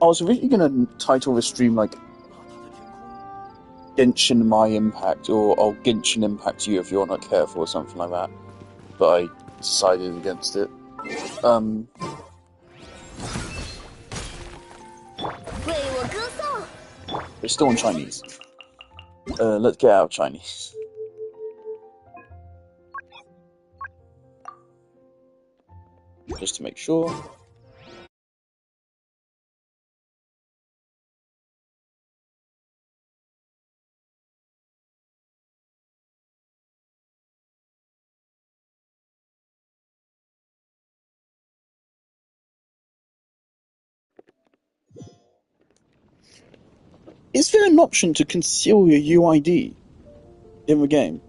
I was originally going to title this stream like Genshin My Impact or Genshin Impact You if you're not careful or something like that. But I decided against it. It's still in Chinese. Let's get out of Chinese. Just to make sure. Is there an option to conceal your UID in the game?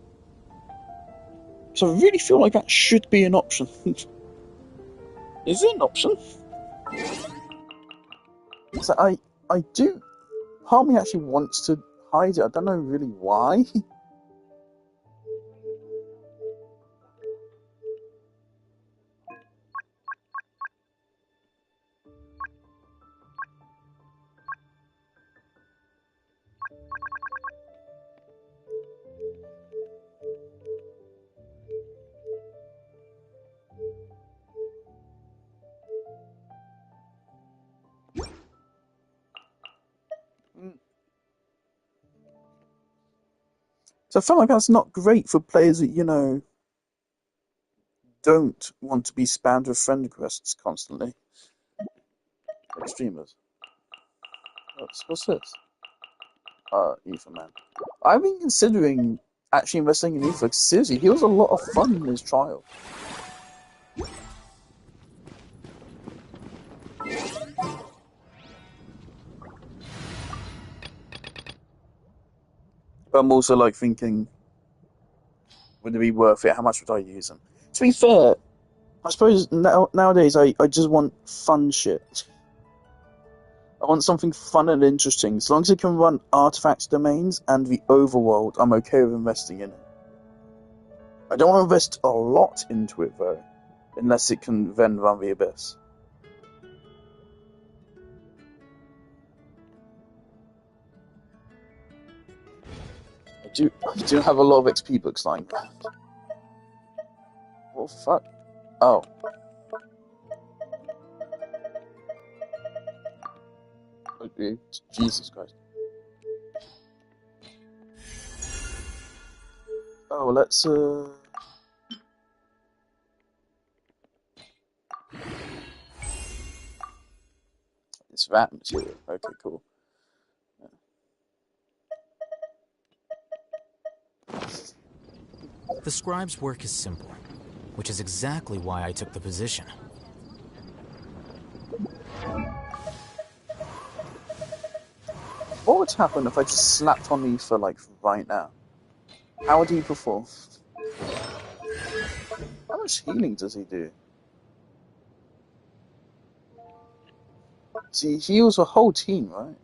So I really feel like that should be an option. Is it an option? So I do. Part of me actually wants to hide it. I don't know really why. So I feel like that's not great for players that, you know, don't want to be spammed with friend requests constantly. Like streamers. What's this? Ether Man. I've been considering actually investing in Ether. Seriously, he was a lot of fun in his trial. But I'm also like thinking, would it be worth it? How much would I use them? To be fair, I suppose nowadays I just want fun shit. I want something fun and interesting. As long as it can run artifacts domains and the overworld, I'm okay with investing in it. I don't want to invest a lot into it though, unless it can then run the abyss. I do have a lot of XP books lying around. What the fuck? Oh. Okay. Jesus Christ. Oh, let's it's that material. Okay, cool. The scribe's work is simple, which is exactly why I took the position. What would happen if I just slapped on Ether like right now? How would he perform? How much healing does he do? See, he heals a whole team, right?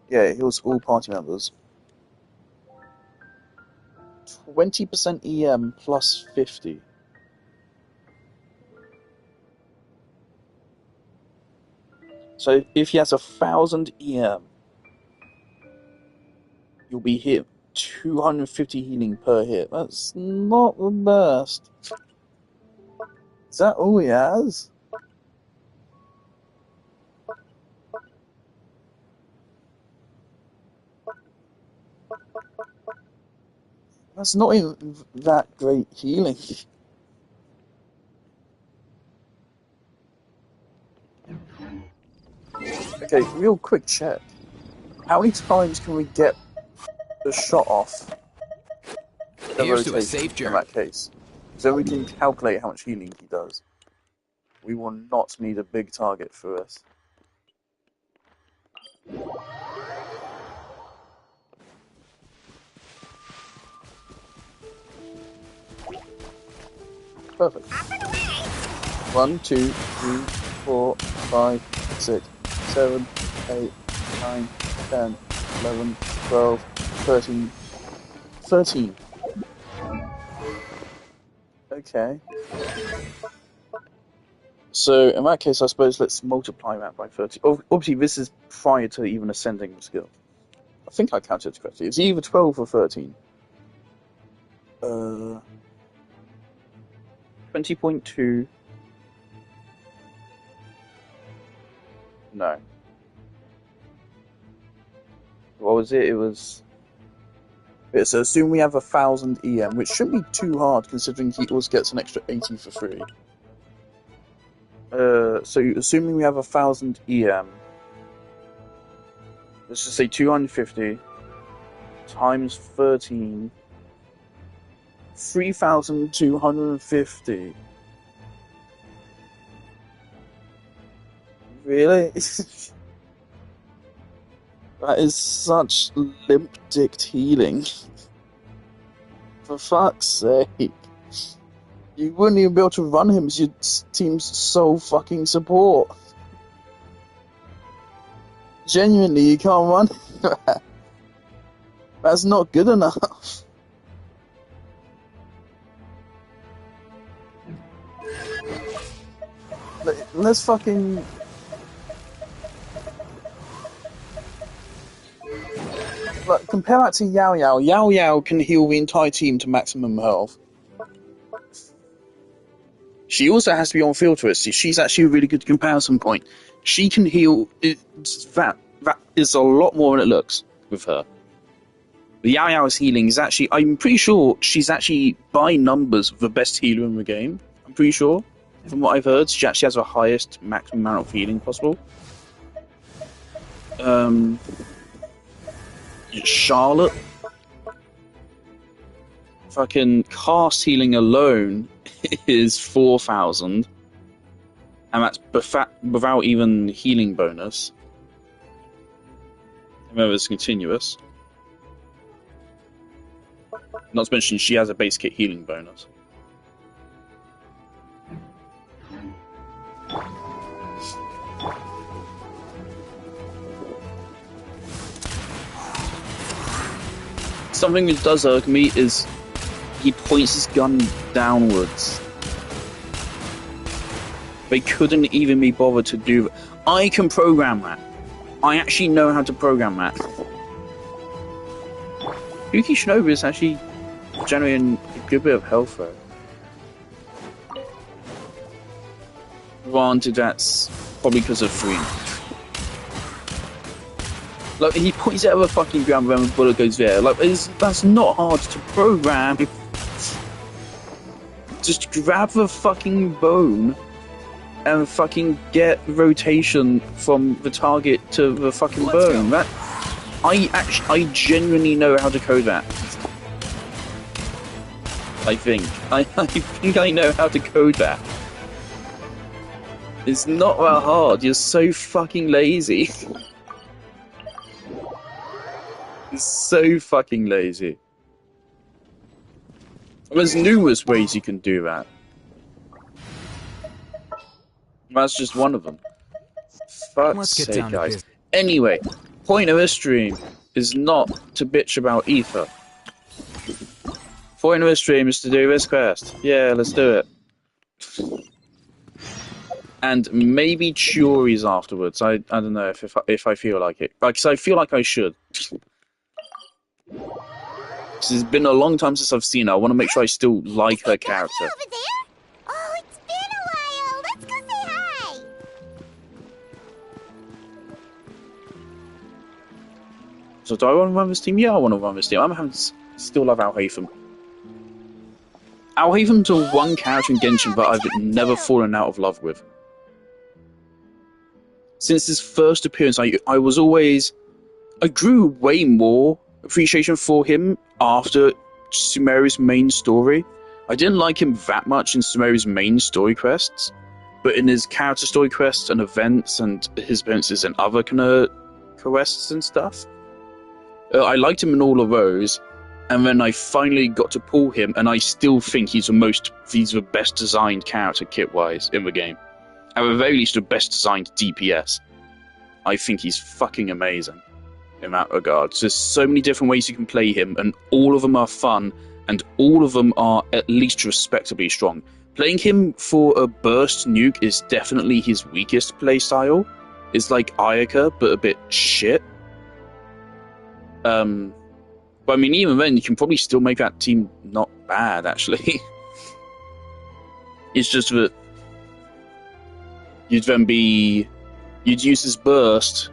Yeah, he heals all party members. 20% EM plus 50. So if he has 1,000 EM, you'll be hit 250 healing per hit. That's not the best. Is that all he has? That's not even that great healing. Okay, real quick check. How many times can we get the shot off the Here's to a rotation safe journey. in that case? So we can calculate how much healing he does. We will not need a big target for this. Perfect. 1, 2, 3, 4, 5, 6, 7, 8, 9, 10, 11, 12, 13. 13. Okay, Okay. So, in that case, I suppose let's multiply that by 30. Obviously, this is prior to even ascending the skill. I think I counted it correctly. It's either 12 or 13. 20.2. No. What was it? It was... Yeah, so assume we have 1,000 EM, which shouldn't be too hard considering he always gets an extra 80 for free. So assuming we have 1,000 EM, let's just say 250 times 13, 3,250. Really? That is such limp-dicked healing. For fuck's sake. You wouldn't even be able to run him as your team's sole fucking support. Genuinely, you can't run him. That's not good enough. Let's fucking... Like, compare that to Yao Yao. Yao Yao can heal the entire team to maximum health. She also has to be on field to us. She's actually a really good comparison point. She can heal... That is a lot more than it looks with her. The Yao Yao's healing is actually... I'm pretty sure she's actually, by numbers, the best healer in the game. I'm pretty sure. From what I've heard, she actually has the highest maximum amount of healing possible. Charlotte, fucking cast healing alone is 4,000, and that's without even healing bonus. Remember, it's continuous. Not to mention, she has a base kit healing bonus. Something that does irk me is he points his gun downwards. They couldn't even be bothered to do that. I can program that. I actually know how to program that. Yuki Shinobu is actually generating a good bit of health though. Granted, that's probably because of 3. Like, he points out the fucking ground when the bullet goes there. Like, that's not hard to program. Just grab the fucking bone and fucking get rotation from the target to the fucking bone. That I genuinely know how to code that. I think I know how to code that. It's not that hard. You're so fucking lazy. You're so fucking lazy. There's numerous ways you can do that. That's just one of them. Fuck's sake, guys. Anyway, point of this stream is not to bitch about Ether. Point of this stream is to do this quest. Yeah, let's do it. And maybe Churi's afterwards. I don't know if I feel like it. Because I feel like I should. It's been a long time since I've seen her. I want to make sure I still like her character. Over there? Oh, it's been a while. Let's go say hi. So do I want to run this team? Yeah, I want to run this team. Still love Alhaitham. Alhaitham's the one character in Genshin that I've never fallen out of love with. Since his first appearance, I grew way more appreciation for him after Sumeru's main story. I didn't like him that much in Sumeru's main story quests, but in his character story quests and events and his appearances in other kind of quests and stuff, I liked him in all of those. And then I finally got to pull him, and I still think he's the best designed character kit-wise in the game. At the very least, the best designed DPS. I think he's fucking amazing in that regard. There's so many different ways you can play him, and all of them are fun, and all of them are at least respectably strong. Playing him for a burst nuke is definitely his weakest playstyle. It's like Ayaka, but a bit shit. But I mean, even then, you can probably still make that team not bad, actually. It's just that you'd use his burst,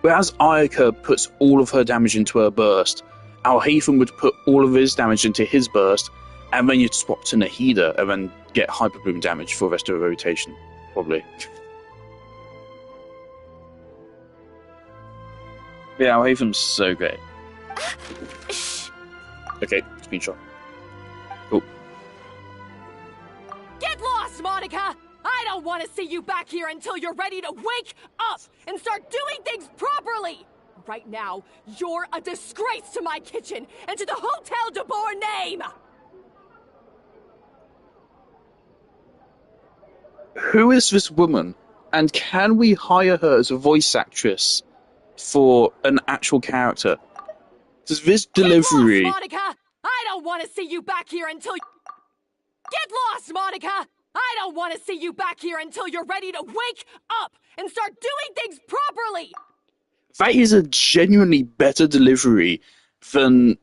whereas Ayaka puts all of her damage into her burst, Alhaven would put all of his damage into his burst, and then you'd swap to Nahida and then get Hyper Boom damage for the rest of the rotation, probably. Yeah, Alhaven's so great. Okay, screenshot. Cool. Get lost, Monica! I don't want to see you back here until you're ready to wake up and start doing things properly! Right now, you're a disgrace to my kitchen and to the Hotel de Boer name! Who is this woman? And can we hire her as a voice actress for an actual character? Does this delivery... Get lost, Monica! I don't want to see you back here until... Get lost, Monica! I don't want to see you back here until you're ready to wake up and start doing things properly! That is a genuinely better delivery than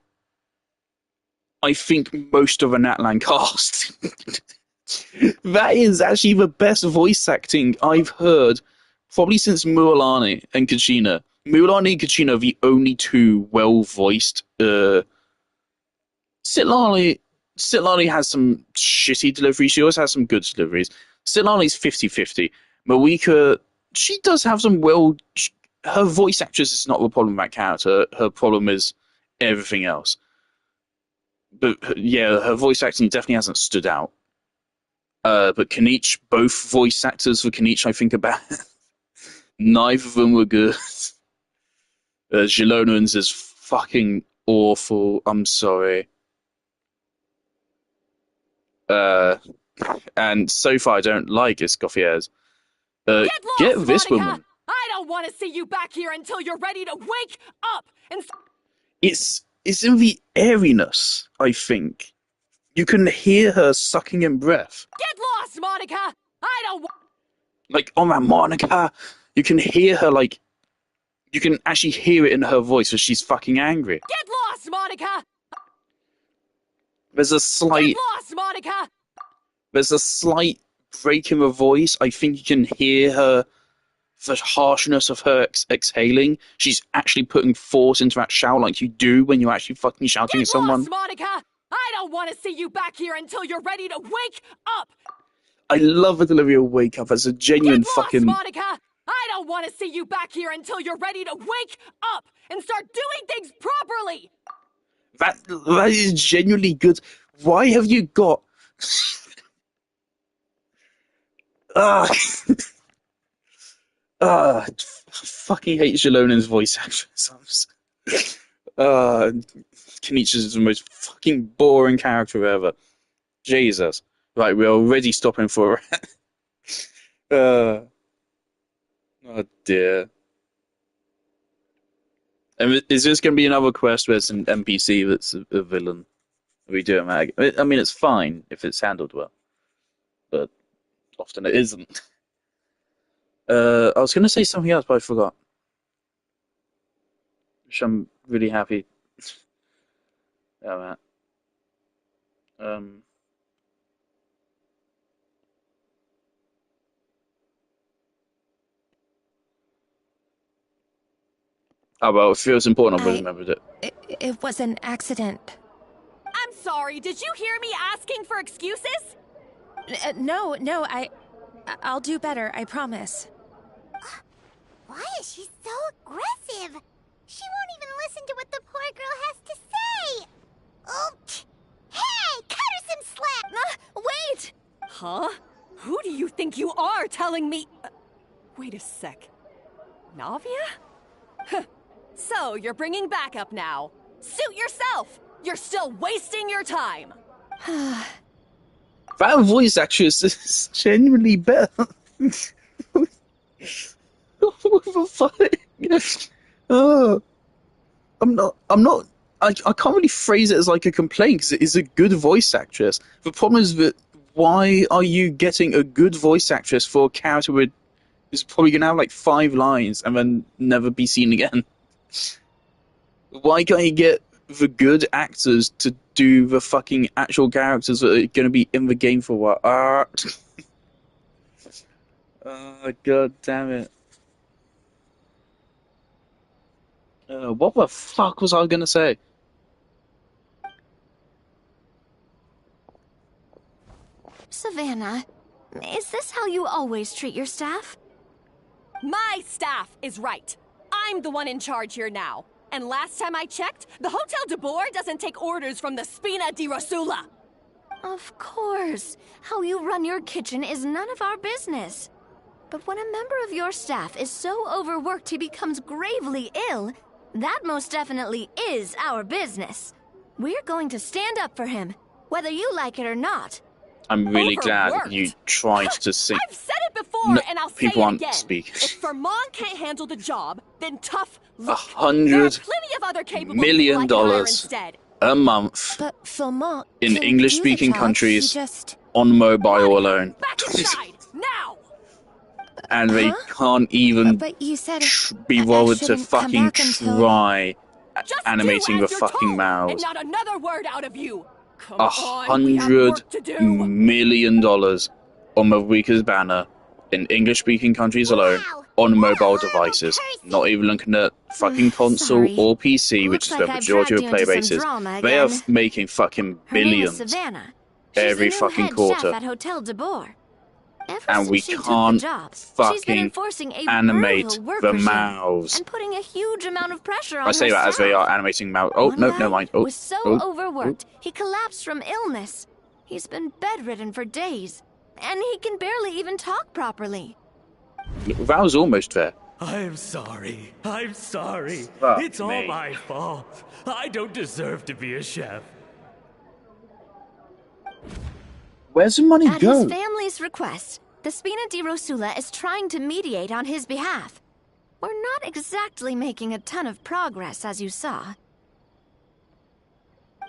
I think most of an Atlan cast. That is actually the best voice acting I've heard probably since Mualani and Kachina. Mualani and Kachina are the only two well-voiced. Sitlani has some shitty deliveries. She also has some good deliveries. Sitlani's 50-50. Marika, she does have some her voice actress is not the problem with that character. Her problem is everything else. But yeah, her voice acting definitely hasn't stood out. But Kanich, both voice actors for Kanich, I think, are bad. Neither of them were good. Zilonans is fucking awful. I'm sorry. And so far, I don't like Escoffier's. Get this Monica! woman. I don't want to see you back here until you're ready to wake up and... It's in the airiness, I think. You can hear her sucking in breath. Get lost, Monica! I don't want... Like, on that Monica, you can hear her, like... You can actually hear it in her voice as she's fucking angry. Get lost, Monica! There's a slight... Get lost, Monica! There's a slight break in her voice. I think you can hear her... The harshness of her exhaling. She's actually putting force into that shout like you do when you're actually fucking shouting at someone. Get lost, Monica! I don't want to see you back here until you're ready to wake up! I love the delivery of Wake Up as a genuine Get lost, fucking... Monica! I don't want to see you back here until you're ready to wake up and start doing things properly! That is genuinely good. Why have you got... Fucking hate Zilonan's voice actress. Kanichis is the most fucking boring character ever. Jesus. Right, we're already stopping for... oh dear. And is this going to be another quest where it's an NPC that's a villain? Are we doing that? I mean, it's fine if it's handled well. But often it isn't. I was going to say something else, but I forgot. Which I'm really happy about. Oh, well, it feels important I've remembered it. It was an accident. I'm sorry, did you hear me asking for excuses? No, I'll do better, I promise. Why is she so aggressive? She won't even listen to what the poor girl has to say. Oh, hey, cut her some slack. Wait! Huh? Who do you think you are telling me... wait a sec. Navia? Huh. So, you're bringing backup now. Suit yourself! You're still wasting your time! That voice actress is genuinely better. What the fuck? Oh, I'm not I can't really phrase it as like a complaint because it is a good voice actress. The problem is that why are you getting a good voice actress for a character who's probably gonna have like 5 lines and then never be seen again? Why can't you get the good actors to do the fucking actual characters that are gonna be in the game for a while? Oh, god damn it. What the fuck was I gonna say? Savannah, is this how you always treat your staff? My staff is right. I'm the one in charge here now. And last time I checked, the Hotel de Boer doesn't take orders from the Spina di Rosula. Of course. How you run your kitchen is none of our business. But when a member of your staff is so overworked he becomes gravely ill, that most definitely is our business. We're going to stand up for him, whether you like it or not. I'm really glad Overworked? you tried to sing. I've said it before, No, and I'll say people it aren't again. speak. If Vermont can't handle the job, then tough luck. $100 There are plenty of other capable million people I can hire dollars instead. a month But Philmont in can English-speaking do the job, countries he just... on mobile alone, Back inside, now! and they Huh? can't even But you said be I bothered to shouldn't come fucking back until... try Just animating do the as you're fucking told, mouths. and not another word out of you. Come on, we have work to do. $100 million on the weakest banner in English-speaking countries alone Wow. on What a mobile horrible devices. person. Not even looking at fucking console Sorry. or PC, which Looks is like where the I've majority of dragged you player into base some is. drama They are again. making fucking Her name is billions Savannah. She's every the new fucking head quarter. chef at Hotel de Boer. Ever And since we she took can't the job, she's been fucking enforcing a animate brutal work the regime mouths. and putting a huge amount of pressure on I say her that as they staff. are animating mouths. Oh, One no, guy never mind. Oh, was so oh, overworked, he collapsed from illness. He's been bedridden for days, and he can barely even talk properly. that was almost fair. I'm sorry. I'm sorry. Fuck It's all me. my fault. I don't deserve to be a chef. Where's the money At go? his family's request, the Spina di Rosula is trying to mediate on his behalf. We're not exactly making a ton of progress, as you saw.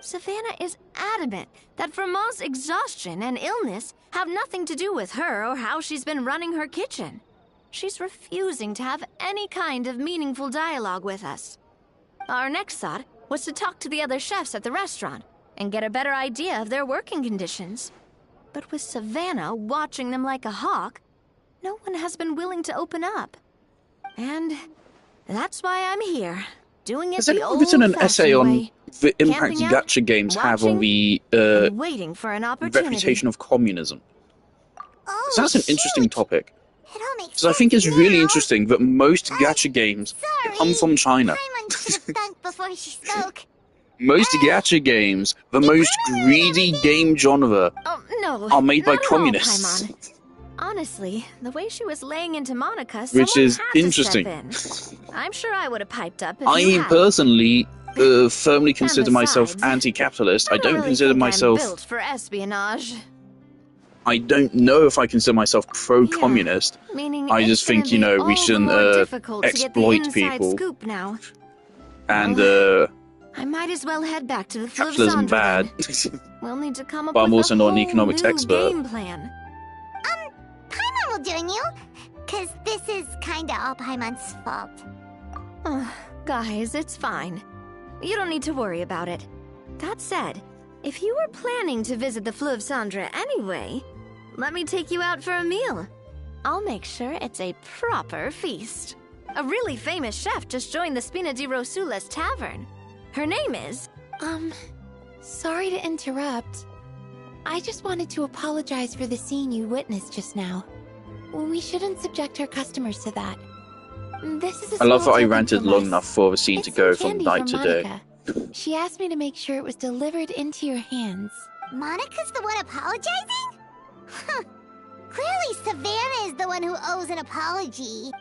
Savannah is adamant that Vermont's exhaustion and illness have nothing to do with her or how she's been running her kitchen. She's refusing to have any kind of meaningful dialogue with us. Our next thought was to talk to the other chefs at the restaurant and get a better idea of their working conditions. But with Savannah watching them like a hawk, no one has been willing to open up. And that's why I'm here, doing it Has the anyone written an essay old-fashioned on way. the impact Camping out, gacha games have on watching, the and waiting for an opportunity. reputation of communism? Oh, So that's an interesting shoot. topic. It all makes Because I think it's sense really now. interesting that most gacha games Sorry. come from China. Paimon should have thunk before she spoke. Most gacha games, the most greedy game genre, Oh, no. are made by not at all, communists. Paimon. Honestly, the way she was laying into Monica, Which someone is had to interesting. step in. I'm sure I would have piped up if I you had. personally firmly consider myself besides, anti-capitalist. I don't really consider think myself. I'm built for espionage. I don't know if I consider myself pro-communist. Meaning I it's just gonna think, you be know, we all the shouldn't more difficult to get the exploit inside people. Scoop now. And I might as well head back to the Fleuve capitalism Cendre bad. then. We'll need to come up But I'm with also a not an whole economics new expert. game plan. Paimon will join you. Cause this is kinda all Paimon's fault. Guys, it's fine. You don't need to worry about it. That said, if you were planning to visit the Fleuve Cendre anyway, let me take you out for a meal. I'll make sure it's a proper feast. A really famous chef just joined the Spina di Rosula's tavern. Her name is... Sorry to interrupt. I just wanted to apologize for the scene you witnessed just now. We shouldn't subject our customers to that. This is a I love that small I token ranted from long us. enough for the scene It's to go some from candy night to day. Monica. She asked me to make sure it was delivered into your hands. Monica's the one apologizing? Huh. Clearly Savannah is the one who owes an apology.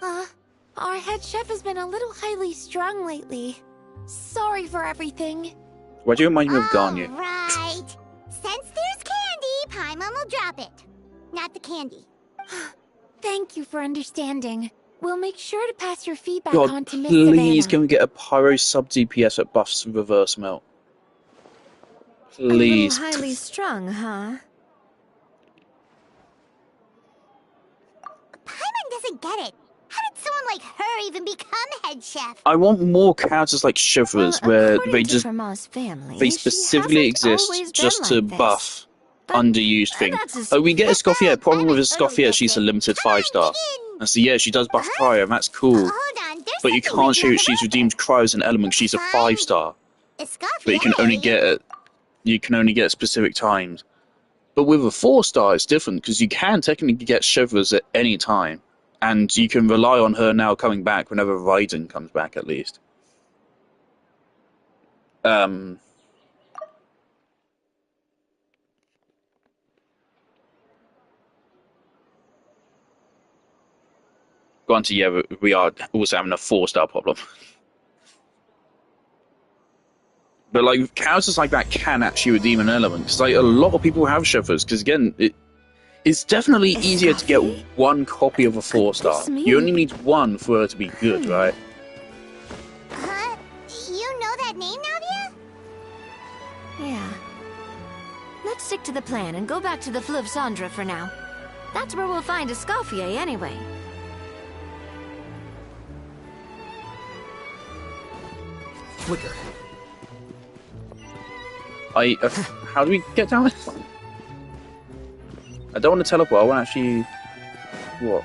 Our head chef has been a little highly strung lately. Sorry for everything. Why do you remind me of Garnier? Right. Since there's candy, Paimon will drop it. Not the candy. Thank you for understanding. We'll make sure to pass your feedback God, on to Miss please Savannah. can we get a Pyro sub DPS that buffs reverse melt? A little Please. highly strung, huh? Paimon doesn't get it. How did someone like her even become head chef? I want more characters like Shivers, Well, where according they to just Fermat's family, they she specifically hasn't exist always just been to like this. buff But underused things. that's a Oh, we get Escoffier. Problem with Paimon totally Escoffier, gets she's a it. limited Come on, 5-star. dig in. And so yeah, she does buff Cryo, and that's cool. Hold on, there's But you something can't show written on if she's the redeemed Cryo as an element. She's a Fine. 5-star. Escoffier. But you can only get it. You can only get specific times. But with a 4-star, it's different because you can technically get Shivers at any time, and you can rely on her now coming back whenever Raiden comes back, at least. Go on to, yeah, we are also having a 4-star problem. But like characters like that can actually redeem an element because like a lot of people have Shivers because again it's definitely easier to get one copy of a 4-star. This mean- You only need one for her to be good, right? Huh? You know that name, Navia? Yeah. Let's stick to the plan and go back to the Fleuve Cendre for now. That's where we'll find Escoffier anyway. Flicker. How do we get down this? I don't want to teleport. I want to actually. What?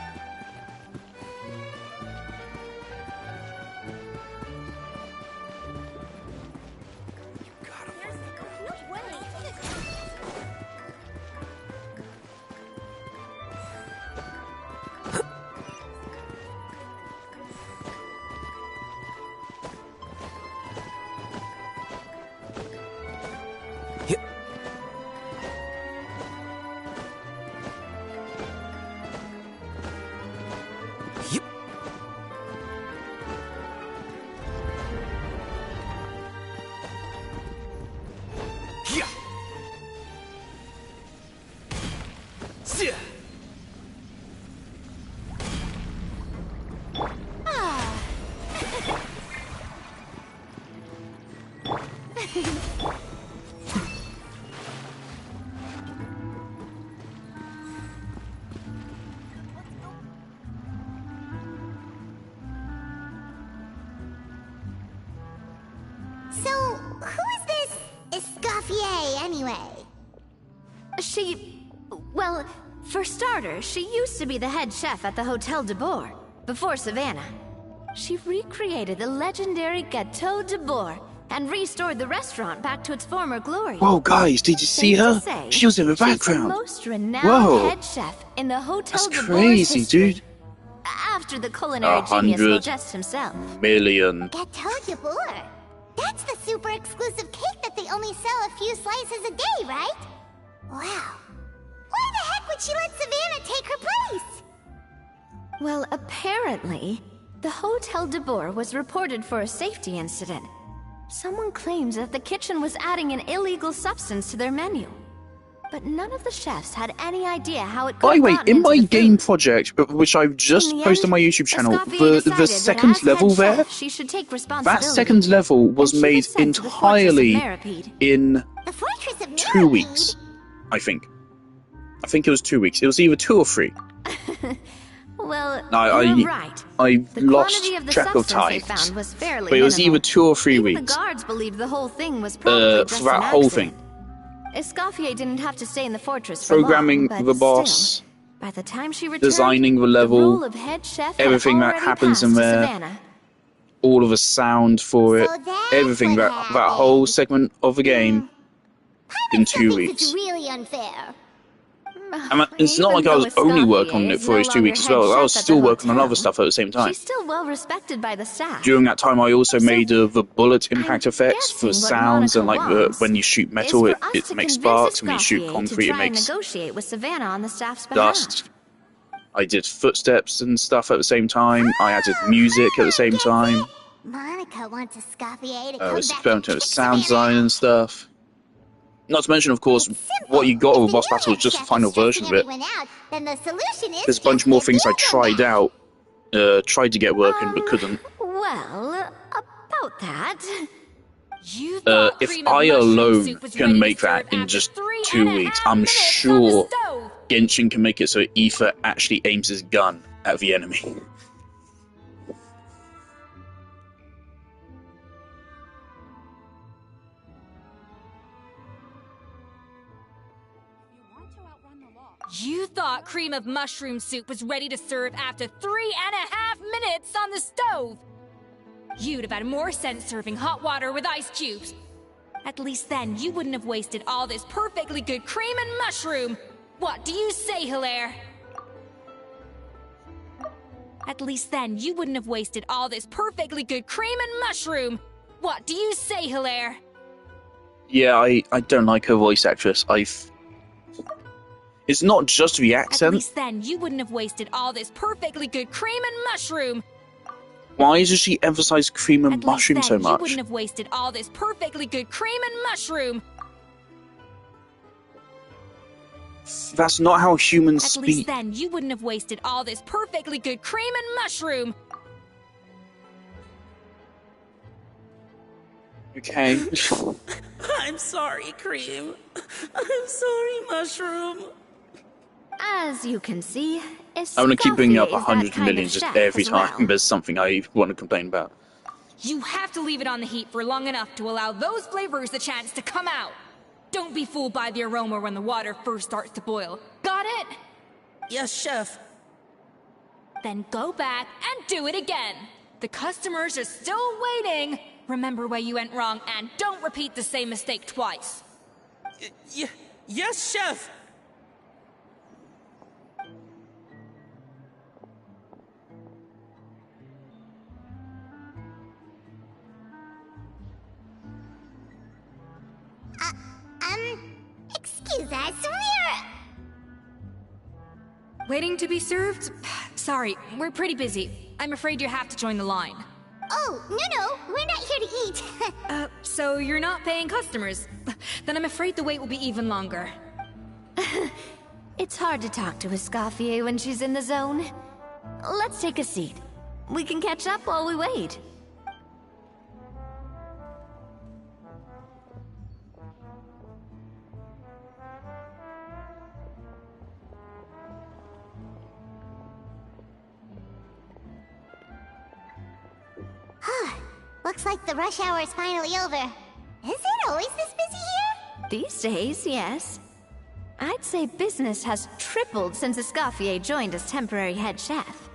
So, who is this Escoffier anyway? Well, for starters, she used to be the head chef at the Hotel de Boer, before Savannah. She recreated the legendary Gâteau de Boer and restored the restaurant back to its former glory. Whoa, guys, did you see Safe to her? say, She was in the she's background. the most renowned Whoa. head chef in the Hotel That's de Boer's crazy, history. dude. After the culinary genius 100 Modeste himself. million. Gâteau de Boer. That's the super exclusive cake that they only sell a few slices a day, right? Wow. Why the heck would she let Savannah take her place? Well, apparently, the Hotel de Boer was reported for a safety incident. Someone claims that the kitchen was adding an illegal substance to their menu. But none of the chefs had any idea how it could By the have way, gotten in into my the game food. project, which I've just In the posted on end, my YouTube channel, Escoffier the decided second that as level head there, chef, she should take that responsibility. second level was And she made sent to the fortress of entirely Meripede. in The Fortress of 2 Meripede? weeks, I think. I think it was 2 weeks. It was either 2 or 3. Well, No, you're right. I The lost quantity of the track of substance they time. found was fairly But it was minimal. either 2 or 3 Even weeks. the guards believed the whole thing was probably just For that an whole accident. thing. Escoffier didn't have to stay in the fortress for Programming long, but the boss, still, by the time she returned, designing the the level, role of head chef had everything that already happens in passed to there, Savannah. all of the sound for it, So that's everything, what that whole happened. segment of the game in Paimon still 2 thinks weeks. It's really unfair. It's not Even like I was though only Escoffier working on it is for no those 2 longer weeks as head well. I chef was at still the working on hotel, other stuff at the same time. She's still well respected by the staff. During that time, I also made the bullet impact I'm effects for guessing what sounds and Monica like wants when you shoot is metal, for it us makes to convince sparks, and when you shoot Escoffier concrete, to it try and makes negotiate with Savannah on the staff's behalf. dust. I did footsteps and stuff at the same time. I added music at the same time. Monica wants Escoffier to I come was back and experimenting kick with sound Savannah design out. and stuff. Not to mention, of course, It's simple. what you got If with the Boss new Battle was head just a chef final is stressing version of it. everyone out, then the solution is There's a bunch just more get things the I old one tried back. out tried to get working but couldn't. Well, about that. You thought If cream of I mushroom alone soup was can ready make to serve that in after just 3 2 and a weeks, half I'm minutes on the sure stove. Genshin can make it so Aether actually aims his gun at the enemy. You thought cream of mushroom soup was ready to serve after 3.5 minutes on the stove. You'd have had more sense serving hot water with ice cubes. At least then you wouldn't have wasted all this perfectly good cream and mushroom. What do you say, Hilaire? At least then you wouldn't have wasted all this perfectly good cream and mushroom. What do you say, Hilaire? Yeah, I don't like her voice actress. It's not just the At accent. least then you wouldn't have wasted all this perfectly good cream and mushroom. Why does she emphasize cream and At least mushroom then so you much? wouldn't have wasted all this perfectly good cream and mushroom. That's not how humans At speak. least then you wouldn't have wasted all this perfectly good cream and mushroom. Okay. I'm sorry, Cream. I'm sorry, Mushroom. As you can see, I'm gonna keep bringing up Escoffier is that 100 kind million of just chef every as time well. there's something I want to complain about. You have to leave it on the heat for long enough to allow those flavors the chance to come out. Don't be fooled by the aroma when the water first starts to boil. Got it? Yes, Chef. Then go back and do it again. The customers are still waiting. Remember where you went wrong and don't repeat the same mistake twice. Yes, Chef. Excuse us, Waiting to be served? Sorry, we're pretty busy. I'm afraid you have to join the line. Oh, no, we're not here to eat. So you're not paying customers? Then I'm afraid the wait will be even longer. It's hard to talk to Escoffier when she's in the zone. Let's take a seat. We can catch up while we wait. Looks like the rush hour is finally over. Is it always this busy here? These days, yes. I'd say business has tripled since Escoffier joined as temporary head chef.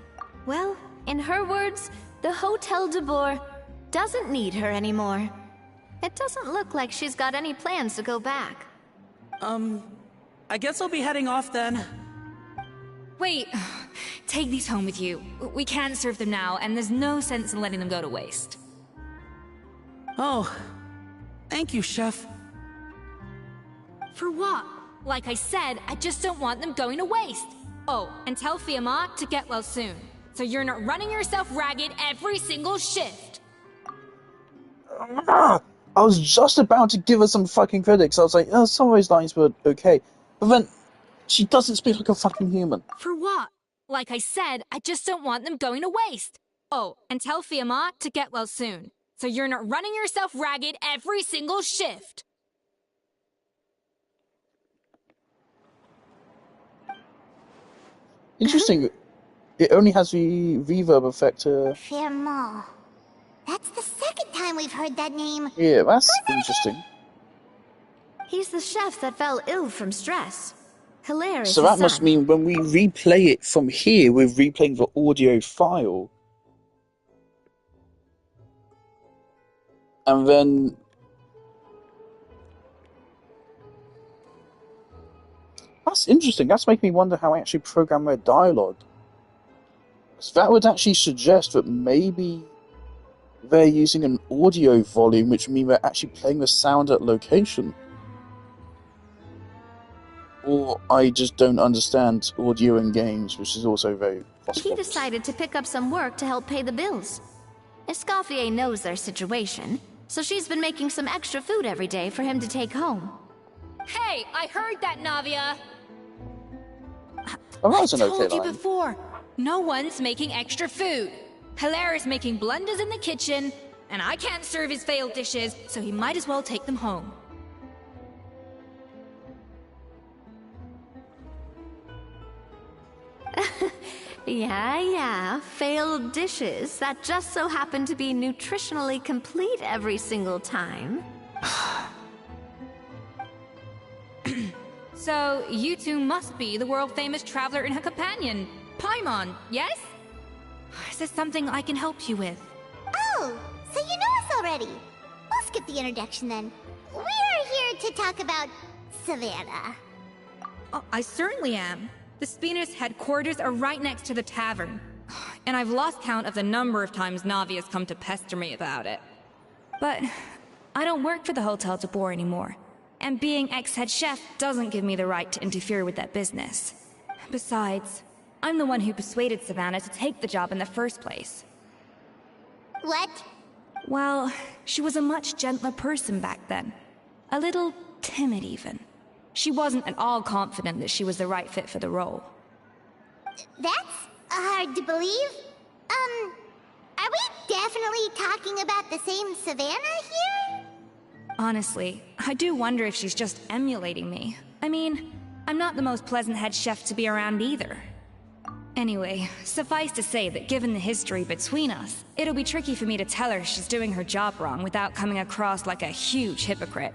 Well, in her words, the Hotel de Boer doesn't need her anymore. It doesn't look like she's got any plans to go back. I guess I'll be heading off then. Wait, take these home with you. We can't serve them now, and there's no sense in letting them go to waste. Oh, thank you, Chef. For what? Like I said, I just don't want them going to waste. Oh, and tell Fiamma to get well soon, so you're not running yourself ragged every single shift. I was just about to give her some fucking credit, 'cause I was like, oh, some of those lines were okay. But then, she doesn't speak like a fucking human. For what? Like I said, I just don't want them going to waste. Oh, and tell Fiamma to get well soon, so you're not running yourself ragged every single shift. Interesting. It only has the reverb effect. Firmo. That's the second time we've heard that name. Yeah, that's interesting. He's the chef that fell ill from stress. Hilarious. So that must mean when we replay it from here, we're replaying the audio file. And then... That's interesting. That's making me wonder how I actually program their dialogue. So that would actually suggest that maybe they're using an audio volume, which means they're actually playing the sound at location. Or I just don't understand audio in games, which is also very possible. He decided to pick up some work to help pay the bills. Escoffier knows their situation, so she's been making some extra food every day for him to take home. Hey, I heard that, Navia! Oh, that was an I okay told you line. before. No one's making extra food. Hilaire is making blunders in the kitchen, and I can't serve his failed dishes, so he might as well take them home. Yeah, failed dishes that just so happen to be nutritionally complete every single time. So, you two must be the world-famous traveler and her companion, Paimon, yes? Is there something I can help you with? Oh, so you know us already. We'll skip the introduction then. We are here to talk about Savannah. Oh, I certainly am. The Spinner's headquarters are right next to the tavern. And I've lost count of the number of times Navi has come to pester me about it. But I don't work for the Hotel de Boer anymore. And being ex-head chef doesn't give me the right to interfere with that business. Besides, I'm the one who persuaded Savannah to take the job in the first place. What? Well, she was a much gentler person back then. A little timid even. She wasn't at all confident that she was the right fit for the role. That's hard to believe. Are we definitely talking about the same Savannah here? Honestly, I do wonder if she's just emulating me. I mean, I'm not the most pleasant head chef to be around either. Anyway, suffice to say that given the history between us, it'll be tricky for me to tell her she's doing her job wrong without coming across like a huge hypocrite.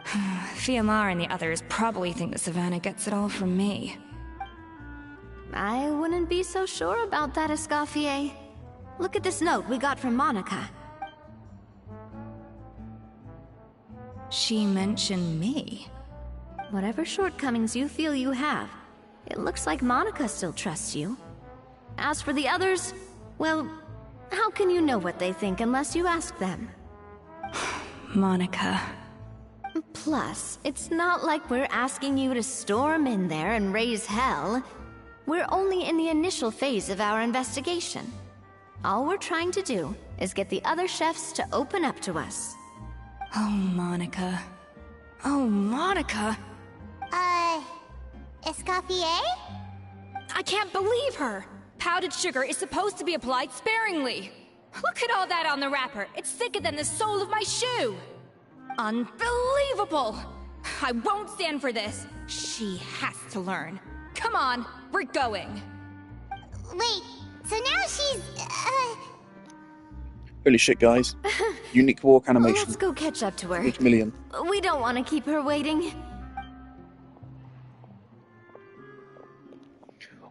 Fiamar and the others probably think that Savannah gets it all from me. I wouldn't be so sure about that, Escoffier. Look at this note we got from Monica. She mentioned me. Whatever shortcomings you feel you have, it looks like Monica still trusts you. As for the others, well, how can you know what they think unless you ask them? Monica. Plus, it's not like we're asking you to storm in there and raise hell. We're only in the initial phase of our investigation. All we're trying to do is get the other chefs to open up to us. Oh, Monica. Oh, Monica! Escoffier? I can't believe her! Powdered sugar is supposed to be applied sparingly. Look at all that on the wrapper. It's thicker than the sole of my shoe. Unbelievable! I won't stand for this. She has to learn. Come on, we're going. Wait, so now she's, Holy shit, guys. Unique walk animation. Let's go catch up to her. 8 million. We don't want to keep her waiting.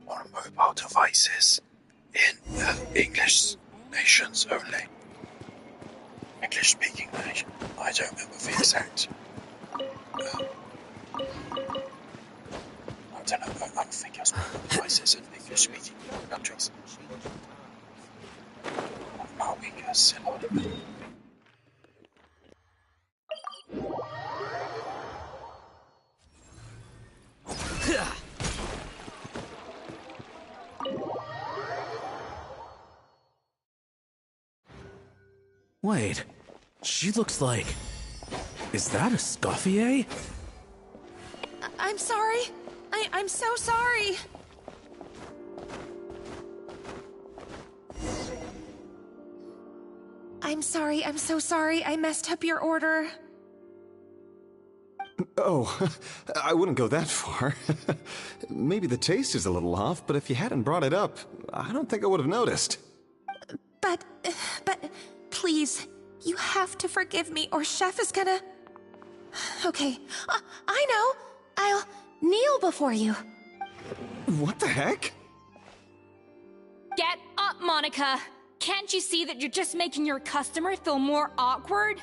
On mobile devices. In English nations only. English speaking nation. I don't remember the exact. I don't know. I think it's mobile devices in English speaking countries. Wait, she looks like... Is that a Escoffier? I'm sorry. I'm so sorry. I'm sorry, I'm so sorry. I messed up your order. Oh, I wouldn't go that far. Maybe the taste is a little off, but if you hadn't brought it up, I don't think I would have noticed. But, please, you have to forgive me or Chef is gonna... Okay, I know. I'll kneel before you. What the heck? Get up, Monica! Can't you see that you're just making your customer feel more awkward?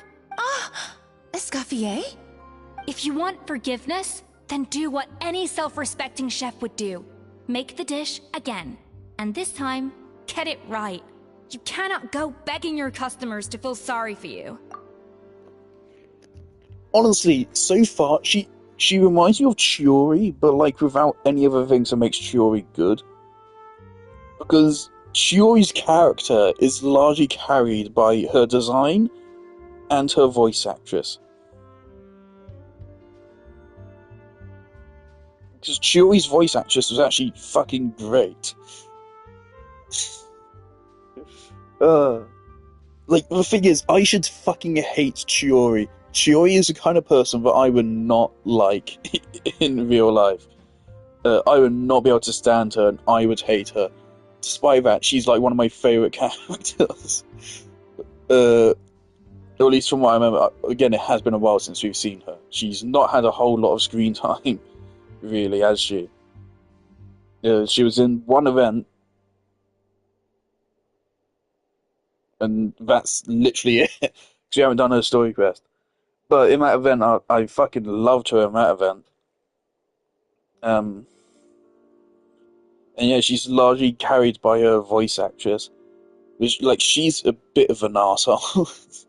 Escoffier? If you want forgiveness, then do what any self-respecting chef would do. Make the dish again. And this time, get it right. You cannot go begging your customers to feel sorry for you. Honestly, so far, she reminds me of Chiori, but like without any other things that makes Chiori good. Because Chiori's character is largely carried by her design and her voice actress. Because Chiori's voice actress was actually fucking great. Like, the thing is, I should fucking hate Chiori. Chiori is the kind of person that I would not like in real life. I would not be able to stand her, and I would hate her. Despite that, she's like one of my favourite characters. At least from what I remember. Again, it has been a while since we've seen her. She's not had a whole lot of screen time, really, has she? She was in one event, and that's literally it. Because we haven't done her story quest. But in that event, I fucking loved her in that event. And yeah, she's largely carried by her voice actress. Which, like, she's a bit of an arsehole.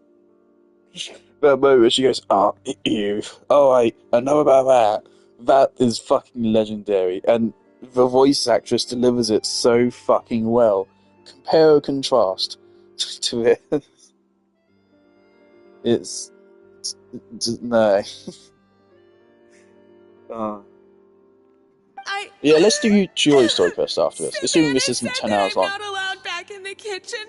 That moment where she goes, "Oh, ew. Oh, I know about that." That is fucking legendary. And the voice actress delivers it so fucking well. Compare or contrast to it. It's no. Yeah, let's do Chiori's story quest after this. Assuming this isn't 10 hours long. I'm not allowed back in the kitchen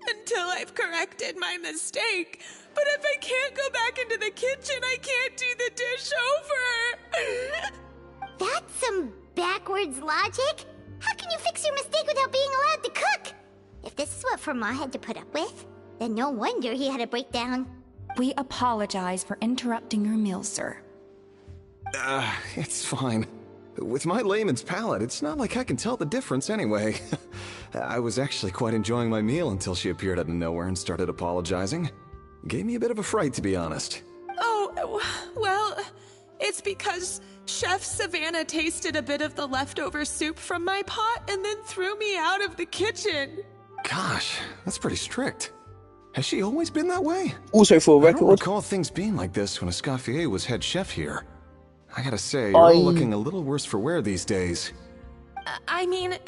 until I've corrected my mistake. But if I can't go back into the kitchen, I can't do the dish over. That's some backwards logic. How can you fix your mistake without being allowed to cook? If this is what Fermat had to put up with, then no wonder he had a breakdown. We apologize for interrupting your meal, sir. It's fine. With my layman's palate, it's not like I can tell the difference anyway. I was actually quite enjoying my meal until she appeared out of nowhere and started apologizing. Gave me a bit of a fright, to be honest. Oh, well, it's because Chef Savannah tasted a bit of the leftover soup from my pot and then threw me out of the kitchen. Gosh, that's pretty strict. Has she always been that way? Also, for a record, I don't recall things being like this when Escoffier was head chef here. I gotta say, you're all looking a little worse for wear these days. I mean,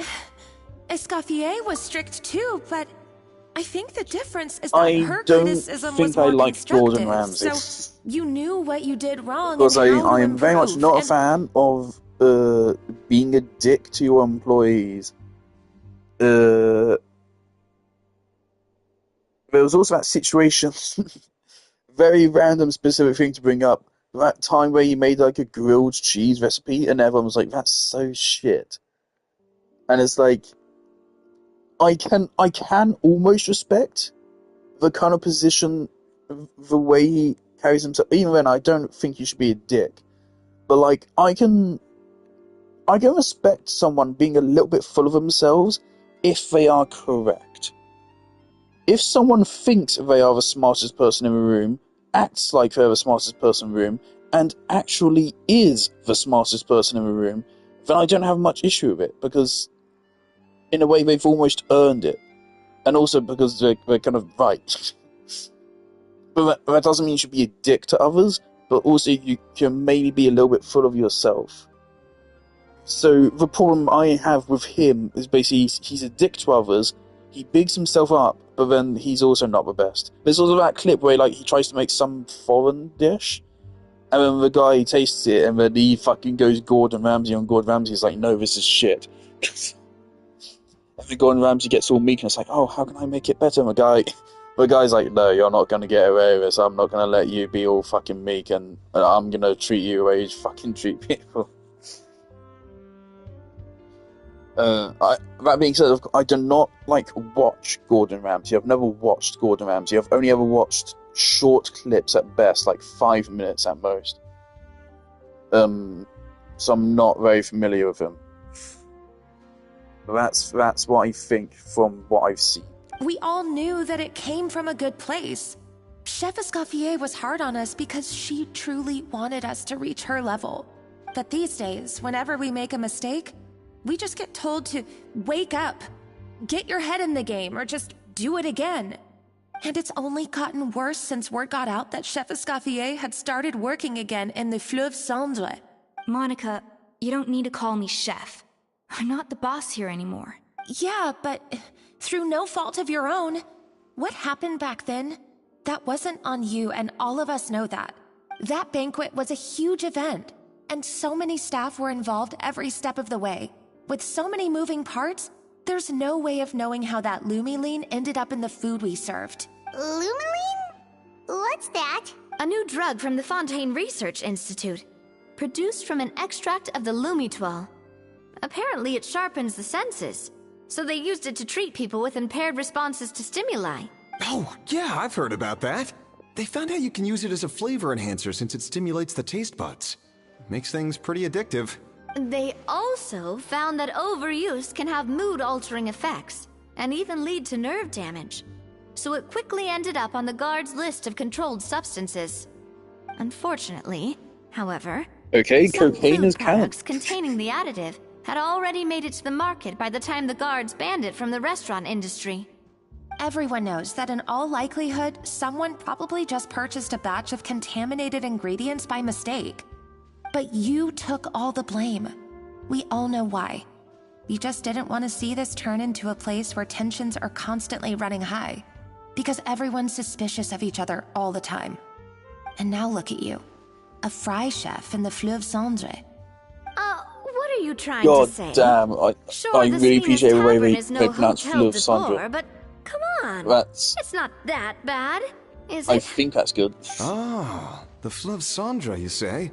Escoffier was strict too, but I think the difference is that her criticism was more Gordon constructive. Ramsay. So you knew what you did wrong Because and how I to am very much improve, not a and fan of being a dick to your employees. There was also that situation, very random specific thing to bring up, that time where you made like a grilled cheese recipe and everyone was like, that's so shit. And it's like, I can almost respect the kind of position, the way he carries himself. Even then, I don't think he should be a dick. But like, I can respect someone being a little bit full of themselves if they are correct. If someone thinks they are the smartest person in the room, acts like they're the smartest person in the room, and actually is the smartest person in the room, then I don't have much issue with it, because in a way they've almost earned it. And also because they're kind of right. But that doesn't mean you should be a dick to others, but also you can maybe be a little bit full of yourself. So the problem I have with him is basically he's a dick to others, he bigs himself up, but then he's also not the best. There's also that clip where he tries to make some foreign dish, and then the guy tastes it, and then he fucking goes Gordon Ramsay on Gordon Ramsay. He's like, no, this is shit. And then Gordon Ramsay gets all meek, and it's like, oh, how can I make it better? And the guy's like, no, you're not going to get away with this. I'm not going to let you be all fucking meek, and I'm going to treat you the way you fucking treat people. That being said, I do not watch Gordon Ramsay. I've never watched Gordon Ramsay. I've only ever watched short clips at best, like 5 minutes at most. So I'm not very familiar with him. That's what I think from what I've seen. we all knew that it came from a good place. Chef Escoffier was hard on us because she truly wanted us to reach her level. But these days, whenever we make a mistake, we just get told to wake up, get your head in the game, or just do it again. And it's only gotten worse since word got out that Chef Escoffier had started working again in the Fleuve Cendre. Monica, you don't need to call me chef. I'm not the boss here anymore. Yeah, but through no fault of your own. What happened back then? That wasn't on you, and all of us know that. That banquet was a huge event, and so many staff were involved every step of the way. With so many moving parts, There's no way of knowing how that lumiline ended up in the food we served. Lumiline? What's that? A new drug from the Fontaine Research Institute, produced from an extract of the lumitwell. Apparently it sharpens the senses, so they used it to treat people with impaired responses to stimuli. Oh, yeah, I've heard about that. They found out you can use it as a flavor enhancer since it stimulates the taste buds. Makes things pretty addictive. They also found that overuse can have mood-altering effects, and even lead to nerve damage. So it quickly ended up on the guard's list of controlled substances. Unfortunately, however, Okay, some cocaine food is count. products containing the additive had already made it to the market by the time the guards banned it from the restaurant industry. Everyone knows that in all likelihood, someone probably just purchased a batch of contaminated ingredients by mistake. But you took all the blame. We all know why. You just didn't want to see this turn into a place where tensions are constantly running high. Because everyone's suspicious of each other all the time. And now look at you. A fry chef in the Fleuve Cendre. What are you trying God to say? damn, I Sure, the really Spina's appreciate the way Tavern they is no pronounce Hotel Fleuve de Cendre. Bord, but come on. That's... It's not that bad, is I it? think that's good. Ah, the Fleuve Cendre, you say?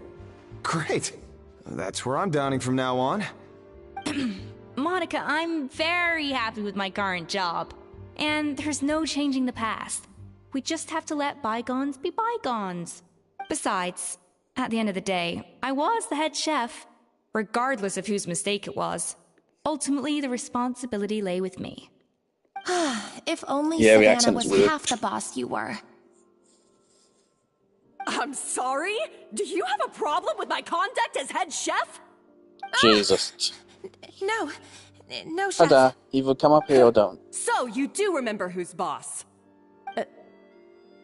Great. That's where I'm dining from now on. Monica, I'm very happy with my current job. And there's no changing the past. We just have to let bygones be bygones. Besides, at the end of the day, I was the head chef, regardless of whose mistake it was. Ultimately, the responsibility lay with me. If only Yeah, the Savannah accent's was weird. half the boss you were. I'm sorry? Do you have a problem with my conduct as head chef? Jesus. No, chef. Ada, either come up here or don't. So, you do remember who's boss?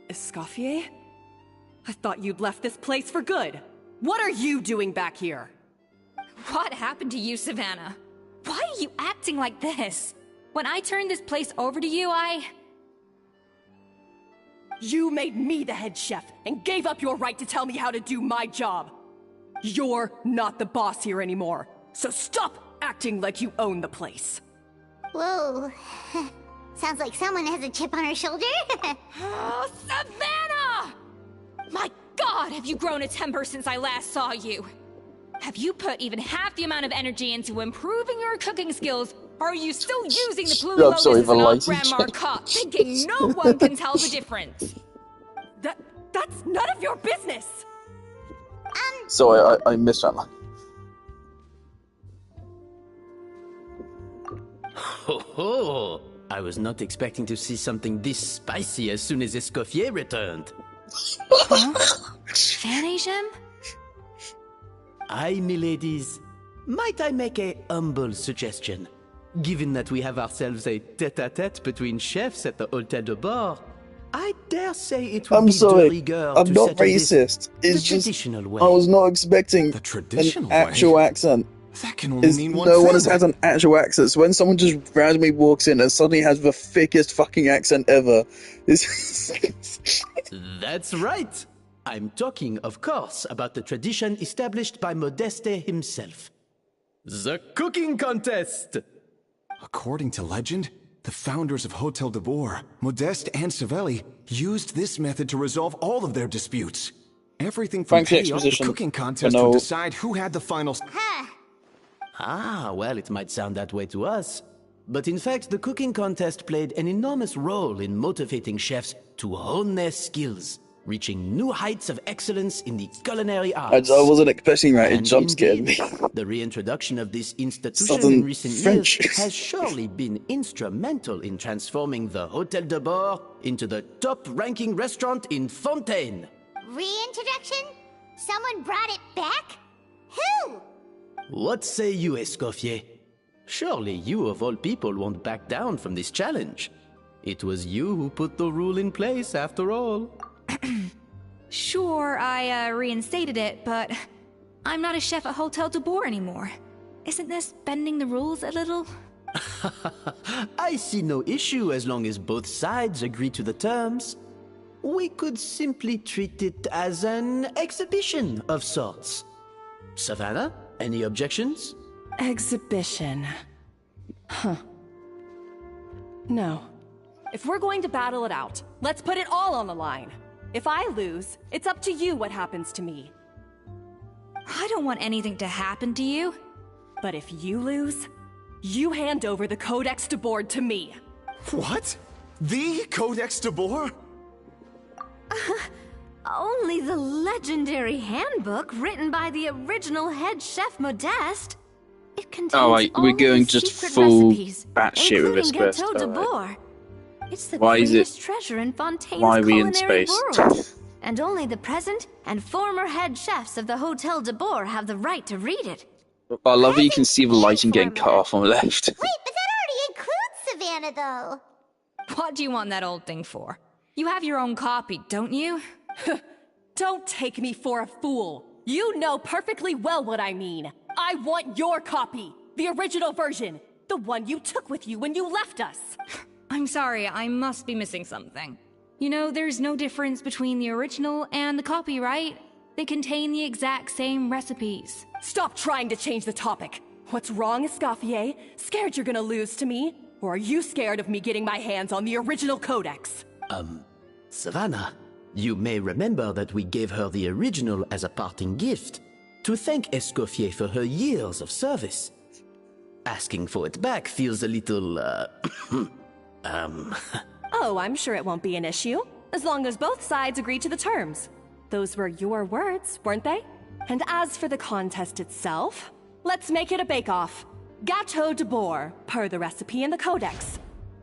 Escoffier? I thought you'd left this place for good. What are you doing back here? What happened to you, Savannah? Why are you acting like this? When I turned this place over to you, You made me the head chef and gave up your right to tell me how to do my job. You're not the boss here anymore, so stop acting like you own the place. Whoa. Sounds like someone has a chip on her shoulder. Oh, Savannah! My God, have you grown a temper since I last saw you? Have you put even half the amount of energy into improving your cooking skills, or are you still using the Blue I'm sorry Lotus as for an lighting off-Grandma check. cup, thinking no one can tell the difference? That's none of your business! Sorry, I missed that line. Ho ho! I was not expecting to see something this spicy as soon as Escoffier returned. Fan Asian? Aye, miladies. Might I make a humble suggestion? Given that we have ourselves a tete-a-tete between chefs at the Hotel de Bord, I dare say it would I'm be sorry, de rigueur I'm to not settle this racist. the It's just, traditional way. I was not expecting The traditional an actual way? accent. That can only mean one no thing. one has an actual accent. So when someone just randomly walks in and suddenly has the thickest fucking accent ever, That's right. I'm talking, of course, about the tradition established by Modeste himself. The cooking contest! According to legend, the founders of Hotel de Bord, Modeste and Savelli, used this method to resolve all of their disputes. Everything from Thanks for the pay up to exposition. cooking contest No. would decide who had the final... Ah, well, it might sound that way to us. But in fact, the cooking contest played an enormous role in motivating chefs to hone their skills, reaching new heights of excellence in the culinary arts. I wasn't expecting that. It And jump scared indeed, me. the reintroduction of this institution Southern in recent French. years has surely been instrumental in transforming the Hotel de Bord into the top-ranking restaurant in Fontaine. Reintroduction? Someone brought it back? Who? What say you, Escoffier? Surely you of all people won't back down from this challenge. It was you who put the rule in place, after all. Sure, I reinstated it, but I'm not a chef at Hotel de Bord anymore. Isn't this bending the rules a little? I see no issue as long as both sides agree to the terms. We could simply treat it as an exhibition of sorts. Savannah, any objections? Exhibition. Huh. No. If we're going to battle it out, let's put it all on the line. If I lose, it's up to you what happens to me. I don't want anything to happen to you. But if you lose, you hand over the Codex de Board to me. What? The Codex de Boer? Only the legendary handbook written by the original head chef Modeste. It contains all we're of going his just secret full recipes, batshit with this including quest. Gâteau de Alright. Boer. It's the Why is it- greatest treasure in Fontaine's Why are we in culinary space? world. And only the present and former head chefs of the Hotel de Boer have the right to read it. I love that you can see the lighting getting cut off on the left. Wait, but that already includes Savannah, though. What do you want that old thing for? You have your own copy, don't you? Don't take me for a fool. You know perfectly well what I mean. I want your copy. The original version. The one you took with you when you left us. I'm sorry, I must be missing something. You know, there's no difference between the original and the copy, right? They contain the exact same recipes. Stop trying to change the topic. What's wrong, Escoffier? Scared you're gonna lose to me? Or are you scared of me getting my hands on the original Codex? Savannah, you may remember that we gave her the original as a parting gift to thank Escoffier for her years of service. Asking for it back feels a little, Oh, I'm sure it won't be an issue, as long as both sides agree to the terms. Those were your words, weren't they? And as for the contest itself, let's make it a bake-off. Gâteau de Boer, per the recipe in the Codex.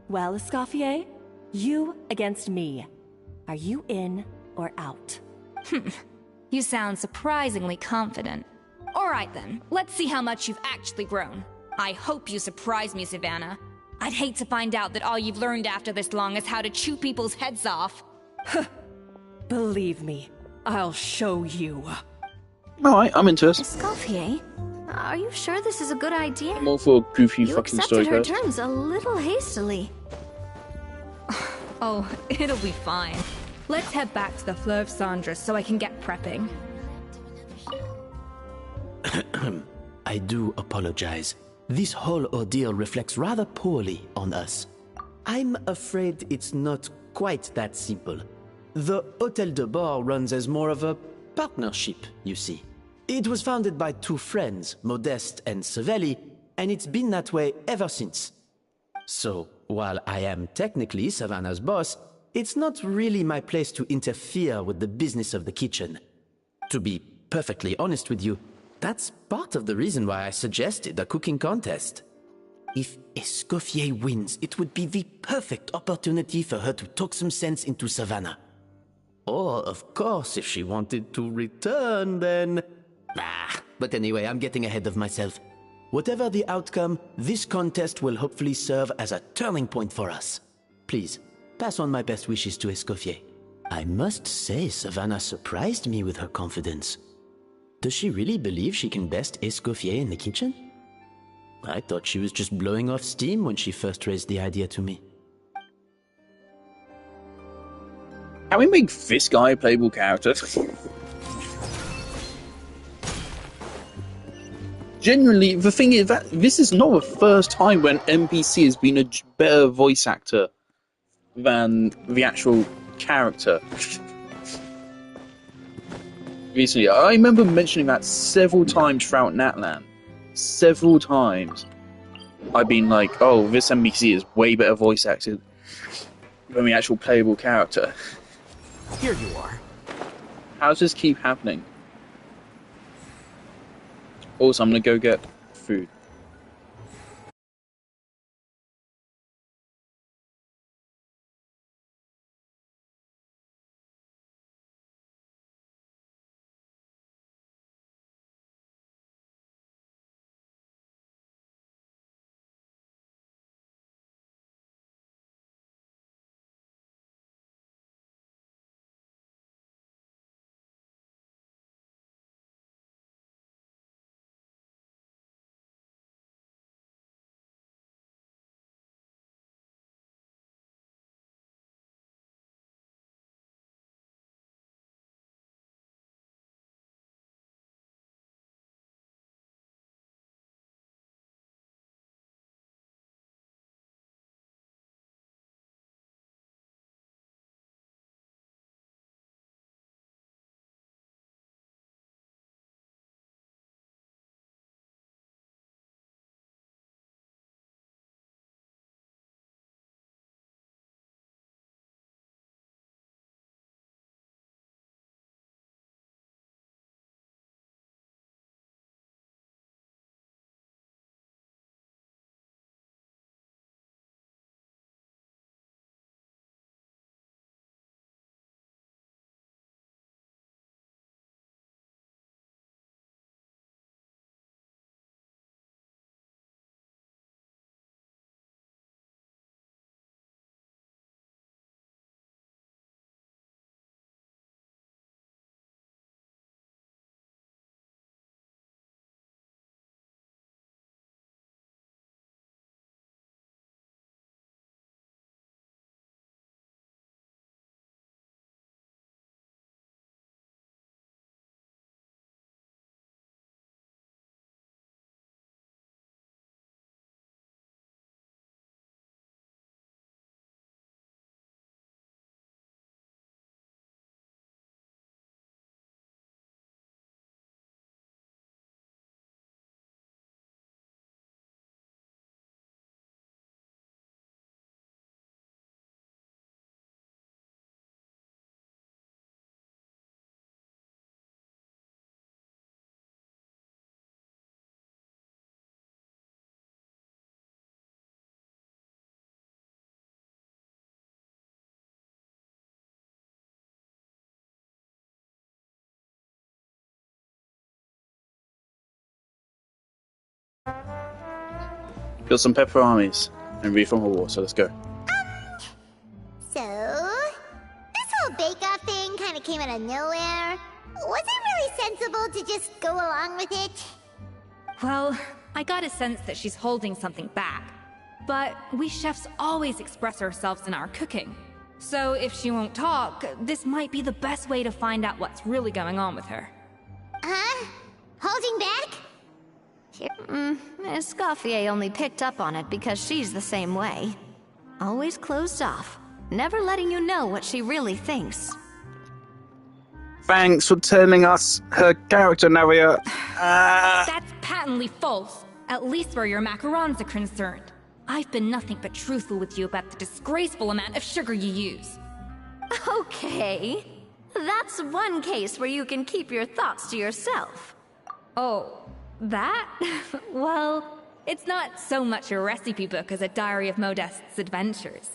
Well, Escoffier, you against me. Are you in or out? You sound surprisingly confident. Alright then, let's see how much you've actually grown. I hope you surprise me, Savannah. I'd hate to find out that all you've learned after this long is how to chew people's heads off. Believe me, I'll show you. Alright, I'm into it. Escoffier, are you sure this is a good idea? I'm all for goofy You fucking story accepted her quest. terms a little hastily. Oh, it'll be fine. Let's head back to the Fleuve Cendres so I can get prepping. I do apologize. This whole ordeal reflects rather poorly on us. I'm afraid it's not quite that simple. The Hotel de Boer runs as more of a partnership, you see. It was founded by two friends, Modeste and Savelli, and it's been that way ever since. So, while I am technically Savannah's boss, it's not really my place to interfere with the business of the kitchen. To be perfectly honest with you, that's part of the reason why I suggested a cooking contest. If Escoffier wins, it would be the perfect opportunity for her to talk some sense into Savannah. Or, of course, if she wanted to return, then... But anyway, I'm getting ahead of myself. Whatever the outcome, this contest will hopefully serve as a turning point for us. Please, pass on my best wishes to Escoffier. I must say, Savannah surprised me with her confidence. Does she really believe she can best Escoffier in the kitchen? I thought she was just blowing off steam when she first raised the idea to me. Can we make this guy a playable character? Genuinely, the thing is that this is not the first time when NPC has been a better voice actor than the actual character. Recently, I remember mentioning that several times throughout Natlan. Several times. I've been like, oh, this NPC is way better voice acted than the actual playable character. Here you are. How does this keep happening? Also, I'm gonna go get food. Build some pepper armies and reform a war, so let's go. So, this whole bake-off thing kind of came out of nowhere. Was it really sensible to just go along with it? Well, I got a sense that she's holding something back. But we chefs always express ourselves in our cooking. So if she won't talk, this might be the best way to find out what's really going on with her. Huh? Holding back? Escoffier only picked up on it because she's the same way. Always closed off, never letting you know what she really thinks. Thanks for telling us her character, Navia. That's patently false, at least where your macarons are concerned. I've been nothing but truthful with you about the disgraceful amount of sugar you use. Okay. That's one case where you can keep your thoughts to yourself. Oh, that? Well, it's not so much a recipe book as a diary of Modest's adventures.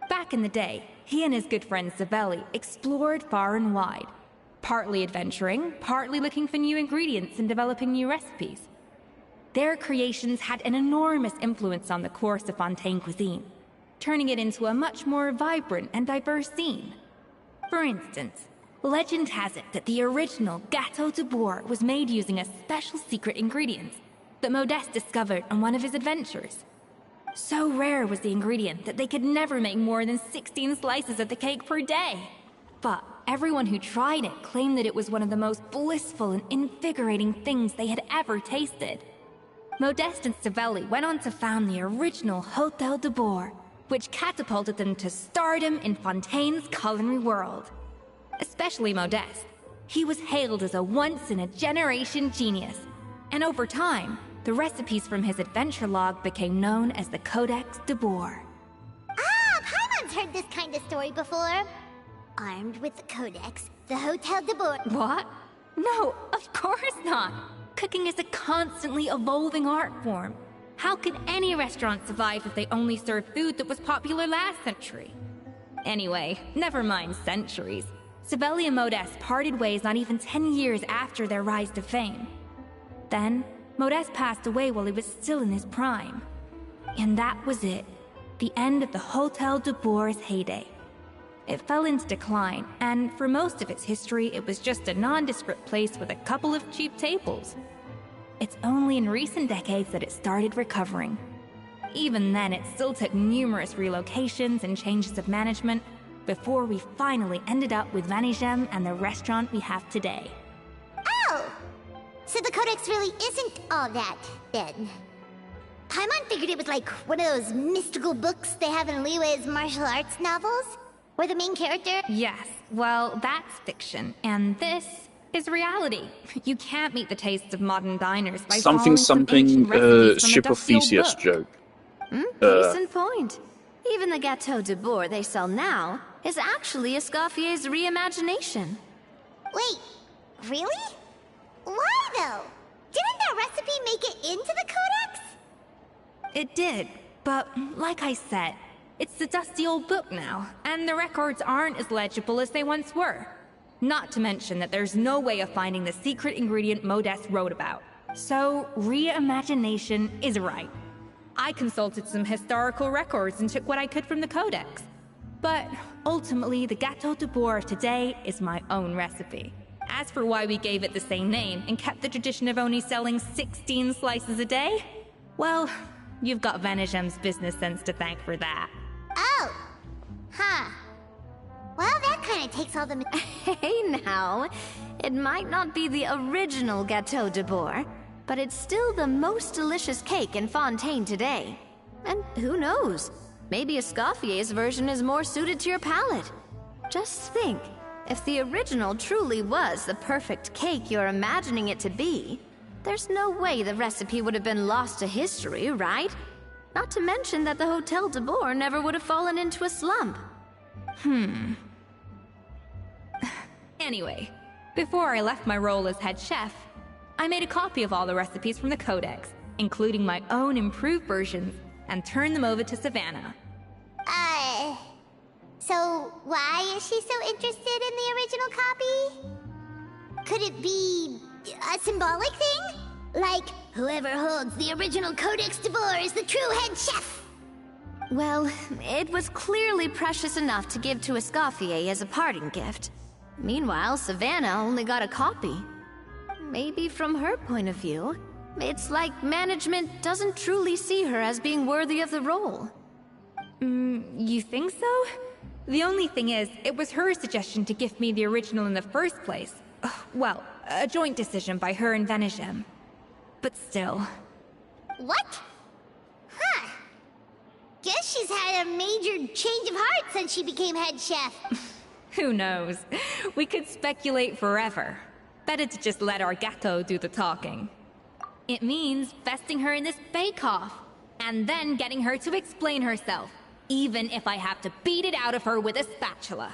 Back in the day, he and his good friend Savelli explored far and wide, partly adventuring, partly looking for new ingredients and developing new recipes. Their creations had an enormous influence on the course of Fontaine cuisine, turning it into a much more vibrant and diverse scene. For instance, legend has it that the original Gâteau de Bourg was made using a special secret ingredient that Modeste discovered on one of his adventures. So rare was the ingredient that they could never make more than 16 slices of the cake per day. But everyone who tried it claimed that it was one of the most blissful and invigorating things they had ever tasted. Modeste and Savelli went on to found the original Hôtel de Bourg, which catapulted them to stardom in Fontaine's culinary world. Especially Modeste. He was hailed as a once-in-a-generation genius, and over time, the recipes from his adventure log became known as the Codex de Bourg. Ah, Paimon's heard this kind of story before. Armed with the Codex, the Hôtel de Bourg... What? No, of course not! Cooking is a constantly evolving art form. How could any restaurant survive if they only served food that was popular last century? Anyway, never mind centuries. Savelli and Modeste parted ways not even 10 years after their rise to fame. Then, Modeste passed away while he was still in his prime. And that was it. The end of the Hôtel de Bourg's heyday. It fell into decline, and for most of its history, it was just a nondescript place with a couple of cheap tables. It's only in recent decades that it started recovering. Even then, it still took numerous relocations and changes of management before we finally ended up with Vanigem and the restaurant we have today. Oh! So the Codex really isn't all that, then. Paimon figured it was like one of those mystical books they have in Liue's martial arts novels? Where the main character... Yes, well, that's fiction, and this is reality. You can't meet the tastes of modern diners by something ship of Theseus joke. Case in point. Even the Gâteau de Bourg they sell now is actually Escoffier's reimagination. Wait, really? Why though? Didn't that recipe make it into the Codex? It did, but like I said, it's a dusty old book now, and the records aren't as legible as they once were. Not to mention that there's no way of finding the secret ingredient Modeste wrote about. So, reimagination is right. I consulted some historical records and took what I could from the Codex. But ultimately, the Gâteau de Bourg of today is my own recipe. As for why we gave it the same name and kept the tradition of only selling 16 slices a day, well, you've got Vanigem's business sense to thank for that. Oh! Huh. Well, that kind of takes all the... Hey now, it might not be the original Gâteau de Bourg, but it's still the most delicious cake in Fontaine today. And who knows, maybe Escoffier's version is more suited to your palate. Just think, if the original truly was the perfect cake you're imagining it to be, there's no way the recipe would have been lost to history, right? Not to mention that the Hôtel de Bourg never would have fallen into a slump. Anyway, before I left my role as head chef, I made a copy of all the recipes from the Codex, including my own improved versions, and turned them over to Savannah. So why is she so interested in the original copy? Could it be a symbolic thing? Like, whoever holds the original Codex de Boer is the true head chef. Well, it was clearly precious enough to give to Escoffier as a parting gift. Meanwhile, Savannah only got a copy. Maybe from her point of view, it's like management doesn't truly see her as being worthy of the role. You think so? The only thing is, it was her suggestion to gift me the original in the first place. Well, a joint decision by her and Venegem. But still. What? Huh. Guess she's had a major change of heart since she became head chef. Who knows? We could speculate forever. Better to just let our Gato do the talking. It means vesting her in this bake-off, and then getting her to explain herself, even if I have to beat it out of her with a spatula.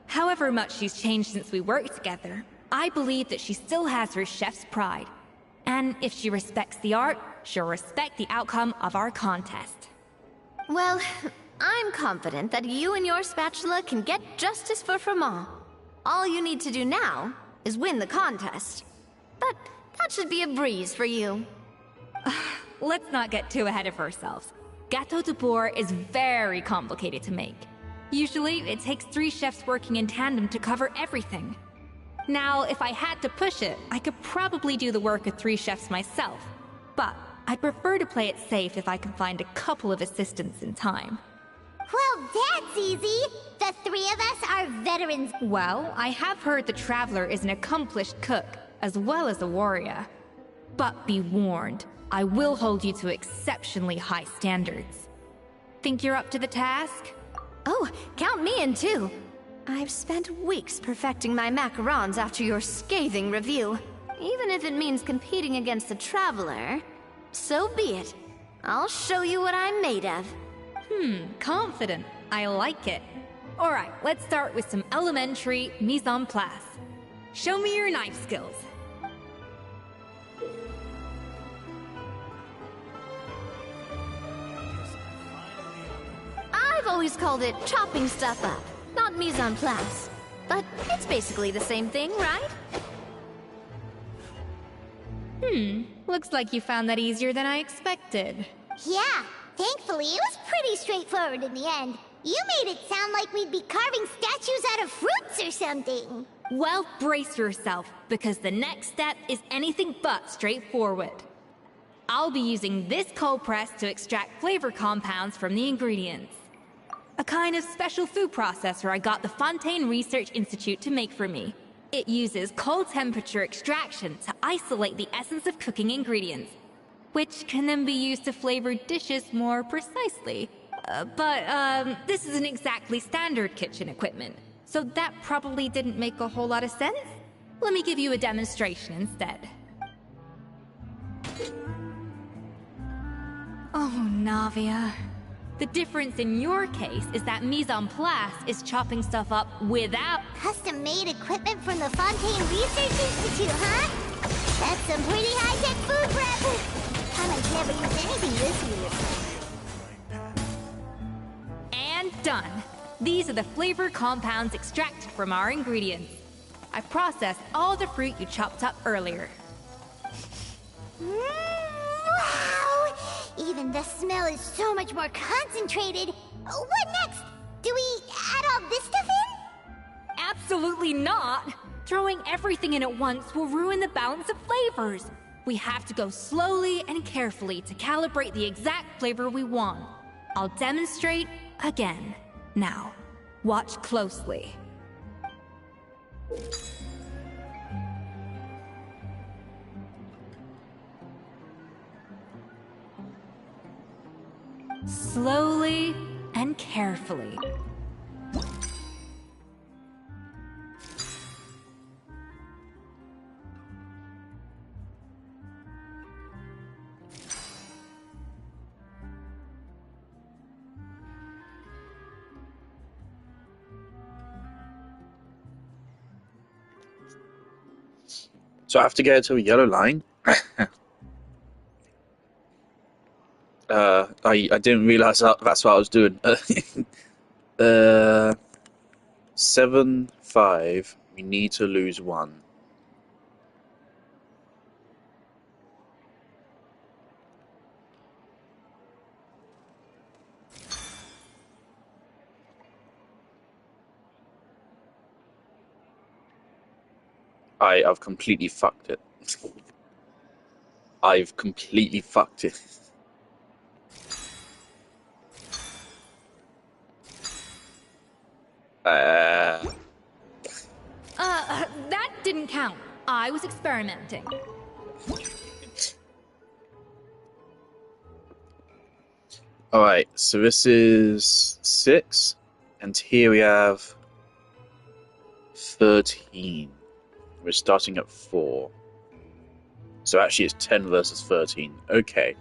However much she's changed since we worked together, I believe that she still has her chef's pride. And if she respects the art, she'll respect the outcome of our contest. Well, I'm confident that you and your spatula can get justice for Froment. All you need to do now is win the contest. But that should be a breeze for you. Let's not get too ahead of ourselves. Gâteau de Boer is very complicated to make. Usually, it takes 3 chefs working in tandem to cover everything. Now, if I had to push it, I could probably do the work of 3 chefs myself. But I'd prefer to play it safe if I can find a couple of assistants in time. Well, that's easy. The 3 of us are veterans. Well, I have heard the Traveler is an accomplished cook, as well as a warrior. But be warned, I will hold you to exceptionally high standards. Think you're up to the task? Oh, count me in too. I've spent weeks perfecting my macarons after your scathing review. Even if it means competing against the Traveler, so be it. I'll show you what I'm made of. Confident. I like it. Alright, let's start with some elementary mise en place. Show me your knife skills. I've always called it chopping stuff up, not mise en place. But it's basically the same thing, right? Looks like you found that easier than I expected. Yeah, thankfully it was pretty straightforward in the end. You made it sound like we'd be carving statues out of fruits or something. Well, brace yourself, because the next step is anything but straightforward. I'll be using this cold press to extract flavor compounds from the ingredients. A kind of special food processor I got the Fontaine Research Institute to make for me. It uses cold temperature extraction to isolate the essence of cooking ingredients, which can then be used to flavor dishes more precisely. But this isn't exactly standard kitchen equipment, so that probably didn't make a whole lot of sense. Let me give you a demonstration instead. Oh, Navia. The difference in your case is that mise en place is chopping stuff up without Custom-made equipment from the Fontaine Research Institute, huh? That's some pretty high-tech food prep. Haven't never used anything this weird. And done. These are the flavor compounds extracted from our ingredients. I processed all the fruit you chopped up earlier. Wow! Even the smell is so much more concentrated. What next? Do we add all this stuff in? Absolutely not! Throwing everything in at once will ruin the balance of flavors. We have to go slowly and carefully to calibrate the exact flavor we want. I'll demonstrate again. Now, watch closely. Slowly and carefully. So I have to get to a yellow line. I didn't realize that's what I was doing. 7-5. We need to lose 1. I've completely fucked it. I've completely fucked it. That didn't count. I was experimenting. Alright, so this is 6, and here we have 13. We're starting at 4. So actually it's 10 versus 13. Okay.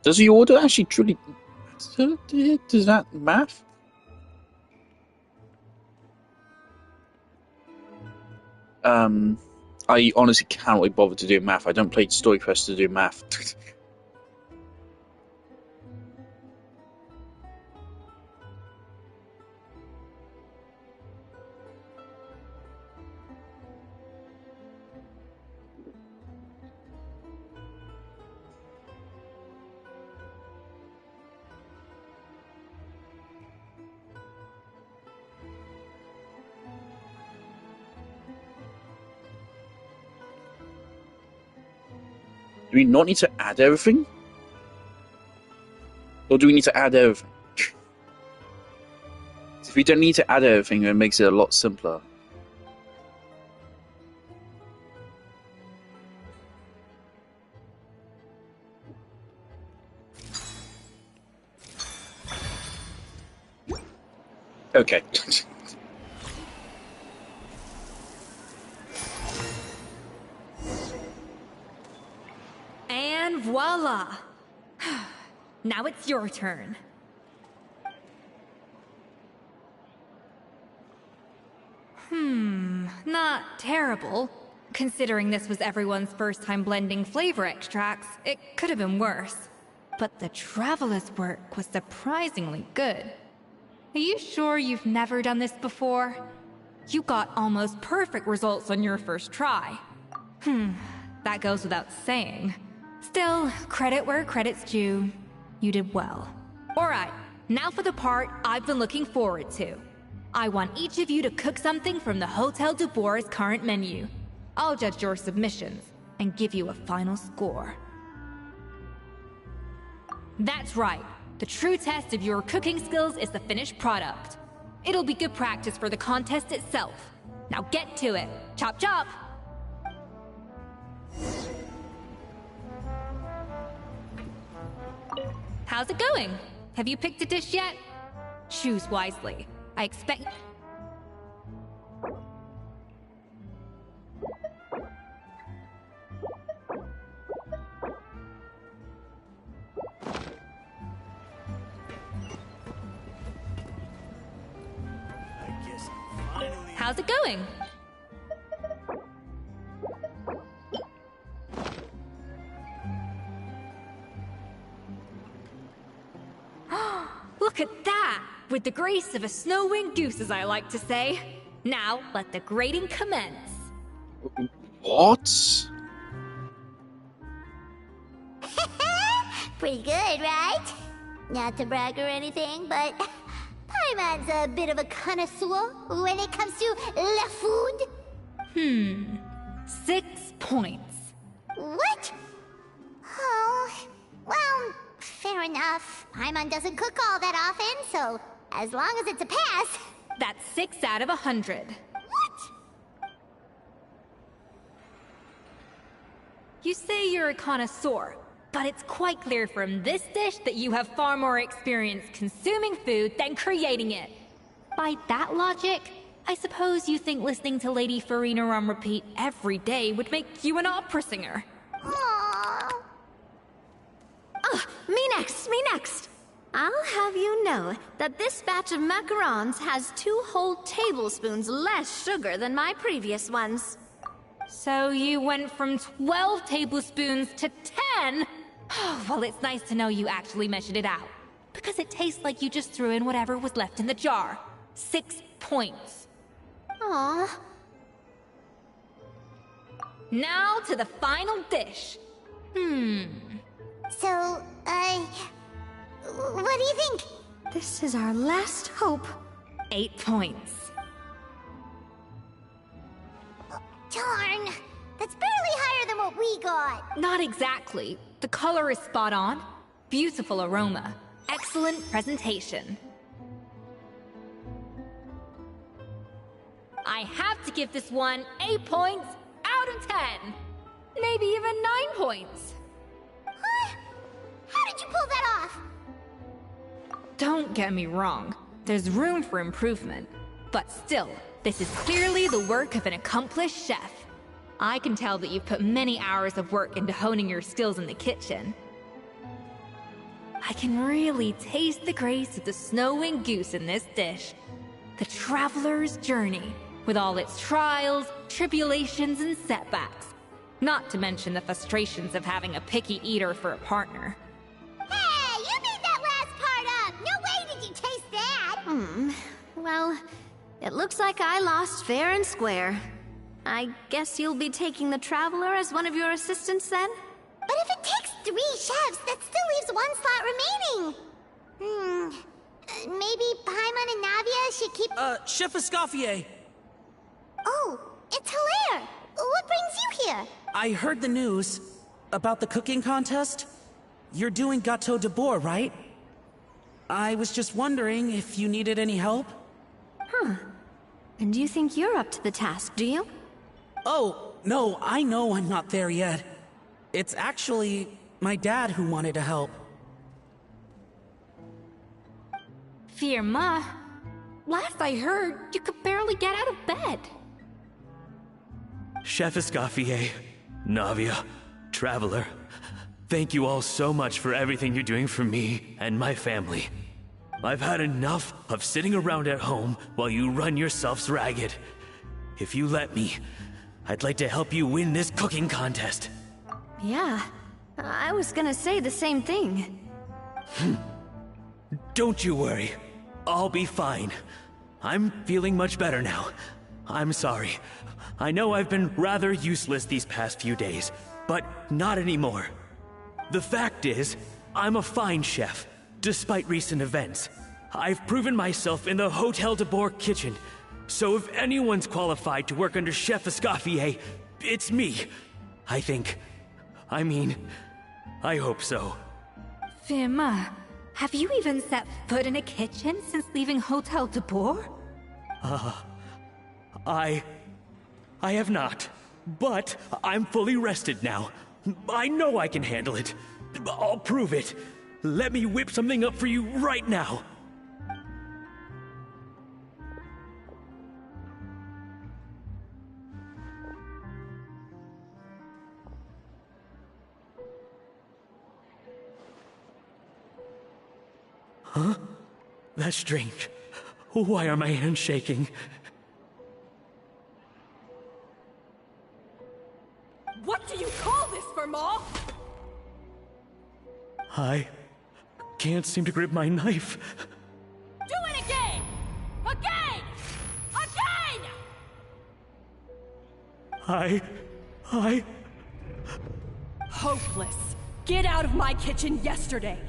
Does the order actually truly... Does that math? I honestly cannot be bothered to do math. I don't play Story Quest to do math. Do we not need to add everything? Or do we need to add everything? If we don't need to add everything, it makes it a lot simpler. Okay. And voila! Now it's your turn. Not terrible. Considering this was everyone's first time blending flavor extracts, it could have been worse. But the Traveler's work was surprisingly good. Are you sure you've never done this before? You got almost perfect results on your first try. That goes without saying. Still, credit where credit's due. You did well. Alright, now for the part I've been looking forward to. I want each of you to cook something from the Hotel du Bois' current menu. I'll judge your submissions and give you a final score. That's right. The true test of your cooking skills is the finished product. It'll be good practice for the contest itself. Now get to it. Chop chop! How's it going? Have you picked a dish yet? Choose wisely. I expect... How's it going? Look at that! With the grace of a snow-winged goose, as I like to say. Now, let the grating commence. What? Pretty good, right? Not to brag or anything, but Paimon's a bit of a connoisseur when it comes to la food. 6 points. What? Oh, well, fair enough. Paimon doesn't cook all that often, so as long as it's a pass. That's 6 out of 100. What? You say you're a connoisseur, but it's quite clear from this dish that you have far more experience consuming food than creating it. By that logic, I suppose you think listening to Lady Farina on repeat every day would make you an opera singer. Aww. Me next, me next! I'll have you know that this batch of macarons has 2 whole tablespoons less sugar than my previous ones. So you went from 12 tablespoons to 10? Well, it's nice to know you actually measured it out. Because it tastes like you just threw in whatever was left in the jar. 6 points. Aww. Now to the final dish. So, what do you think? This is our last hope. 8 points. Darn! That's barely higher than what we got. Not exactly. The color is spot on. Beautiful aroma. Excellent presentation. I have to give this one 8 points out of 10. Maybe even 9 points. Huh? How did you pull that off? Don't get me wrong. There's room for improvement. But still, this is clearly the work of an accomplished chef. I can tell that you've put many hours of work into honing your skills in the kitchen. I can really taste the grace of the snow-winged goose in this dish. The traveler's journey, with all its trials, tribulations, and setbacks. Not to mention the frustrations of having a picky eater for a partner. Hey, you made that last part up! No way did you taste that! Well, it looks like I lost fair and square. I guess you'll be taking the Traveler as one of your assistants then? But if it takes 3 chefs, that still leaves 1 slot remaining. Maybe Paimon and Navia should keep... Chef Escoffier! Oh, it's Hilaire! What brings you here? I heard the news about the cooking contest. You're doing Gâteau de Bois, right? I was just wondering if you needed any help. And you think you're up to the task, do you? Oh, no, I know I'm not there yet. It's actually my dad who wanted to help. Firma, last I heard, you could barely get out of bed. Chef Escoffier, Navia, Traveler, thank you all so much for everything you're doing for me and my family. I've had enough of sitting around at home while you run yourselves ragged. If you let me, I'd like to help you win this cooking contest. Yeah, I was gonna say the same thing. Don't you worry. I'll be fine. I'm feeling much better now. I'm sorry. I know I've been rather useless these past few days, but not anymore. The fact is, I'm a fine chef, despite recent events. I've proven myself in the Hotel de Bois kitchen, so if anyone's qualified to work under Chef Escoffier, it's me. I think. I hope so. Firma, have you even set foot in a kitchen since leaving Hotel de Bois? I have not, but I'm fully rested now. I know I can handle it. I'll prove it. Let me whip something up for you right now. Huh? That's strange. Why are my hands shaking? What do you call this, Firma? I can't seem to grip my knife. Do it again! Again! Again! I... Hopeless. Get out of my kitchen yesterday.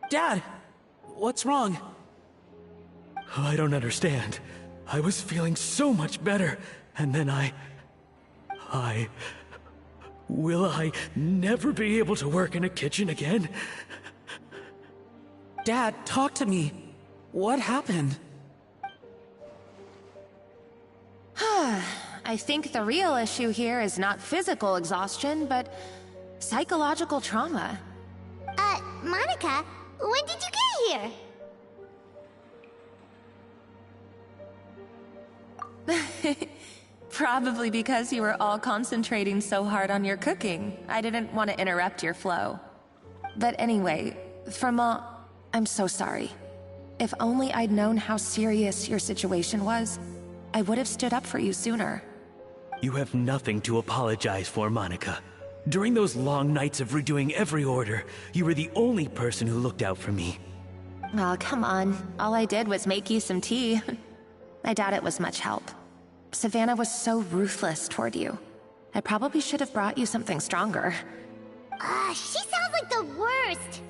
Dad, what's wrong? I don't understand. I was feeling so much better, and then Will I never be able to work in a kitchen again? Dad, talk to me. What happened? I think the real issue here is not physical exhaustion, but psychological trauma. Monica, when did you get here? Probably because you were all concentrating so hard on your cooking. I didn't want to interrupt your flow. But anyway, Firma, I'm so sorry. If only I'd known how serious your situation was, I would have stood up for you sooner. You have nothing to apologize for, Monica. During those long nights of redoing every order, you were the only person who looked out for me. Oh, come on. All I did was make you some tea. I doubt it was much help. Savannah was so ruthless toward you. I probably should have brought you something stronger. She sounds like the worst.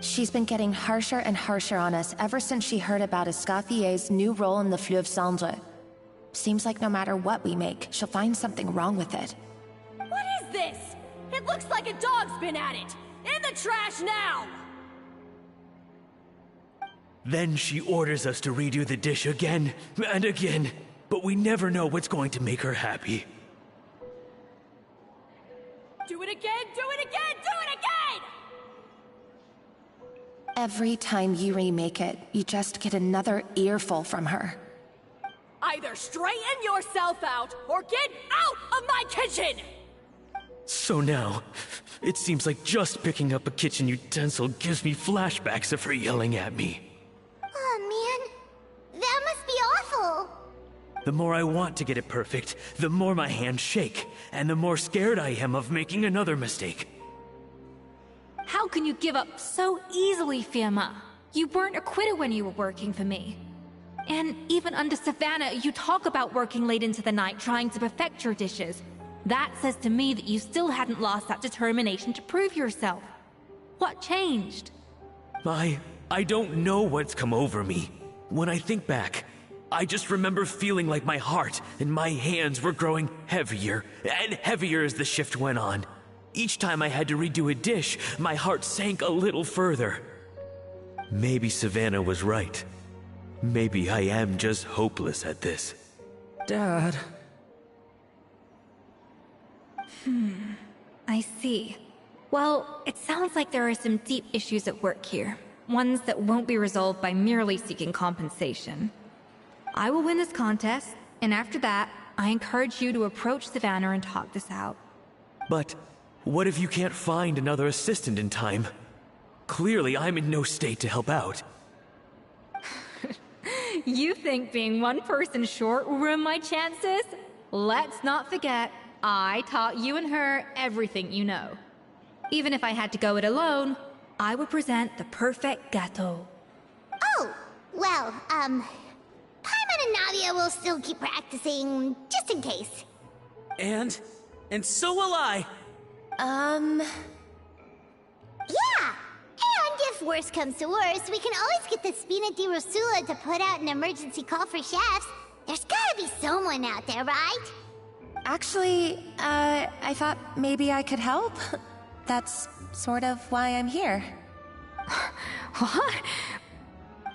She's been getting harsher and harsher on us ever since she heard about Escaffier's new role in the Fleuve Cendre. Seems like no matter what we make, she'll find something wrong with it. What is this? It looks like a dog's been at it! In the trash now! Then she orders us to redo the dish again and again, but we never know what's going to make her happy. Do it again, do it again, do it again! Every time you remake it, you just get another earful from her. Either straighten yourself out, or get out of my kitchen! So now, it seems like just picking up a kitchen utensil gives me flashbacks of her yelling at me. Oh man, that must be awful. The more I want to get it perfect, the more my hands shake, and the more scared I am of making another mistake. How can you give up so easily, Fiamma? You weren't a quitter when you were working for me. And even under Savannah, you talk about working late into the night trying to perfect your dishes. That says to me that you still hadn't lost that determination to prove yourself. What changed? I don't know what's come over me. When I think back, I just remember feeling like my heart and my hands were growing heavier and heavier as the shift went on. Each time I had to redo a dish, my heart sank a little further. Maybe Savannah was right. Maybe I am just hopeless at this. Dad. I see. Well, it sounds like there are some deep issues at work here. Ones that won't be resolved by merely seeking compensation. I will win this contest, and after that, I encourage you to approach Savannah and talk this out. But what if you can't find another assistant in time? Clearly, I'm in no state to help out. You think being one person short will ruin my chances? Let's not forget, I taught you and her everything you know. Even if I had to go it alone, I would present the perfect gâteau. Oh, well, Paimon and Nadia will still keep practicing, just in case. And so will I. Yeah! And if worse comes to worse, we can always get the Spina di Rosula to put out an emergency call for chefs. There's gotta be someone out there, right? Actually, I thought maybe I could help. That's sort of why I'm here. What?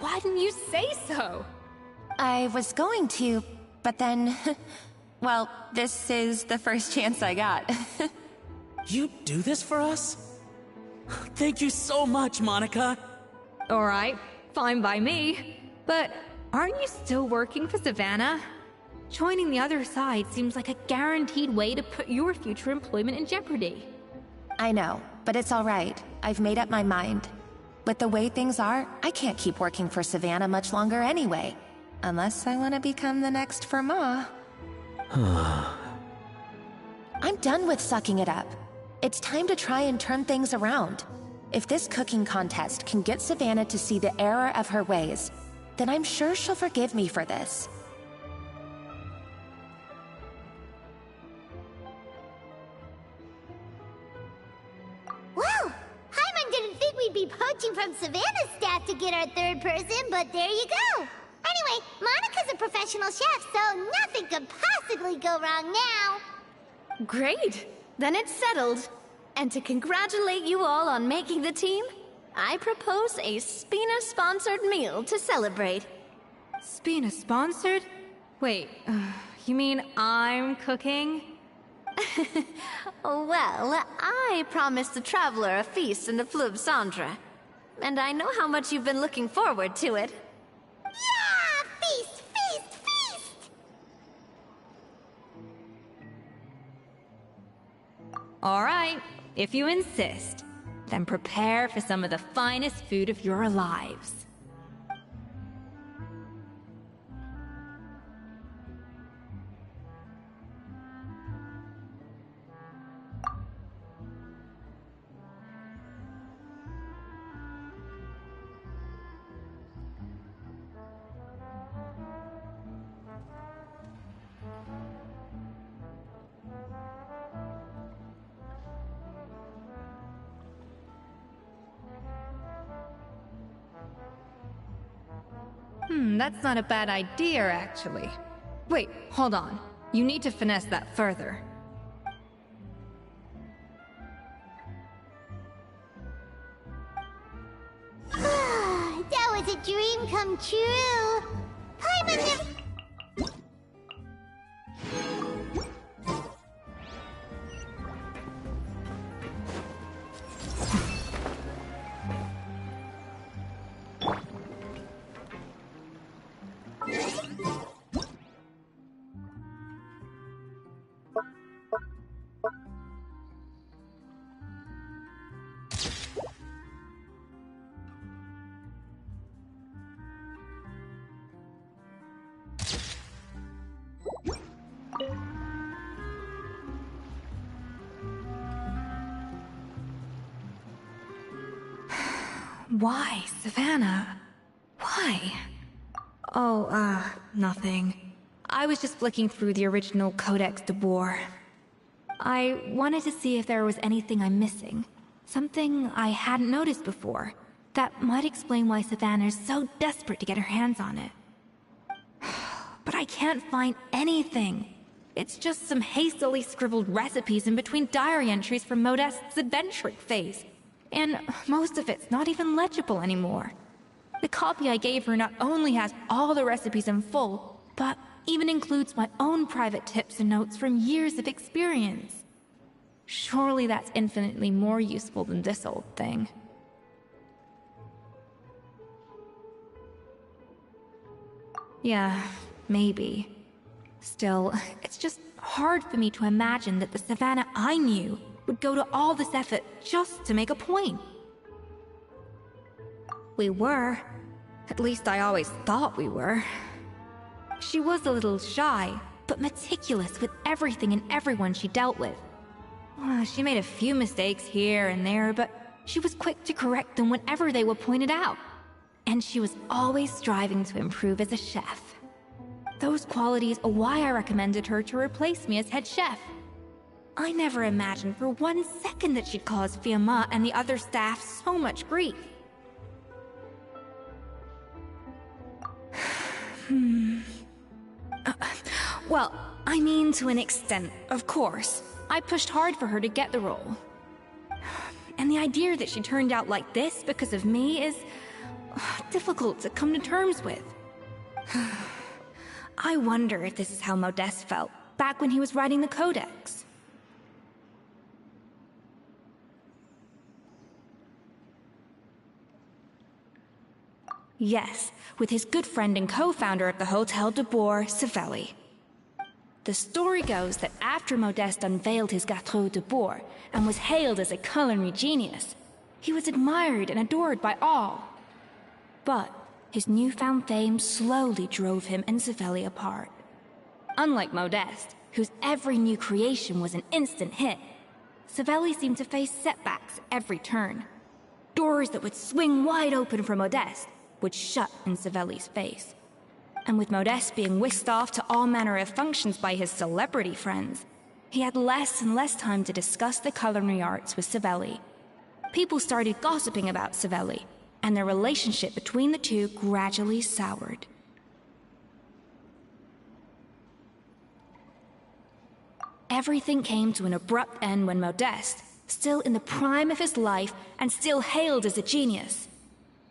Why didn't you say so? I was going to, but then... well, this is the first chance I got. You do this for us? Thank you so much, Monica. Alright, fine by me. But aren't you still working for Savannah? Joining the other side seems like a guaranteed way to put your future employment in jeopardy. I know, but it's alright. I've made up my mind. With the way things are, I can't keep working for Savannah much longer anyway. Unless I want to become the next Firma. I'm done with sucking it up. It's time to try and turn things around. If this cooking contest can get Savannah to see the error of her ways, then I'm sure she'll forgive me for this. Well, Paimon didn't think we'd be poaching from Savannah's staff to get our third person, but there you go. Anyway, Monica's a professional chef, so nothing could possibly go wrong now. Great! Then it's settled. And to congratulate you all on making the team, I propose a Spina-sponsored meal to celebrate. Spina-sponsored? Wait, you mean I'm cooking? Well, I promised the Traveler a feast in the Fleuve Cendre. And I know how much you've been looking forward to it. Yeah! Feast, feast, feast! Alright, if you insist, then prepare for some of the finest food of your lives. That's not a bad idea, actually. Wait, hold on. You need to finesse that further. That was a dream come true. Paimon never... Why, Savannah? Why? Oh, nothing. I was just flicking through the original Codex de Boer. I wanted to see if there was anything I'm missing. Something I hadn't noticed before. That might explain why Savannah's so desperate to get her hands on it. But I can't find anything. It's just some hastily scribbled recipes in between diary entries from Modest's adventuring phase. And most of it's not even legible anymore. The copy I gave her not only has all the recipes in full, but even includes my own private tips and notes from years of experience. Surely that's infinitely more useful than this old thing. Yeah, maybe. Still, it's just hard for me to imagine that the Savannah I knew would go to all this effort just to make a point. We were. At least I always thought we were. She was a little shy, but meticulous with everything and everyone she dealt with. She made a few mistakes here and there, but she was quick to correct them whenever they were pointed out. And she was always striving to improve as a chef. Those qualities are why I recommended her to replace me as head chef. I never imagined for 1 second that she'd cause Fiamma and the other staff so much grief. Well, I mean to an extent, of course. I pushed hard for her to get the role. And the idea that she turned out like this because of me is difficult to come to terms with. I wonder if this is how Modeste felt back when he was writing the Codex. Yes, with his good friend and co-founder of the Hotel de Boer, Savelli. The story goes that after Modeste unveiled his Gâteau de Boer and was hailed as a culinary genius, he was admired and adored by all. But his newfound fame slowly drove him and Savelli apart. Unlike Modeste, whose every new creation was an instant hit, Savelli seemed to face setbacks at every turn. Doors that would swing wide open for Modeste would shut in Savelli's face. And with Modeste being whisked off to all manner of functions by his celebrity friends, he had less and less time to discuss the culinary arts with Savelli. People started gossiping about Savelli, and their relationship between the two gradually soured. Everything came to an abrupt end when Modeste, still in the prime of his life and still hailed as a genius,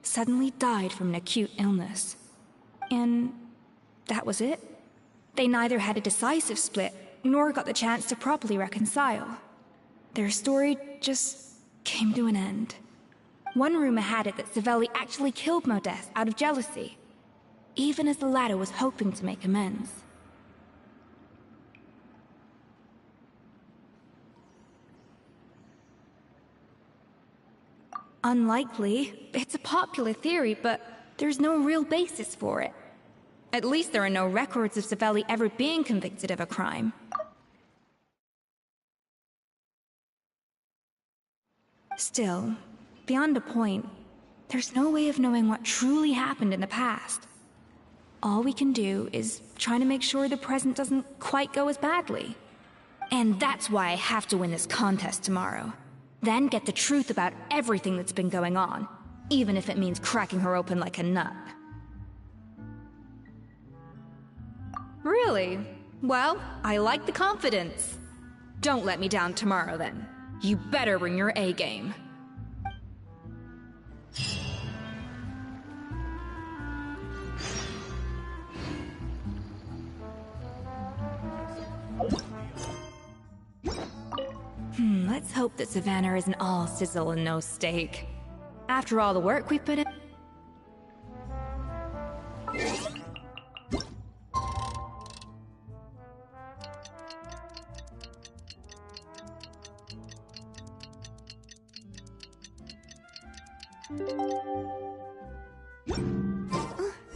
suddenly died from an acute illness. And that was it. They neither had a decisive split, nor got the chance to properly reconcile. Their story just came to an end. One rumor had it that Savelli actually killed Modeste out of jealousy, even as the latter was hoping to make amends. Unlikely. It's a popular theory, but there's no real basis for it. At least there are no records of Savelli ever being convicted of a crime. Still, beyond a point, there's no way of knowing what truly happened in the past. All we can do is try to make sure the present doesn't quite go as badly. And that's why I have to win this contest tomorrow. Then get the truth about everything that's been going on, even if it means cracking her open like a nut. Really? Well, I like the confidence. Don't let me down tomorrow, then. You better bring your A game. Let's hope that Savannah isn't all sizzle and no steak. After all the work we've put in...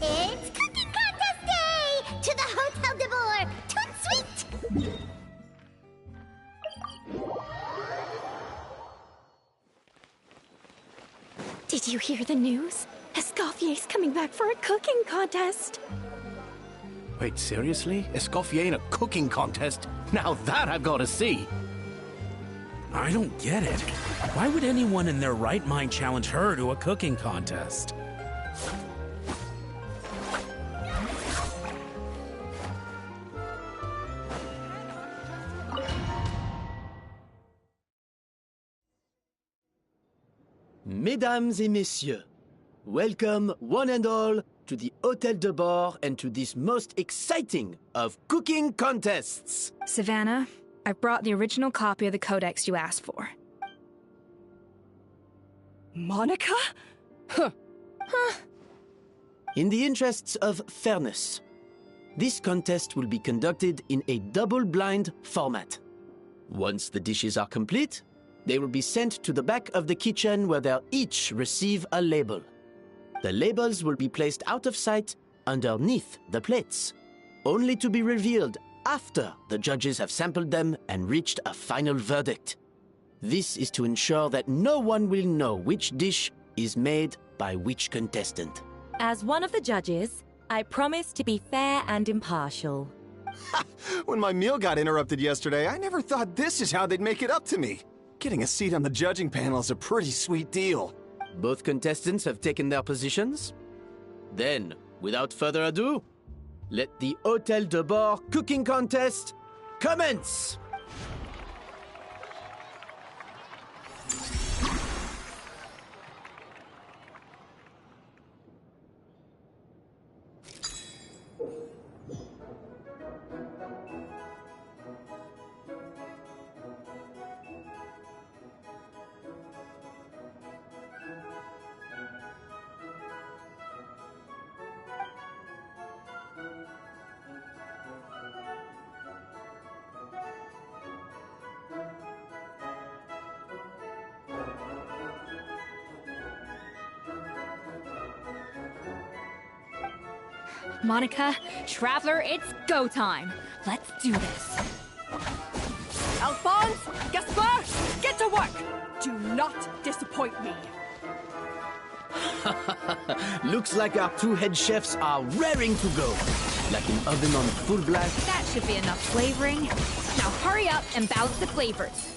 It's Cooking Contest Day! To the Hotel de Boer! Toot sweet! Did you hear the news? Escoffier's coming back for a cooking contest. Wait, seriously? Escoffier in a cooking contest? Now that I've got to see! I don't get it. Why would anyone in their right mind challenge her to a cooking contest? Mesdames et messieurs, welcome one and all to the Hotel de Boer and to this most exciting of cooking contests. Savannah, I brought the original copy of the codex you asked for. Monica? Huh. In the interests of fairness, this contest will be conducted in a double-blind format. Once the dishes are complete, they will be sent to the back of the kitchen where they'll each receive a label. The labels will be placed out of sight underneath the plates, only to be revealed after the judges have sampled them and reached a final verdict. This is to ensure that no one will know which dish is made by which contestant. As one of the judges, I promise to be fair and impartial. When my meal got interrupted yesterday, I never thought this is how they'd make it up to me. Getting a seat on the judging panel is a pretty sweet deal. Both contestants have taken their positions. Then, without further ado, let the Hotel de Boer cooking contest commence! Monica, Traveler, it's go time. Let's do this. Alphonse, Gaspar, get to work! Do not disappoint me. Looks like our two head chefs are raring to go. Like an oven on full blast. That should be enough flavoring. Now hurry up and balance the flavors.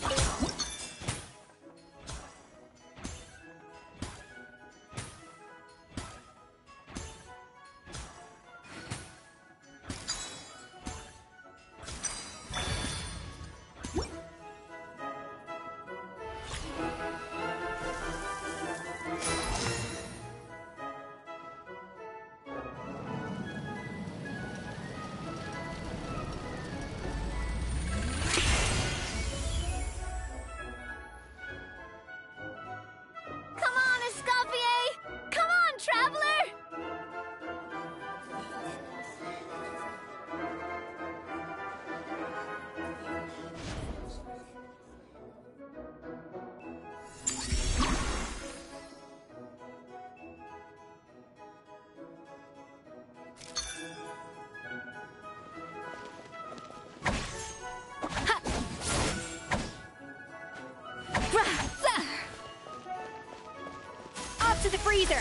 To the freezer.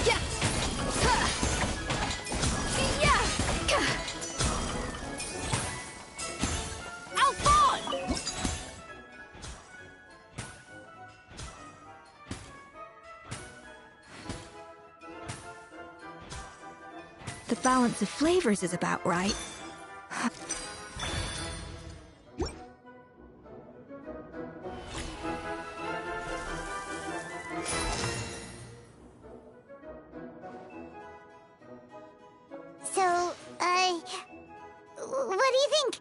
Yeah. Yeah. Alphonse! The delicate balance of flavors is about right. So, what do you think?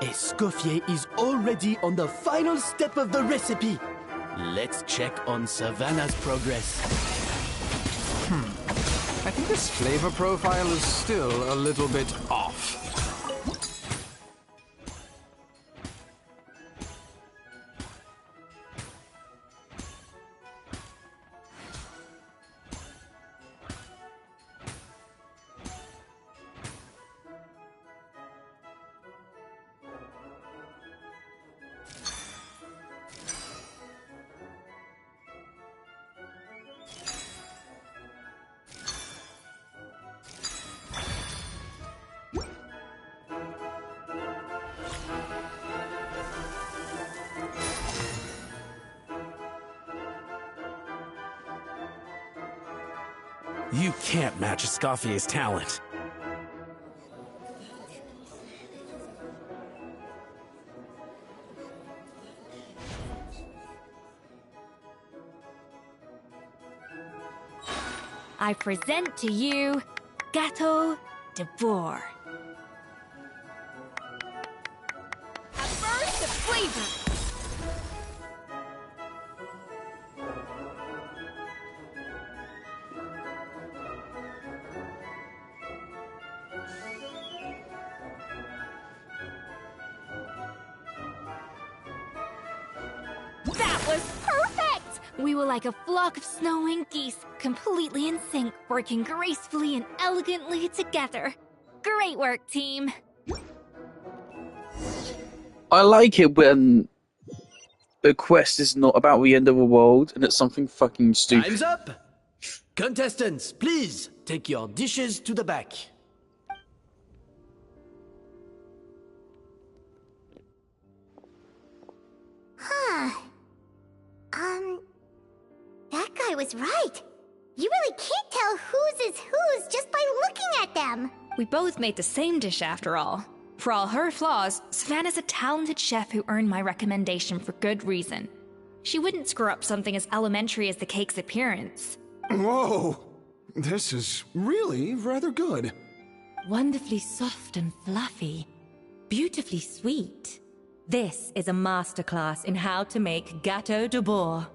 Escoffier is already on the final step of the recipe. Let's check on Savannah's progress. I think this flavor profile is still a little bit off. You can't match Escoffier's talent. I present to you Gâteau de Bourg. A burst of flavor. That was perfect! We were like a flock of snowing geese, completely in sync, working gracefully and elegantly together. Great work, team. I like it when the quest is not about the end of the world and it's something fucking stupid. Time's up! Contestants, please take your dishes to the back. Huh. That guy was right. You really can't tell whose is whose just by looking at them. We both made the same dish after all. For all her flaws, Savannah's a talented chef who earned my recommendation for good reason. She wouldn't screw up something as elementary as the cake's appearance. Whoa! This is really rather good. Wonderfully soft and fluffy. Beautifully sweet. This is a masterclass in how to make Gâteau de Bourg.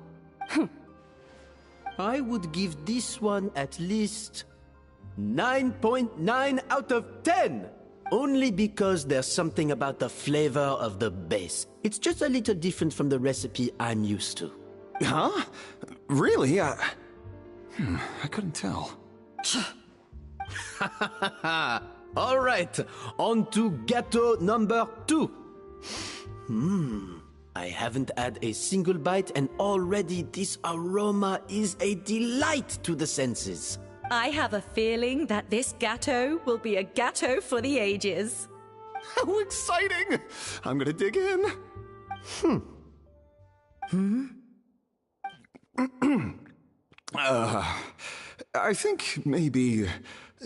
I would give this one at least 9.9 out of 10! Only because there's something about the flavor of the base. It's just a little different from the recipe I'm used to. Huh? Really? I couldn't tell. All right, on to gâteau number 2. I haven't had a single bite and already this aroma is a delight to the senses. I have a feeling that this gâteau will be a gâteau for the ages. How exciting! I'm gonna dig in. I think maybe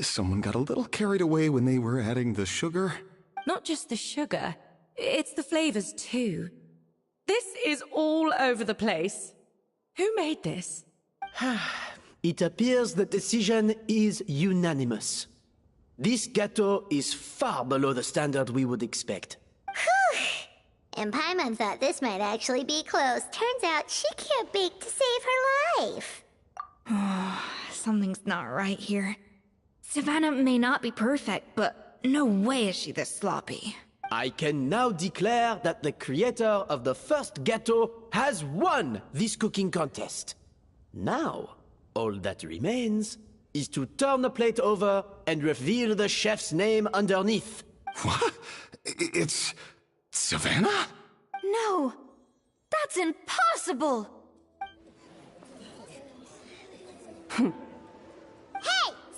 someone got a little carried away when they were adding the sugar. Not just the sugar, it's the flavors too. This is all over the place. Who made this? It appears the decision is unanimous. This gâteau is far below the standard we would expect. And Paimon thought this might actually be close. Turns out she can't bake to save her life. Something's not right here. Savannah may not be perfect, but no way is she this sloppy. I can now declare that the creator of the first gâteau has won this cooking contest. Now, all that remains is to turn the plate over and reveal the chef's name underneath. What? It's Savannah? No, that's impossible! Hey,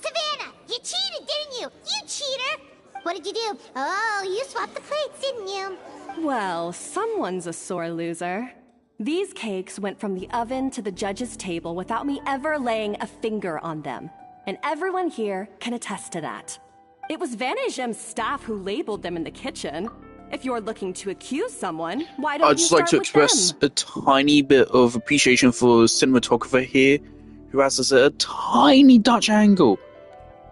Savannah! You cheated, didn't you? You cheater! What did you do? Oh, you swapped the plates, didn't you? Well, someone's a sore loser. These cakes went from the oven to the judge's table without me ever laying a finger on them. And everyone here can attest to that. It was Vanejem's staff who labeled them in the kitchen. If you're looking to accuse someone, why don't I'd you just start like to with express them? a tiny bit of appreciation for the cinematographer here, who has us at a tiny Dutch angle.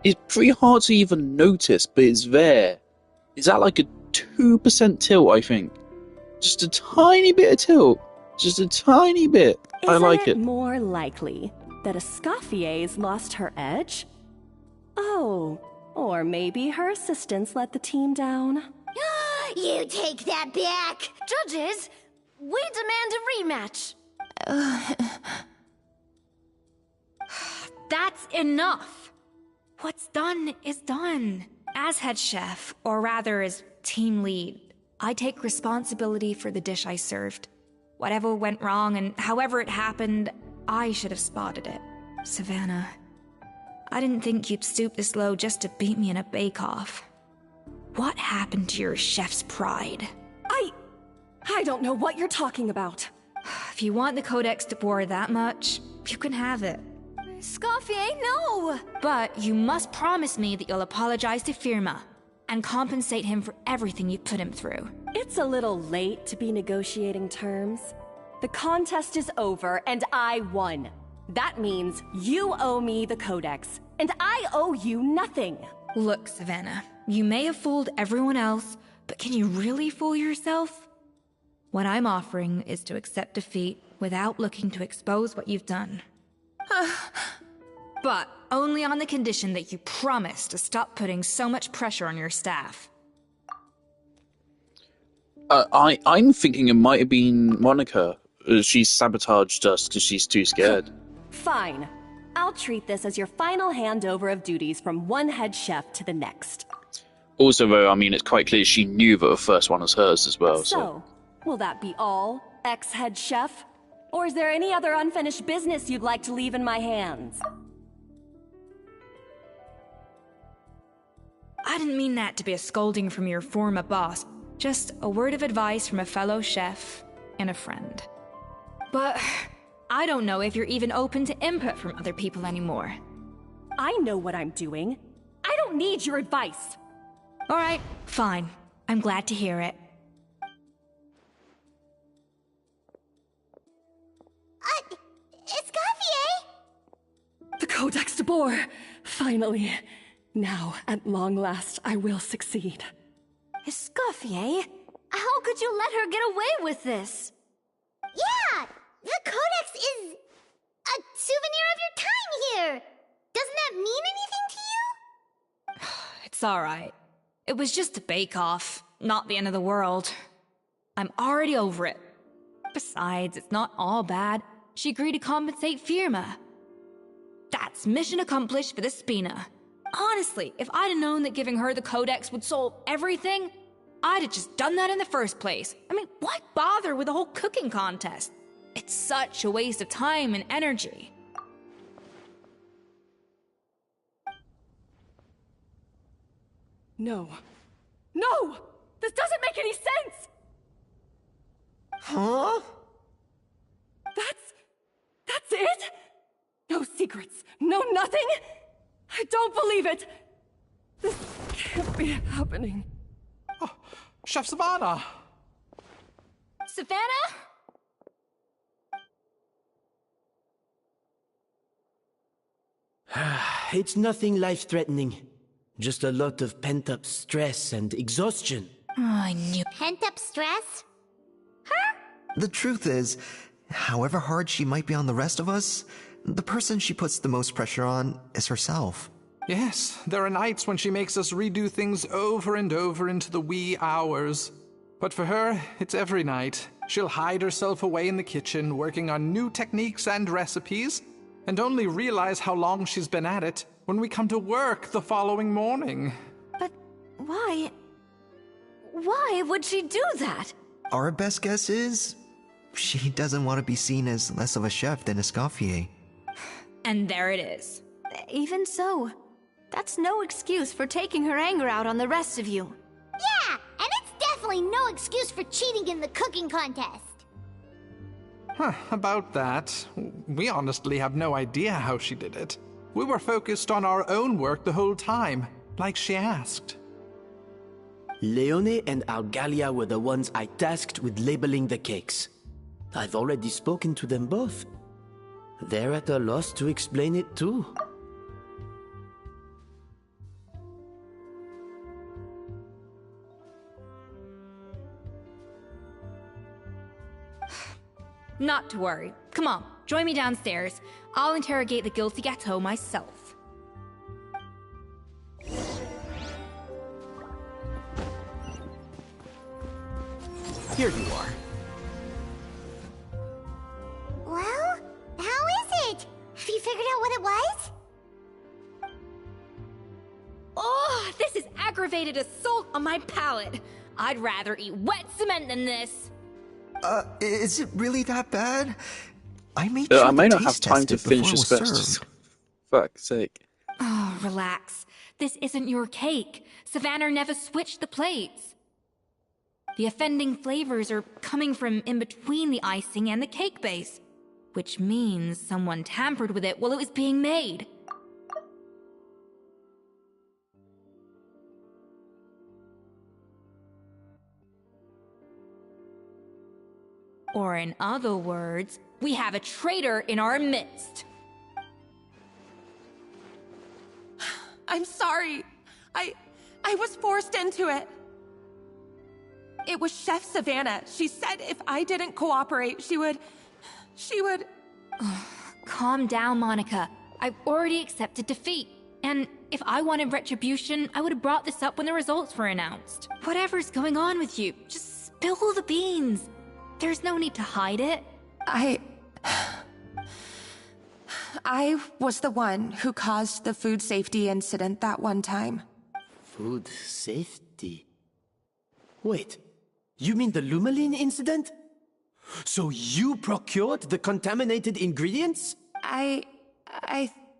It's pretty hard to even notice, but it's there. Is that like a 2% tilt, I think? Just a tiny bit of tilt. Just a tiny bit. I like it. More likely that Escoffier's lost her edge? Oh, or maybe her assistants let the team down. You take that back! Judges, we demand a rematch. That's enough! What's done is done. As head chef, or rather as team lead, I take responsibility for the dish I served. Whatever went wrong and however it happened, I should have spotted it. Savannah, I didn't think you'd stoop this low just to beat me in a bake-off. What happened to your chef's pride? I don't know what you're talking about. If you want the Codex de Boer that much, you can have it. Escoffier, no! But you must promise me that you'll apologize to Firma and compensate him for everything you put him through. It's a little late to be negotiating terms. The contest is over and I won. That means you owe me the Codex, and I owe you nothing. Look, Savannah, you may have fooled everyone else, but can you really fool yourself? What I'm offering is to accept defeat without looking to expose what you've done. But only on the condition that you promise to stop putting so much pressure on your staff. I'm thinking it might have been Monica. She sabotaged us because she's too scared. Fine. I'll treat this as your final handover of duties from one head chef to the next. Also, though, I mean, it's quite clear she knew that the first one was hers as well. So, will that be all, ex-head chef? Or is there any other unfinished business you'd like to leave in my hands? I didn't mean that to be a scolding from your former boss, just a word of advice from a fellow chef and a friend. But I don't know if you're even open to input from other people anymore. I know what I'm doing. I don't need your advice. All right, fine. I'm glad to hear it. Escoffier! The Codex de Boer! Finally. Now, at long last, I will succeed. Escoffier? How could you let her get away with this? Yeah! The Codex is a souvenir of your time here! Doesn't that mean anything to you? It's alright. It was just a bake-off, not the end of the world. I'm already over it. Besides, it's not all bad. She agreed to compensate Firma. That's mission accomplished for the Spina. Honestly, if I'd have known that giving her the Codex would solve everything, I'd have just done that in the first place. I mean, why bother with the whole cooking contest? It's such a waste of time and energy. No. No! This doesn't make any sense! Huh? That's it? No secrets, no nothing? I don't believe it! This can't be happening. Oh, Chef Savannah! Savannah? It's nothing life-threatening. Just a lot of pent-up stress and exhaustion. Oh, I knew. Pent-up stress? The truth is, however hard she might be on the rest of us, the person she puts the most pressure on is herself. Yes, there are nights when she makes us redo things over and over into the wee hours. But for her, it's every night. She'll hide herself away in the kitchen, working on new techniques and recipes, and only realize how long she's been at it when we come to work the following morning. But why? Why would she do that? Our best guess is she doesn't want to be seen as less of a chef than Escoffier. And there it is. Even so, that's no excuse for taking her anger out on the rest of you. Yeah, and it's definitely no excuse for cheating in the cooking contest. About that, we honestly have no idea how she did it. We were focused on our own work the whole time, like she asked. Leone and Algalia were the ones I tasked with labeling the cakes. I've already spoken to them both. They're at a loss to explain it too. Not to worry. Come on, join me downstairs. I'll interrogate the guilty Gateau myself. Here you are. Well, how is it? Have you figured out what it was? Oh, this is aggravated assault on my palate. I'd rather eat wet cement than this. Is it really that bad? I made sure I may the not have taste time to tested finish before it this was first. served. Fuck's sake. Oh, relax. This isn't your cake. Savannah never switched the plates. The offending flavors are coming from in between the icing and the cake base, which means someone tampered with it while it was being made. Or in other words, we have a traitor in our midst. I'm sorry. I was forced into it. It was Chef Savannah. She said if I didn't cooperate, she would... Calm down, Monica. I've already accepted defeat. And if I wanted retribution, I would have brought this up when the results were announced. Whatever's going on with you, just spill the beans. There's no need to hide it. I was the one who caused the food safety incident that one time. Food safety? Wait, you mean the Lumaline incident? So you procured the contaminated ingredients? I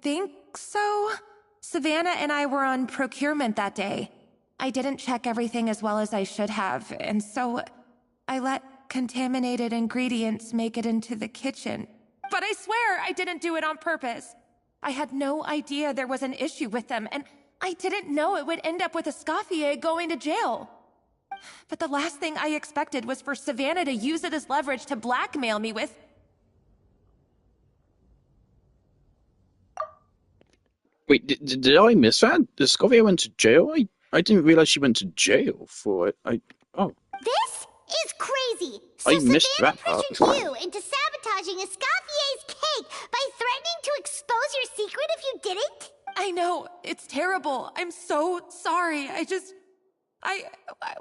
think so. Savannah and I were on procurement that day. I didn't check everything as well as I should have, and so I let contaminated ingredients make it into the kitchen. But I swear I didn't do it on purpose. I had no idea there was an issue with them, and I didn't know it would end up with Escoffier going to jail. But the last thing I expected was for Savannah to use it as leverage to blackmail me with... Wait, did I miss that? Did Scovia went to jail? I didn't realize she went to jail for it. This is crazy! So I missed Savannah that part. pressured you into sabotaging Escoffier's cake by threatening to expose your secret if you didn't? I know, it's terrible. I'm so sorry. I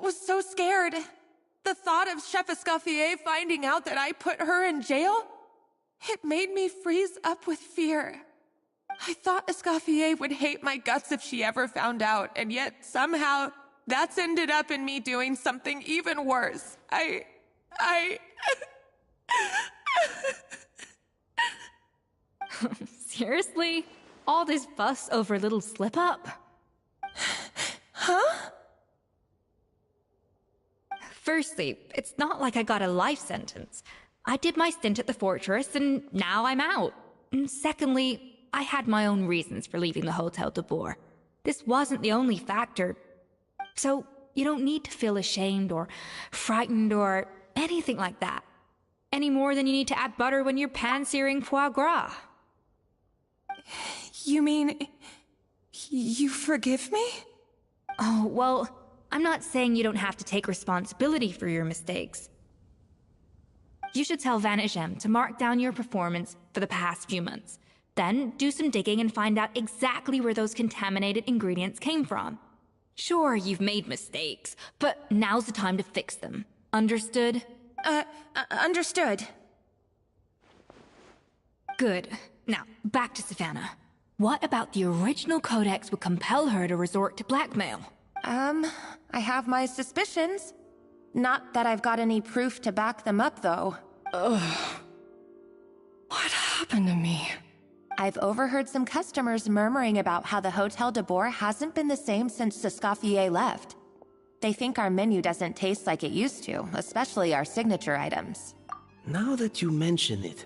was so scared. The thought of Chef Escoffier finding out that I put her in jail, it made me freeze up with fear. I thought Escoffier would hate my guts if she ever found out, and yet somehow that's ended up in me doing something even worse. Seriously? All this fuss over a little slip-up? Huh? Firstly, it's not like I got a life sentence. I did my stint at the fortress, and now I'm out. And secondly, I had my own reasons for leaving the Hotel de Boer. This wasn't the only factor. So, you don't need to feel ashamed or frightened or anything like that. Any more than you need to add butter when you're pan-searing foie gras. You mean... you forgive me? Oh, well, I'm not saying you don't have to take responsibility for your mistakes. You should tell Vanagem to mark down your performance for the past few months. Then do some digging and find out exactly where those contaminated ingredients came from. Sure, you've made mistakes, but now's the time to fix them. Understood? Understood. Good. Now, back to Savannah. What about the original codex would compel her to resort to blackmail? I have my suspicions. Not that I've got any proof to back them up, though. Ugh. What happened to me? I've overheard some customers murmuring about how the Hotel de Boer hasn't been the same since Escoffier left. They think our menu doesn't taste like it used to, especially our signature items. Now that you mention it,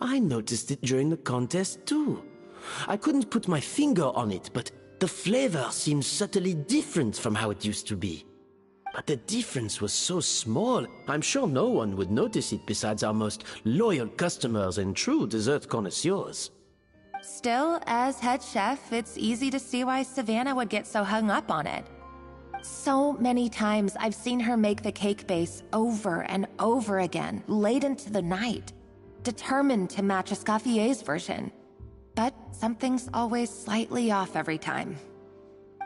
I noticed it during the contest too. I couldn't put my finger on it, but the flavor seems subtly different from how it used to be. But the difference was so small, I'm sure no one would notice it besides our most loyal customers and true dessert connoisseurs. Still, as head chef, it's easy to see why Savannah would get so hung up on it. So many times I've seen her make the cake base over and over again, late into the night, determined to match Escoffier's version. But something's always slightly off every time.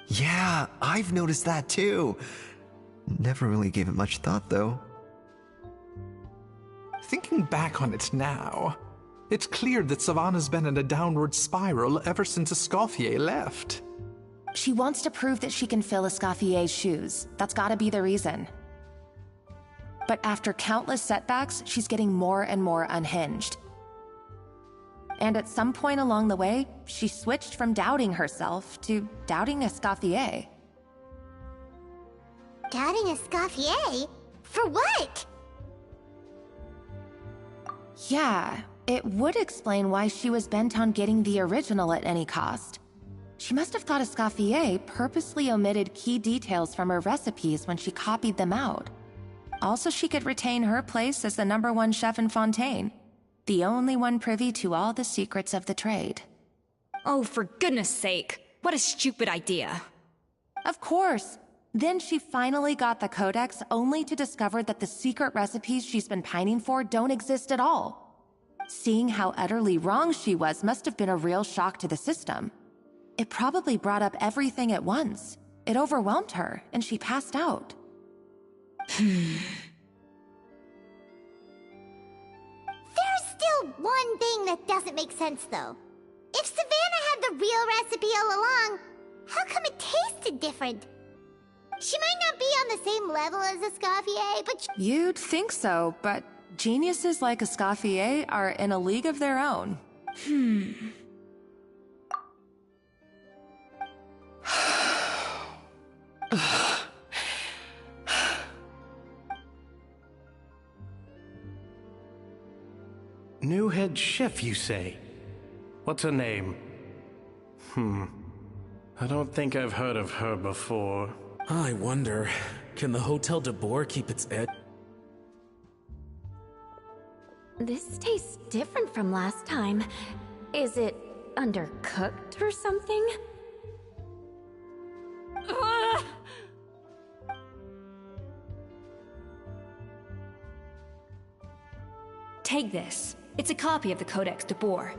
Yeah, I've noticed that too. Never really gave it much thought, though. Thinking back on it now, it's clear that Savannah's been in a downward spiral ever since Escoffier left. She wants to prove that she can fill Escoffier's shoes. That's gotta be the reason. But after countless setbacks, she's getting more and more unhinged. And at some point along the way, she switched from doubting herself to doubting Escoffier. Doubting Escoffier? For what? Yeah, it would explain why she was bent on getting the original at any cost. She must have thought Escoffier purposely omitted key details from her recipes when she copied them out. Also, she could retain her place as the #1 chef in Fontaine, the only one privy to all the secrets of the trade. Oh, for goodness sake. What a stupid idea. Of course. Then she finally got the codex only to discover that the secret recipes she's been pining for don't exist at all. Seeing how utterly wrong she was must have been a real shock to the system. It probably brought up everything at once. It overwhelmed her, and she passed out. There's still one thing that doesn't make sense, though. If Savannah had the real recipe all along, how come it tasted different? She might not be on the same level as Escoffier, but You'd think so, but geniuses like Escoffier are in a league of their own. New head chef, you say? What's her name? I don't think I've heard of her before. I wonder, can the Hotel de Boer keep its edge? This tastes different from last time. Is it undercooked or something? Take this. It's a copy of the Codex de Boer.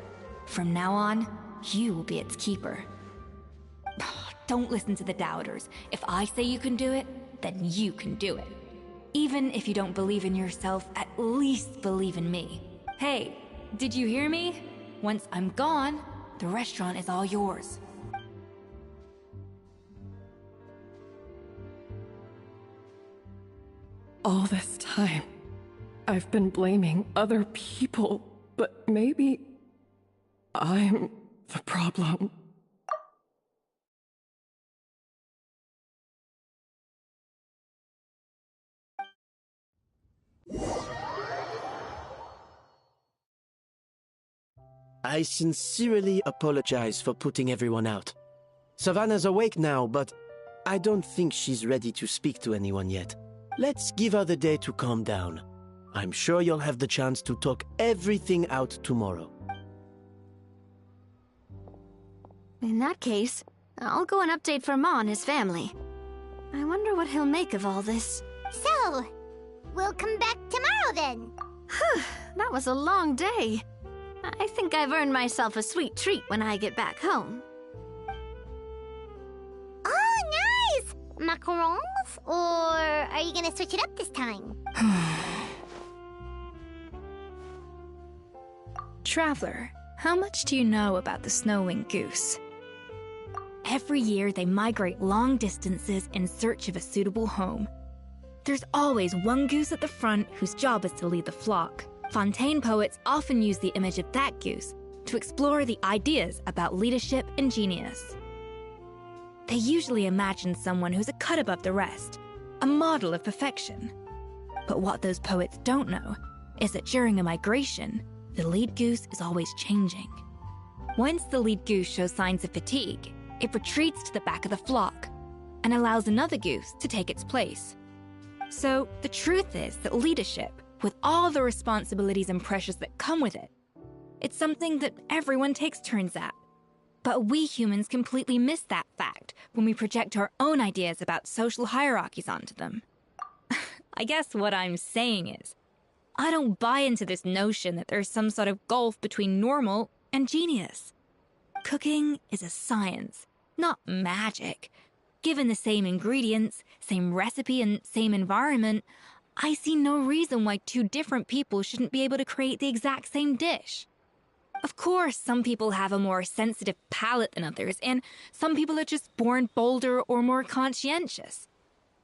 From now on, you will be its keeper. Don't listen to the doubters. If I say you can do it, then you can do it. Even if you don't believe in yourself, at least believe in me. Hey, did you hear me? Once I'm gone, the restaurant is all yours. All this time, I've been blaming other people, but maybe I'm the problem. I sincerely apologize for putting everyone out. Savannah's awake now, but I don't think she's ready to speak to anyone yet. Let's give her the day to calm down. I'm sure you'll have the chance to talk everything out tomorrow. In that case, I'll go and update for Ma and his family. I wonder what he'll make of all this. So, we'll come back tomorrow then. That was a long day. I think I've earned myself a sweet treat when I get back home. Oh, nice! Macarons? Or are you gonna switch it up this time? Traveler, How much do you know about the snow-winged goose? Every year, they migrate long distances in search of a suitable home. There's always one goose at the front whose job is to lead the flock. Fontaine poets often use the image of that goose to explore the ideas about leadership and genius. They usually imagine someone who's a cut above the rest, a model of perfection. But what those poets don't know is that during a migration, the lead goose is always changing. Once the lead goose shows signs of fatigue, it retreats to the back of the flock and allows another goose to take its place. So the truth is that leadership, with all the responsibilities and pressures that come with it, it's something that everyone takes turns at. But we humans completely miss that fact when we project our own ideas about social hierarchies onto them. I guess what I'm saying is, I don't buy into this notion that there's some sort of gulf between normal and genius. Cooking is a science, not magic. Given the same ingredients, same recipe, and same environment, I see no reason why two different people shouldn't be able to create the exact same dish. Of course, some people have a more sensitive palate than others, and some people are just born bolder or more conscientious.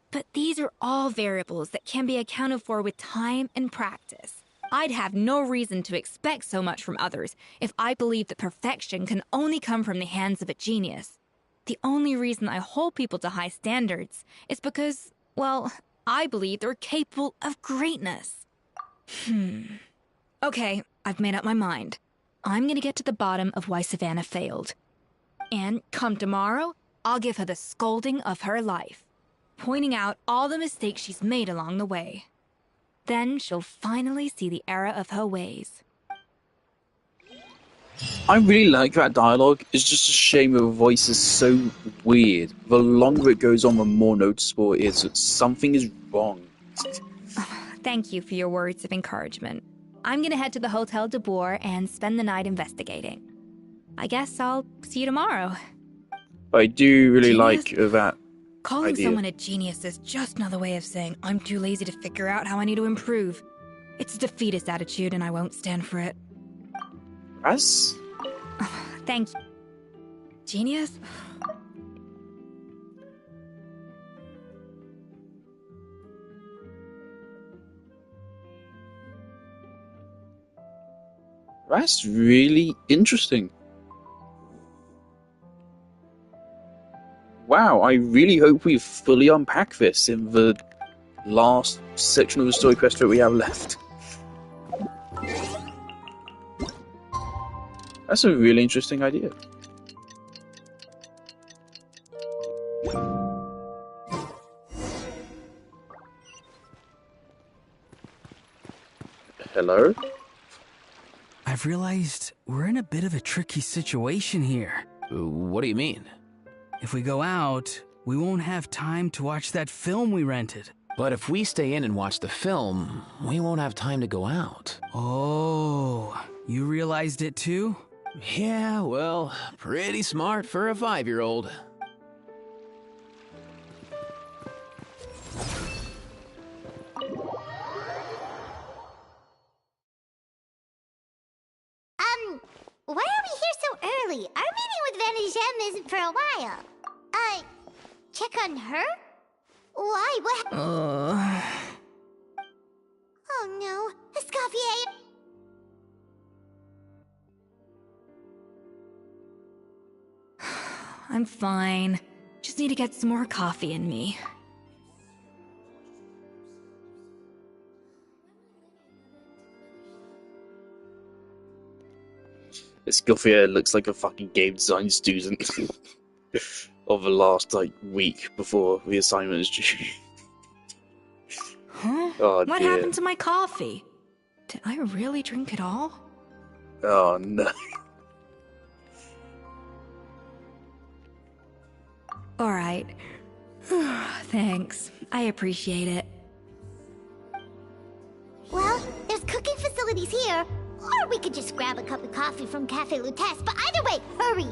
But these are all variables that can be accounted for with time and practice. I'd have no reason to expect so much from others if I believed that perfection can only come from the hands of a genius. The only reason I hold people to high standards is because, well, I believe they're capable of greatness. Okay, I've made up my mind. I'm gonna get to the bottom of why Savannah failed. And come tomorrow, I'll give her the scolding of her life, pointing out all the mistakes she's made along the way. Then she'll finally see the error of her ways. I really like that dialogue. It's just a shame her voice is so weird. The longer it goes on, the more noticeable it is that something is wrong. Thank you for your words of encouragement. I'm gonna head to the Hotel de Boer and spend the night investigating. I guess I'll see you tomorrow. I do really Genius? like that Calling idea. someone a genius is just another way of saying I'm too lazy to figure out how I need to improve. It's a defeatist attitude and I won't stand for it. Raz? Thank you. Genius? That's really interesting. Wow, I really hope we fully unpack this in the last section of the story quest that we have left. That's a really interesting idea. Hello? I've realized we're in a bit of a tricky situation here. What do you mean? If we go out, we won't have time to watch that film we rented. But if we stay in and watch the film, we won't have time to go out. Oh, you realized it too? Yeah, well, pretty smart for a 5-year-old. Why are we here so early? Our meeting with Vanny Gem isn't for a while. Check on her? Why? What? Oh no, Escoffier! I'm fine. Just need to get some more coffee in me. Escoffier looks like a fucking game design student of the last week before the assignment is due. Huh? Oh, What dear. happened to my coffee? Did I really drink it all? Oh no. Alright. Thanks. I appreciate it. Well, there's cooking facilities here. Or we could just grab a cup of coffee from Cafe Lutece, but either way, hurry!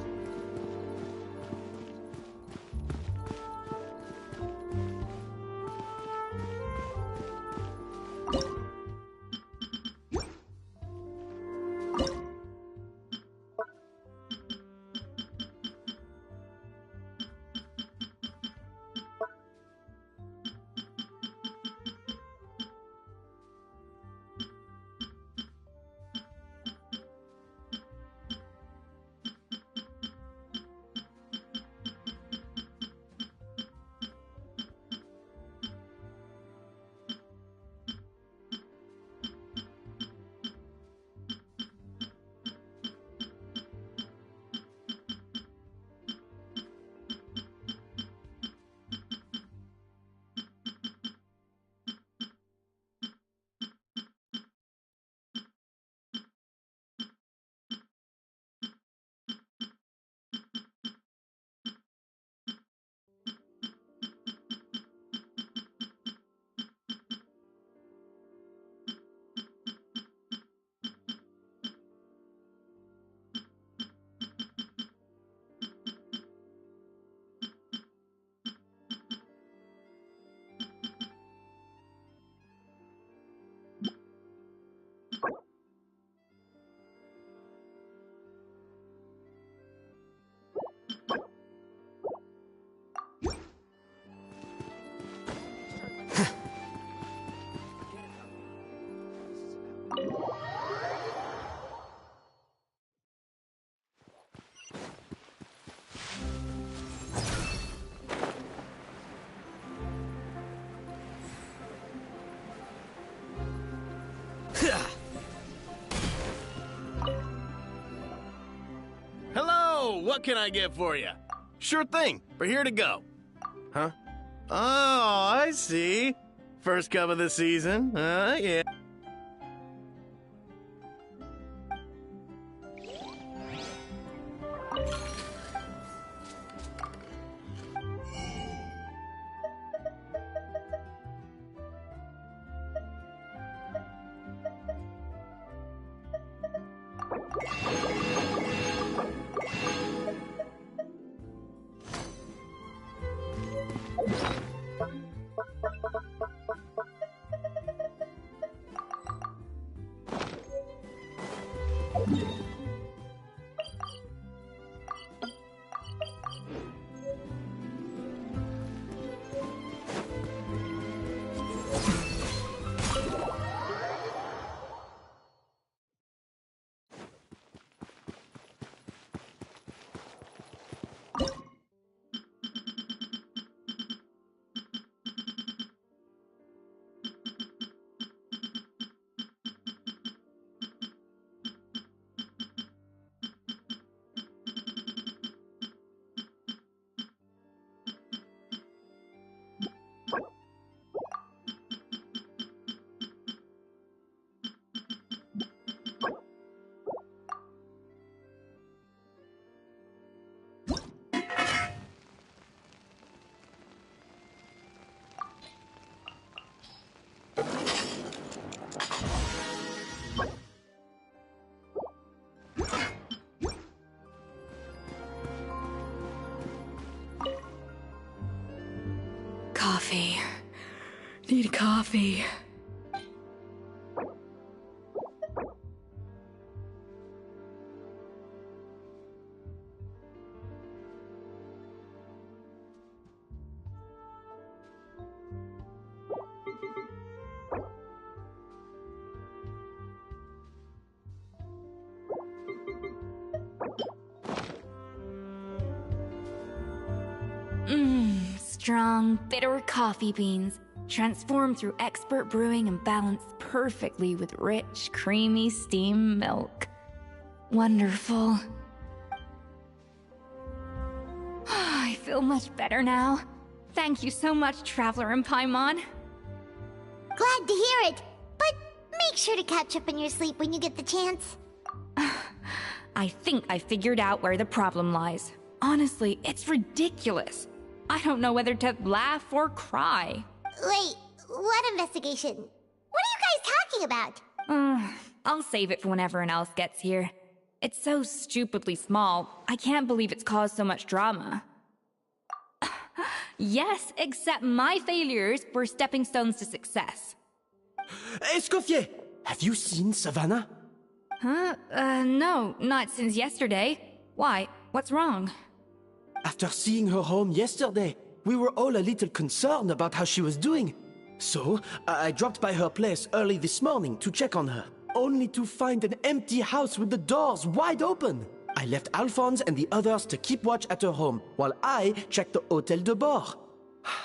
what can I get for you? Sure thing. We're here to go. Huh? Oh, I see. First cup of the season. Yeah. Coffee. Need coffee. Strong, bitter coffee beans, transformed through expert brewing and balanced perfectly with rich, creamy steam milk. Wonderful. I feel much better now. Thank you so much, Traveler and Paimon. Glad to hear it, but make sure to catch up in your sleep when you get the chance. I think I figured out where the problem lies. Honestly, it's ridiculous. I don't know whether to laugh or cry. Wait, what investigation? What are you guys talking about? I'll save it for when everyone else gets here. It's so stupidly small, I can't believe it's caused so much drama. Yes, except my failures were stepping stones to success. Escoffier, have you seen Savannah? Huh? No, not since yesterday. Why? What's wrong? After seeing her home yesterday, we were all a little concerned about how she was doing. So, I dropped by her place early this morning to check on her, only to find an empty house with the doors wide open. I left Alphonse and the others to keep watch at her home, while I checked the Hôtel de Bord.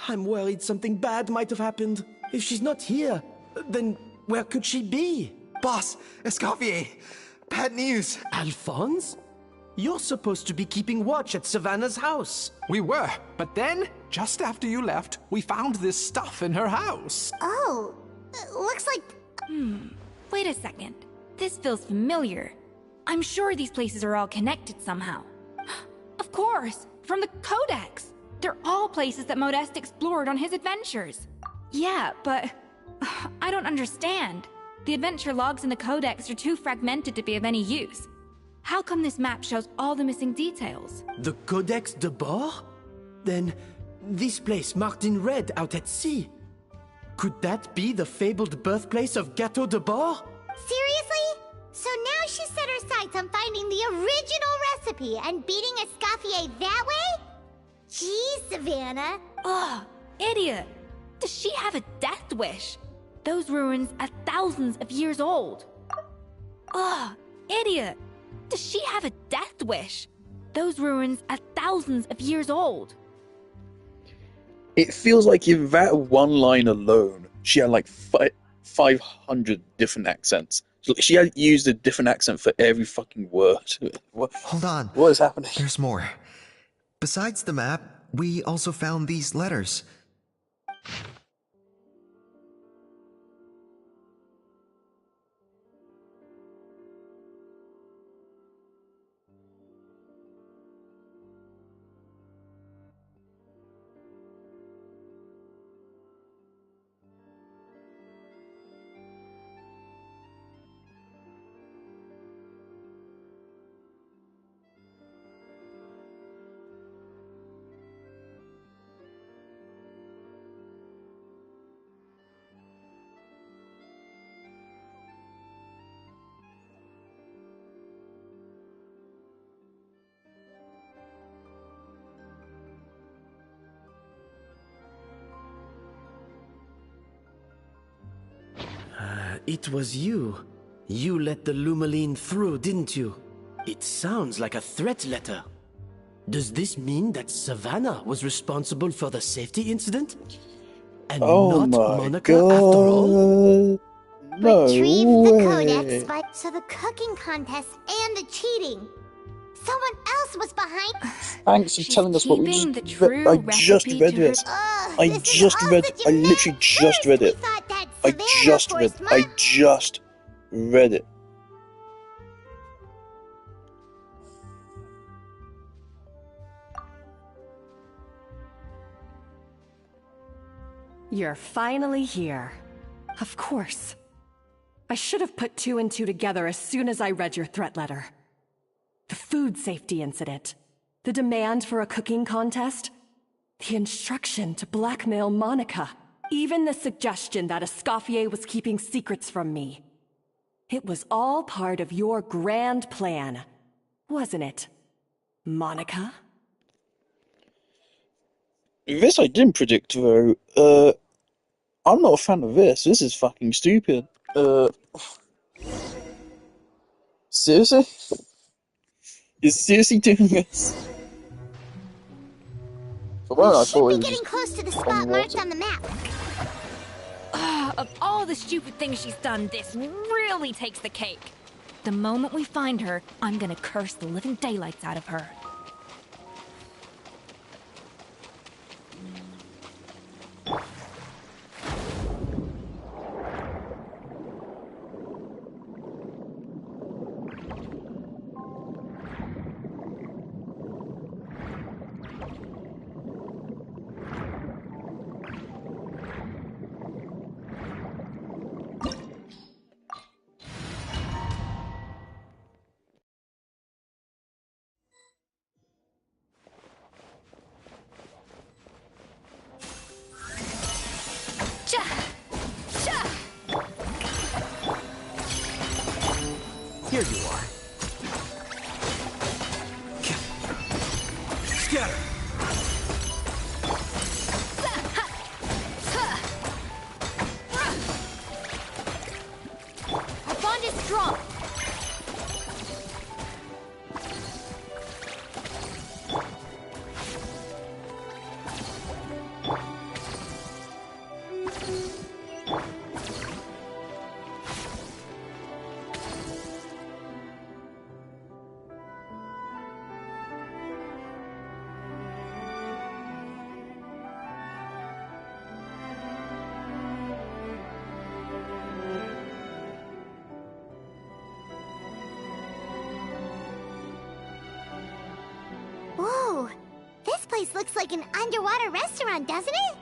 I'm worried something bad might have happened. If she's not here, then where could she be? Boss, Escoffier, bad news. Alphonse? You're supposed to be keeping watch at Savannah's house. We were, but then, just after you left, we found this stuff in her house. Oh, looks like... Wait a second. This feels familiar. I'm sure these places are all connected somehow. Of course, from the Codex. They're all places that Modeste explored on his adventures. Yeah, but I don't understand. The adventure logs in the Codex are too fragmented to be of any use. How come this map shows all the missing details? The Codex de Bord? Then, this place marked in red out at sea. Could that be the fabled birthplace of Gâteau de Bord? Seriously? So now she set her sights on finding the original recipe and beating Escoffier that way? Jeez, Savannah. Ugh, idiot. Does she have a death wish? Those ruins are thousands of years old. Ugh, idiot. Does she have a death wish? Those ruins are thousands of years old. It feels like in that one line alone, she had like 500 different accents. She had used a different accent for every fucking word. Hold on. What is happening? There's more. Besides the map, we also found these letters. It was you. You let the Lumaline through, didn't you? It sounds like a threat letter. Does this mean that Savannah was responsible for the safety incident? And not Monica after all? No Retrieve way. the codex, but so the cooking contest and the cheating. Someone else was behind. Thanks for telling us what we keeping just. the true I just recipe read to her- it. I just read. I literally just read it. I just read it. You're finally here. Of course. I should have put two and two together as soon as I read your threat letter. The food safety incident, the demand for a cooking contest, the instruction to blackmail Monica, even the suggestion that Escoffier was keeping secrets from me. It was all part of your grand plan, wasn't it, Monica? This I didn't predict though. I'm not a fan of this. This is fucking stupid. Seriously? You're seriously doing this? For one, I thought it was Getting close to the spot marked on the map. Of all the stupid things she's done, this really takes the cake. The moment we find her, I'm gonna curse the living daylights out of her. Here you are. Scatter! Our bond is strong. Whoa, this place looks like an underwater restaurant, doesn't it?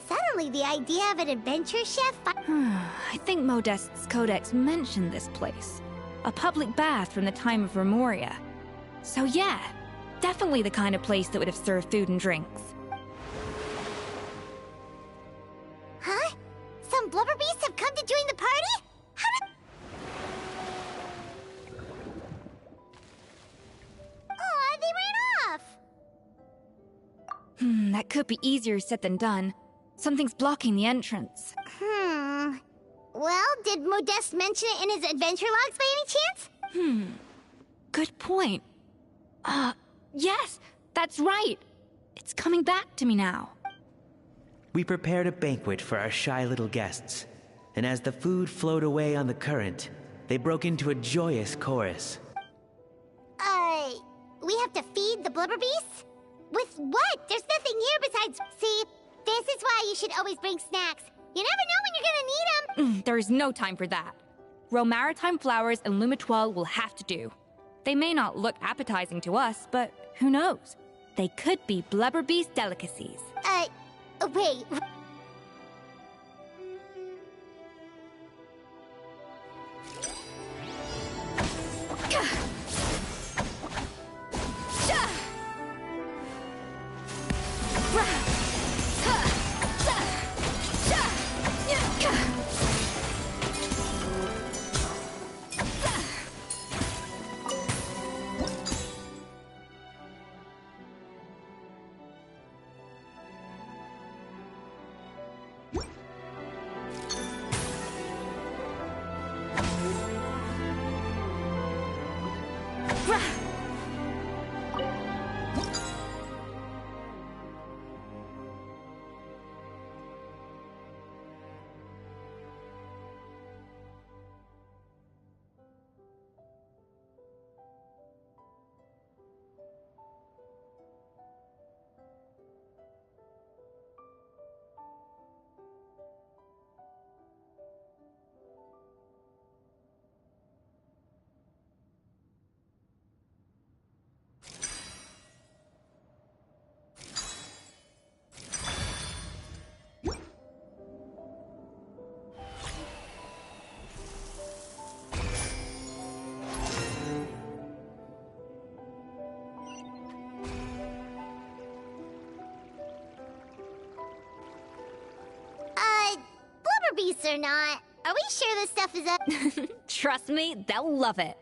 Suddenly, the idea of an adventure chef. I think Modest's codex mentioned this place. A public bath from the time of Remoria. So yeah, definitely the kind of place that would have served food and drinks. Huh? Some blubber beasts have come to join the party? How did... Aw, they ran off! That could be easier said than done. Something's blocking the entrance. Well, did Modeste mention it in his adventure logs by any chance? Good point. Yes, that's right. It's coming back to me now. We prepared a banquet for our shy little guests, and as the food flowed away on the current, They broke into a joyous chorus. We have to feed the blubber beasts? With what? There's nothing here besides... See, this is why you should always bring snacks. You never know when you're gonna need them. There is no time for that. Romaritime flowers and Lumitoile will have to do. They may not look appetizing to us, but who knows? They could be blubber beast delicacies. Wait. Blubber beasts or not, are we sure this stuff is up? Trust me, they'll love it.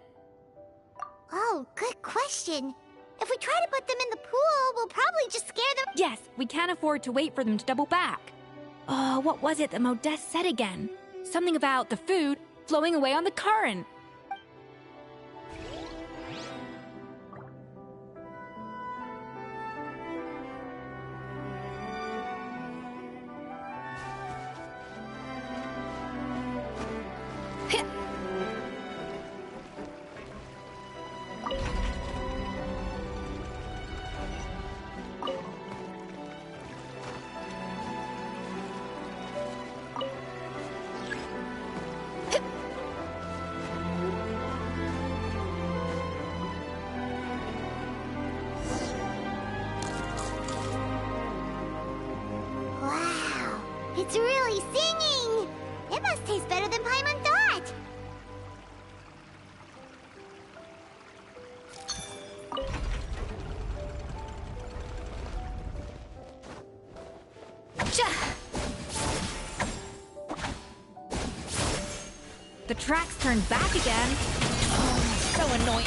Oh, good question. If we try to put them in the pool, we'll probably just scare them. Yes, we can't afford to wait for them to double back. Oh, what was it that Modeste said again? Something about the food flowing away on the current. Wow, it's really singing! It must taste better than Paimon thought! The tracks turned back again. Oh, so annoying.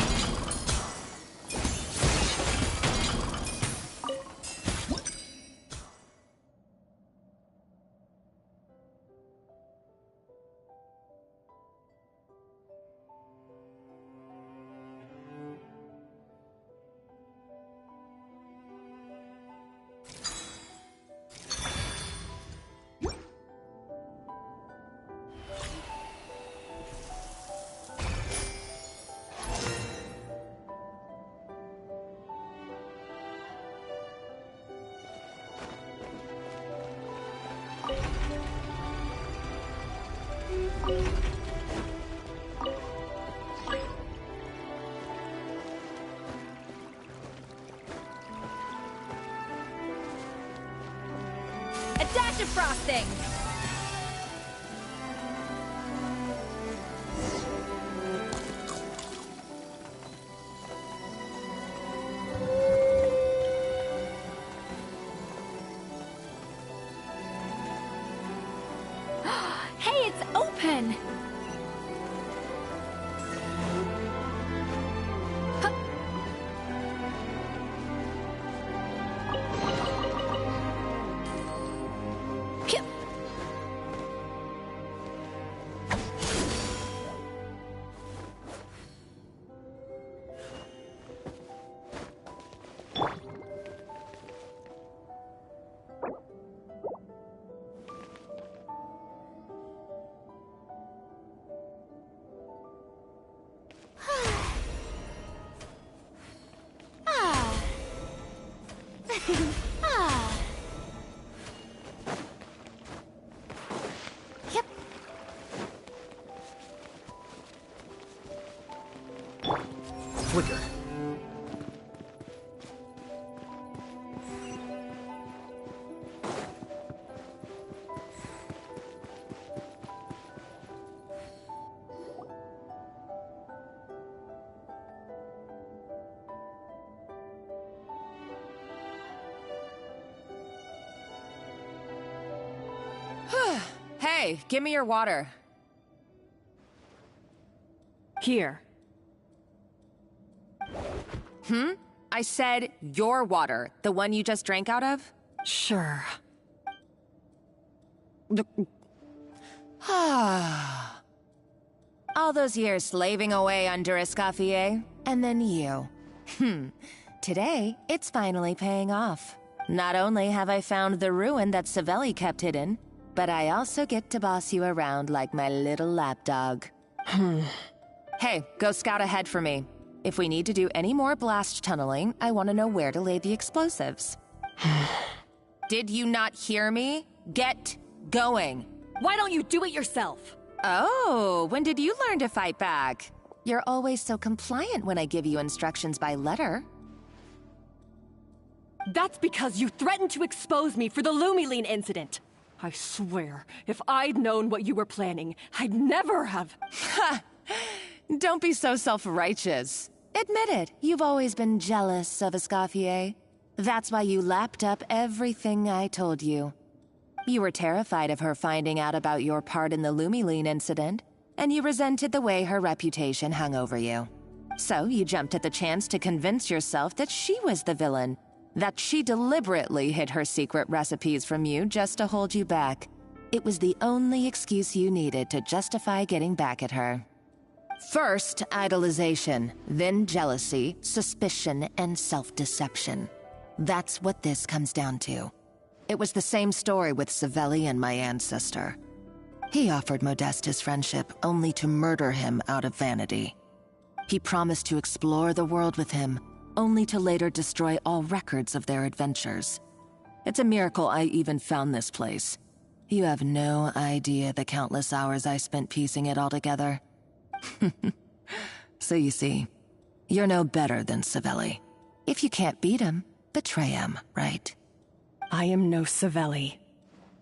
A dash of frosting! Hey, it's open! Ah. Yep. Quicker. Hey, give me your water. Here. I said your water, the one you just drank out of? Sure. All those years slaving away under Escoffier, and then you. Today, it's finally paying off. Not only have I found the ruin that Savelli kept hidden, but I also get to boss you around like my little lapdog. Hey, go scout ahead for me. If we need to do any more blast tunneling, I want to know where to lay the explosives. Did you not hear me? Get going. Why don't you do it yourself? Oh, when did you learn to fight back? You're always so compliant when I give you instructions by letter. That's because you threatened to expose me for the Lumiline incident. I swear, if I'd known what you were planning, I'd never have... Don't be so self-righteous. Admit it, you've always been jealous of Escoffier. That's why you lapped up everything I told you. You were terrified of her finding out about your part in the Lumiline incident, and you resented the way her reputation hung over you. So you jumped at the chance to convince yourself that she was the villain, that she deliberately hid her secret recipes from you just to hold you back. It was the only excuse you needed to justify getting back at her. First, idolization, then jealousy, suspicion, and self-deception. That's what this comes down to. It was the same story with Savelli and my ancestor. He offered Modeste his friendship only to murder him out of vanity. He promised to explore the world with him, only to later destroy all records of their adventures. It's a miracle I even found this place. You have no idea the countless hours I spent piecing it all together. So you see, you're no better than Savelli. If you can't beat him, betray him, right? I am no Savelli,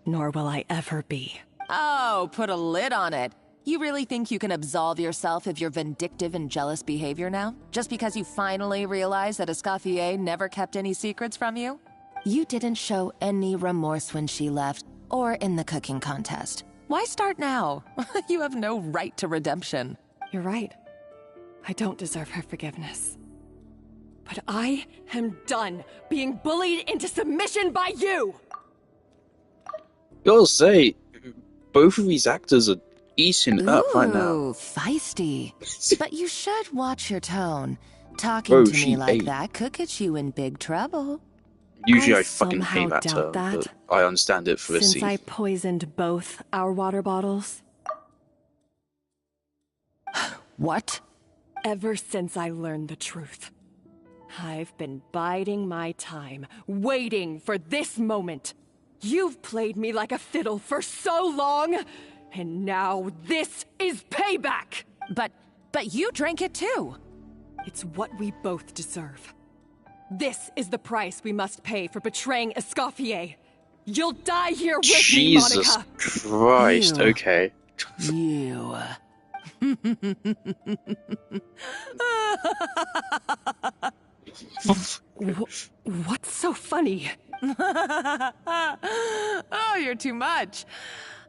nor will I ever be. Oh, put a lid on it. You really think you can absolve yourself of your vindictive and jealous behavior now? Just because you finally realize that Escoffier never kept any secrets from you? You didn't show any remorse when she left, or in the cooking contest. Why start now? You have no right to redemption. You're right. I don't deserve her forgiveness. But I am done being bullied into submission by you! Gotta say, both of these actors are eating up right now. Ooh, feisty. But you should watch your tone. Talking to me like that could get you in big trouble. Usually I fucking hate that term, that. but I understand it for this Since scene. I poisoned both our water bottles. What? Ever since I learned the truth, I've been biding my time, waiting for this moment. You've played me like a fiddle for so long, and now this is payback! But you drank it too! It's what we both deserve. This is the price we must pay for betraying Escoffier. You'll die here with me, Monica! Jesus Christ, You. okay. You. What's so funny? Oh, you're too much.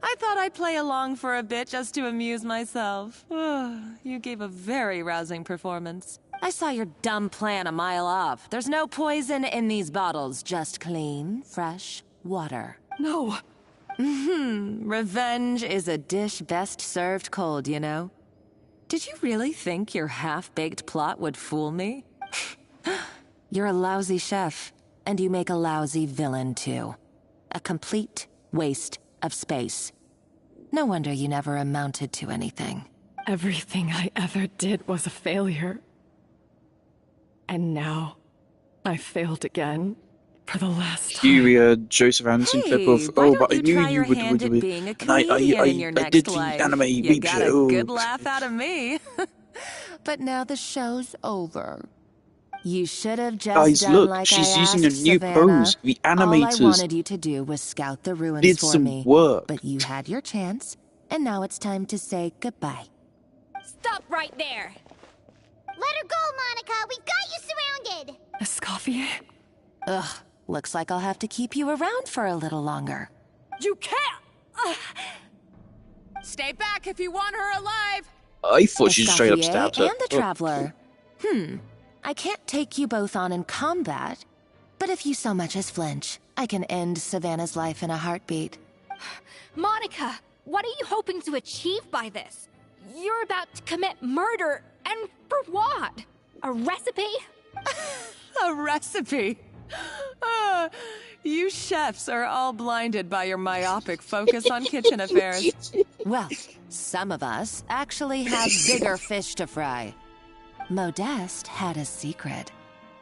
I thought I'd play along for a bit just to amuse myself. You gave a very rousing performance. I saw your dumb plan a mile off. There's no poison in these bottles, just clean, fresh water. No. Revenge is a dish best served cold, you know? Did you really think your half-baked plot would fool me? You're a lousy chef, and you make a lousy villain, too. A complete waste of space. No wonder you never amounted to anything. Everything I ever did was a failure. And now, I failed again. For the last time. Curia Joseph Anderson clip of why but don't I you knew try you your would hand at being a and I comedian in your I did next the life? anime You beep got shit. a Oh, good laugh out of me. But now the show's over. You should have just guys, done look, like she's I using a asked, new Savannah. pose. The All I animators wanted you to do was scout the ruins did for some me. work. But you had your chance, and now it's time to say goodbye. Stop right there! Let her go, Monica! We got you surrounded! Escoffier? Ugh, looks like I'll have to keep you around for a little longer. You can't! Stay back if you want her alive! I thought she straight up Escoffier stabbed her. and the Traveler. I can't take you both on in combat, but if you so much as flinch, I can end Savannah's life in a heartbeat. Monica, what are you hoping to achieve by this? You're about to commit murder, and for what? A recipe? A recipe? You chefs are all blinded by your myopic focus on kitchen affairs. Well, some of us actually have bigger fish to fry. Modeste had a secret.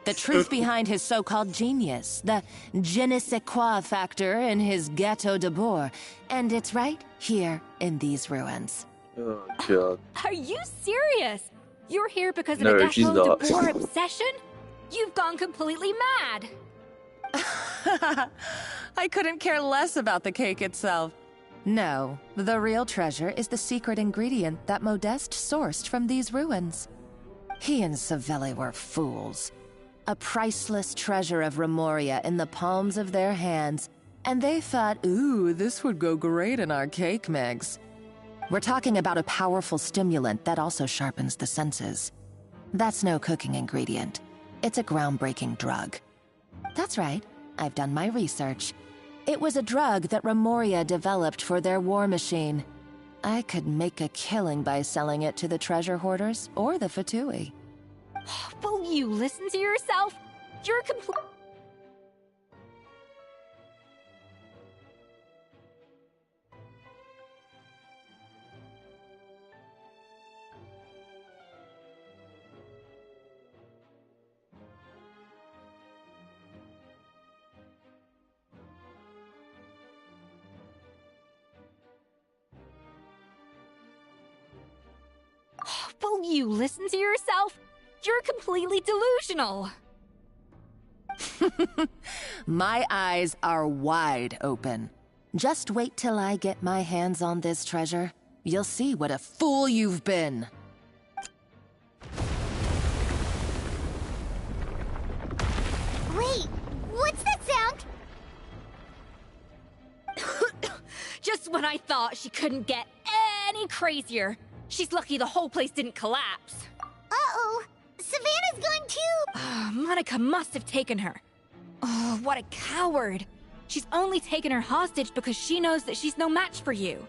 The truth behind his so-called genius, the je ne sais quoi factor in his Gâteau de Bourg, and it's right here in these ruins. Oh, God. Are you serious? You're here because of No, a she's Gâteau not. de Bourg obsession? You've gone completely mad. I couldn't care less about the cake itself. No, the real treasure is the secret ingredient that Modeste sourced from these ruins. He and Savelli were fools. A priceless treasure of Remoria in the palms of their hands, and they thought, ooh, this would go great in our cake mix. We're talking about a powerful stimulant that also sharpens the senses. That's no cooking ingredient. It's a groundbreaking drug. That's right, I've done my research. It was a drug that Remoria developed for their war machine. I could make a killing by selling it to the treasure hoarders or the Fatui. Will you listen to yourself? You're complete. Will you listen to yourself? You're completely delusional. My eyes are wide open. Just wait till I get my hands on this treasure. You'll see what a fool you've been. Wait, what's that sound? Just when I thought she couldn't get any crazier. She's lucky the whole place didn't collapse. Uh-oh, Savannah's gone too! Monica must have taken her. Oh, what a coward. She's only taken her hostage because she knows that she's no match for you.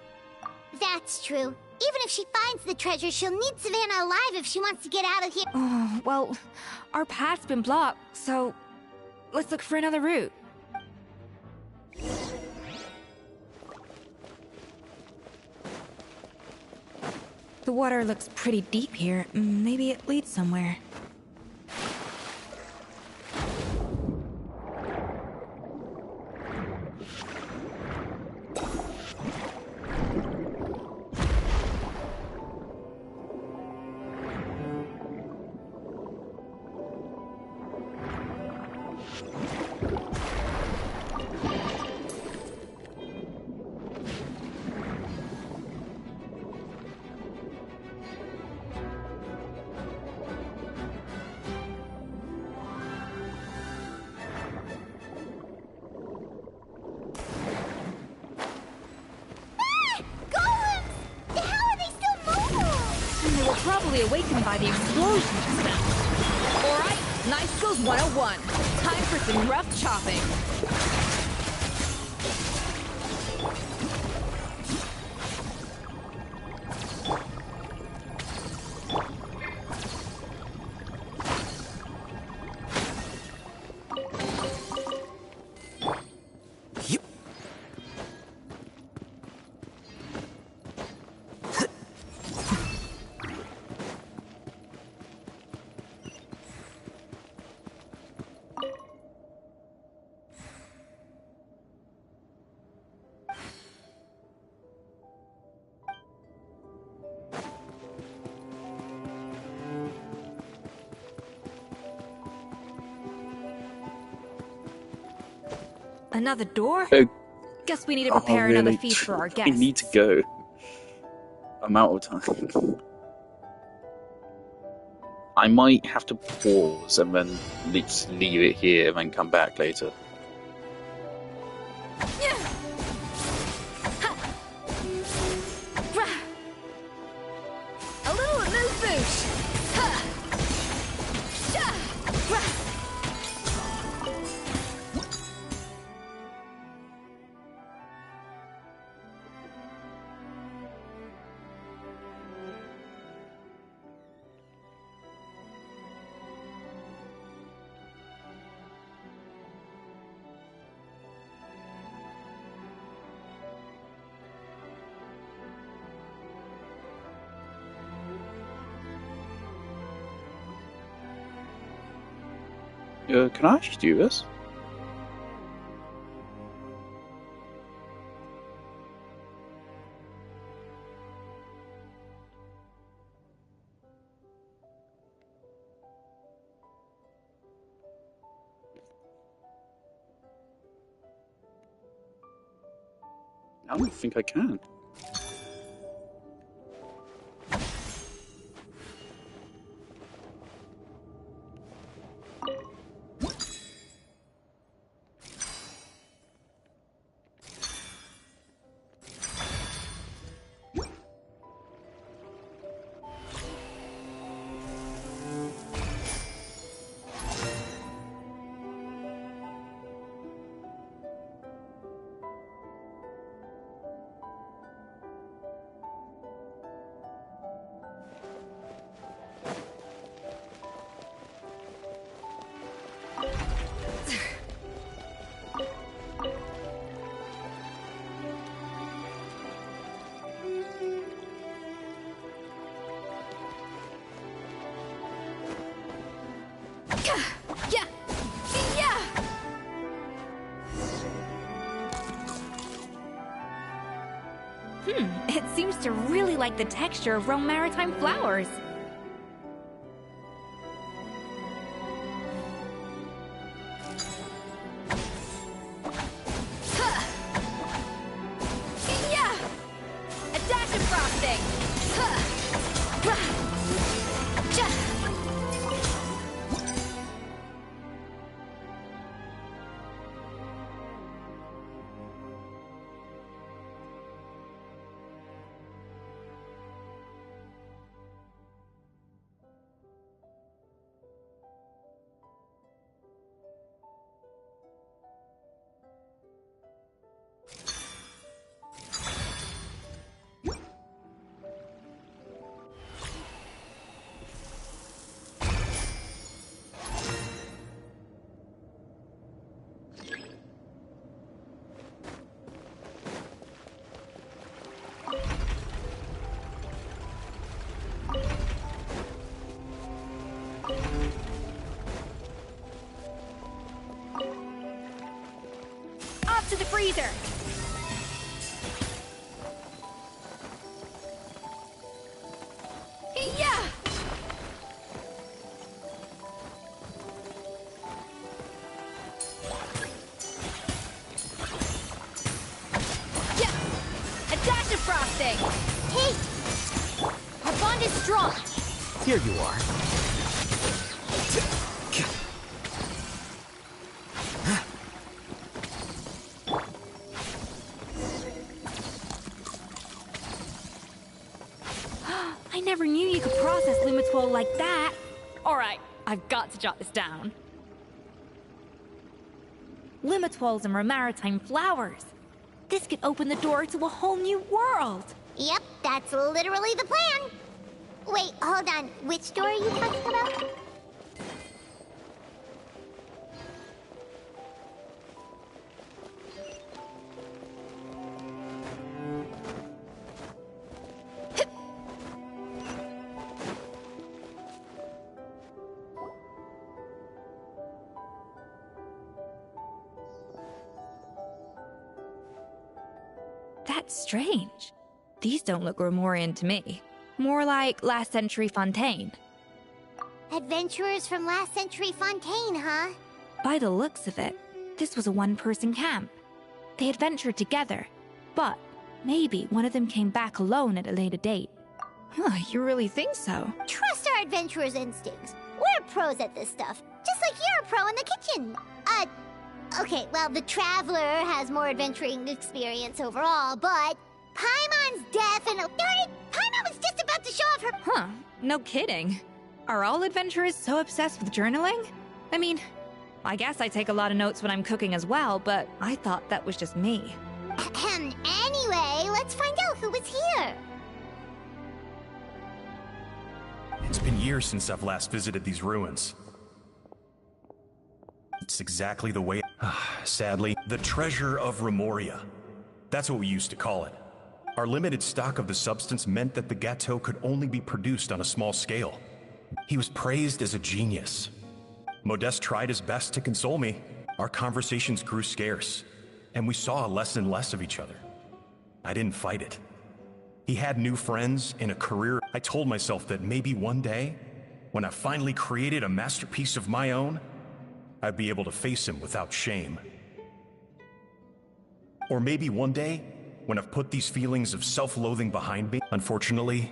That's true. Even if she finds the treasure, she'll need Savannah alive if she wants to get out of here. Oh, well, our path's been blocked, so let's look for another route. The water looks pretty deep here. Maybe it leads somewhere. Probably awakened by the explosion just now. Alright, Knife Skills 101. Time for some rough chopping. Another door? Oh, Guess we need to prepare another really? feast for our I guests. need to go. I'm out of time. I might have to pause and then just leave it here and then come back later. A little remove boosh. Can I actually do this? I don't think I can. It seems to really like the texture of Rome maritime flowers. Yeah! A dash of frosting! Off to the freezer! Yeah! Yeah! A dash of frosting! Hey! Our bond is strong! Here you are. I never knew you could process Lumitwol like that. Alright, I've got to jot this down. Lumitwols and maritime flowers. This could open the door to a whole new world. Yep, that's literally the plan. Wait, hold on. Which door are you talking about? That's strange. These don't look Grimoirian to me. More like last century Fontaine. Adventurers from last century Fontaine, huh? By the looks of it, This was a one-person camp. They adventured together, but maybe one of them came back alone at a later date. Huh, you really think so? Trust our adventurer's instincts. We're pros at this stuff, just like you're a pro in the kitchen. Okay, well, the Traveler has more adventuring experience overall, but Paimon's definitely... Darn it! Paimon was just about to show off her... Huh, no kidding. Are all adventurers so obsessed with journaling? I mean, I guess I take a lot of notes when I'm cooking as well, but I thought that was just me. Anyway, let's find out who was here. It's been years since I've last visited these ruins. It's exactly the way... Sadly, the treasure of Remoria. That's what we used to call it. Our limited stock of the substance meant that the gâteau could only be produced on a small scale. He was praised as a genius. Modeste tried his best to console me. Our conversations grew scarce, and we saw less and less of each other. I didn't fight it. He had new friends and a career. I told myself that maybe one day, when I finally created a masterpiece of my own, I'd be able to face him without shame. Or maybe one day, when I've put these feelings of self-loathing behind me, unfortunately,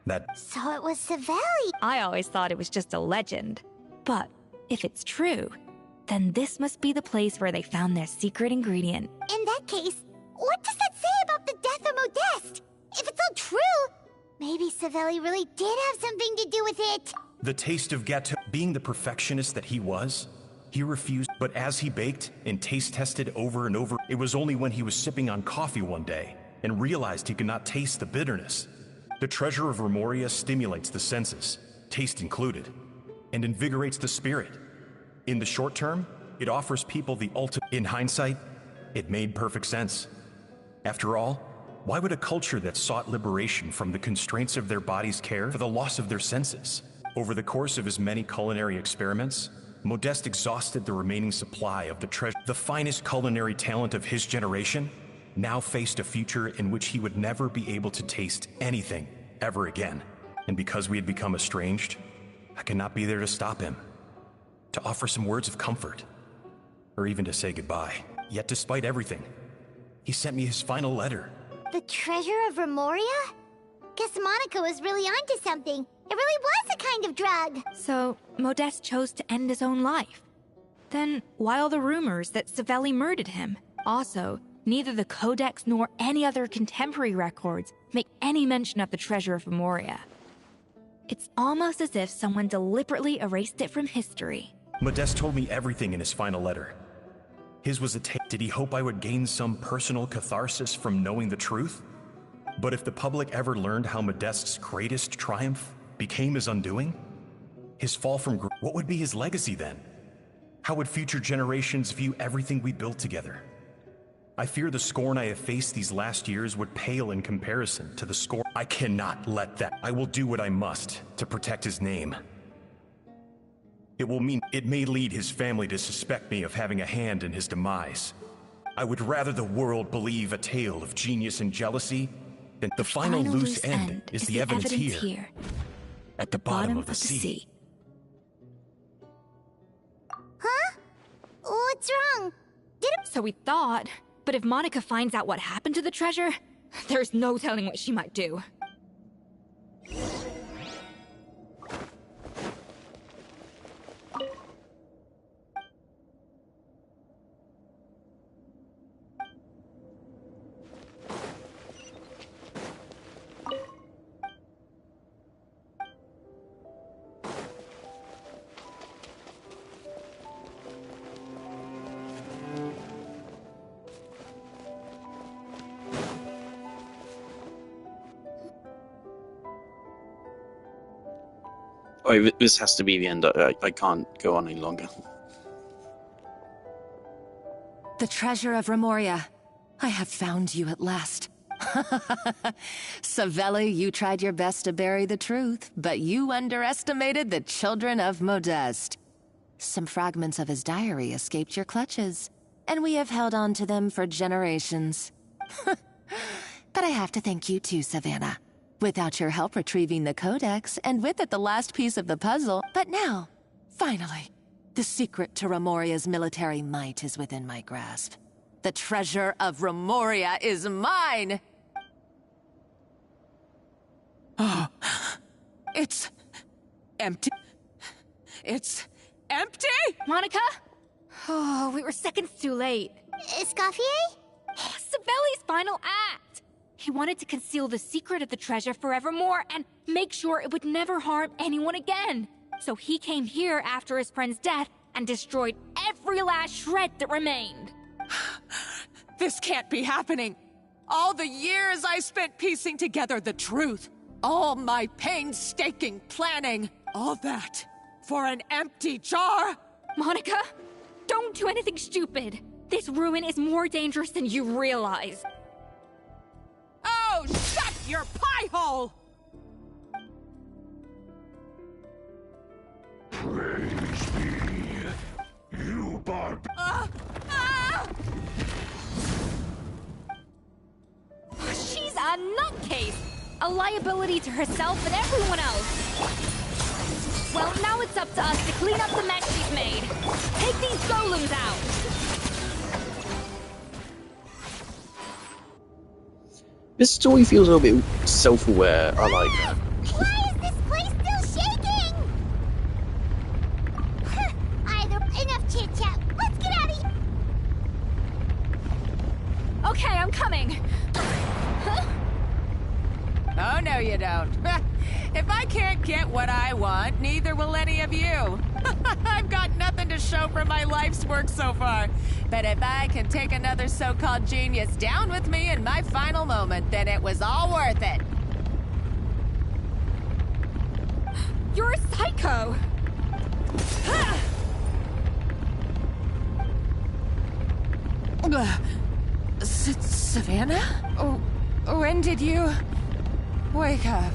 that... So it was Savelli. I always thought it was just a legend. But if it's true, then this must be the place where they found their secret ingredient. In that case, what does that say about the death of Modeste? If it's all true, maybe Savelli really did have something to do with it. The taste of gâteau, being the perfectionist that he was, he refused. But as he baked and taste tested over and over, it was only when he was sipping on coffee one day and realized he could not taste the bitterness. The treasure of Remoria stimulates the senses, taste included, and invigorates the spirit. In the short term, it offers people the ultimate. In hindsight, it made perfect sense. After all, why would a culture that sought liberation from the constraints of their bodies care for the loss of their senses? Over the course of his many culinary experiments, Modeste exhausted the remaining supply of the treasure. The finest culinary talent of his generation now faced a future in which he would never be able to taste anything ever again. And because we had become estranged, I could not be there to stop him, to offer some words of comfort, or even to say goodbye. Yet despite everything, he sent me his final letter. The treasure of Remoria? Guess Monica was really onto something. It really was a kind of drug. So, Modeste chose to end his own life. Then, why all the rumors that Savelli murdered him? Also, neither the Codex nor any other contemporary records make any mention of the treasure of Remoria. It's almost as if someone deliberately erased it from history. Modeste told me everything in his final letter. His was a Did he hope I would gain some personal catharsis from knowing the truth? But if the public ever learned how Modeste's greatest triumph became his undoing, his fall from what would be his legacy then? How would future generations view everything we built together? I fear the scorn I have faced these last years would pale in comparison to the scorn. I cannot let that. I will do what I must to protect his name. It may lead his family to suspect me of having a hand in his demise. I would rather the world believe a tale of genius and jealousy than the final loose end is the evidence here. At the bottom of the sea. Huh? What's wrong? So we thought, but if Monica finds out what happened to the treasure, there's no telling what she might do. Oh, this has to be the end. I can't go on any longer. The treasure of Remoria. I have found you at last. Savelli, you tried your best to bury the truth, but you underestimated the children of Modeste. Some fragments of his diary escaped your clutches, and we have held on to them for generations. But I have to thank you too, Savannah. Without your help retrieving the Codex, and with it the last piece of the puzzle. But now, finally, The secret to Remoria's military might is within my grasp. The treasure of Remoria is mine! Oh, it's empty. It's empty? Monica? Oh, we were seconds too late. Escoffier? Savelli's final act! He wanted to conceal the secret of the treasure forevermore and make sure it would never harm anyone again. So he came here after his friend's death and destroyed every last shred that remained. This can't be happening. All the years I spent piecing together the truth. All my painstaking planning. All that for an empty jar? Monica, don't do anything stupid. This ruin is more dangerous than you realize. Oh, shut your pie hole! Praise me, you barb. She's a nutcase! A liability to herself and everyone else. Well, now it's up to us to clean up the mess she's made. Take these golems out! This story feels a little bit self-aware. I like that. Why is this place still shaking? Either enough chit-chat. Let's get out of here. Okay, I'm coming. Oh, no you don't. If I can't get what I want, neither will any of you. I've got nothing to show for my life's work so far. But if I can take another so-called genius down with me in my final moment, then it was all worth it. You're a psycho! Savannah? Oh, when did you wake up?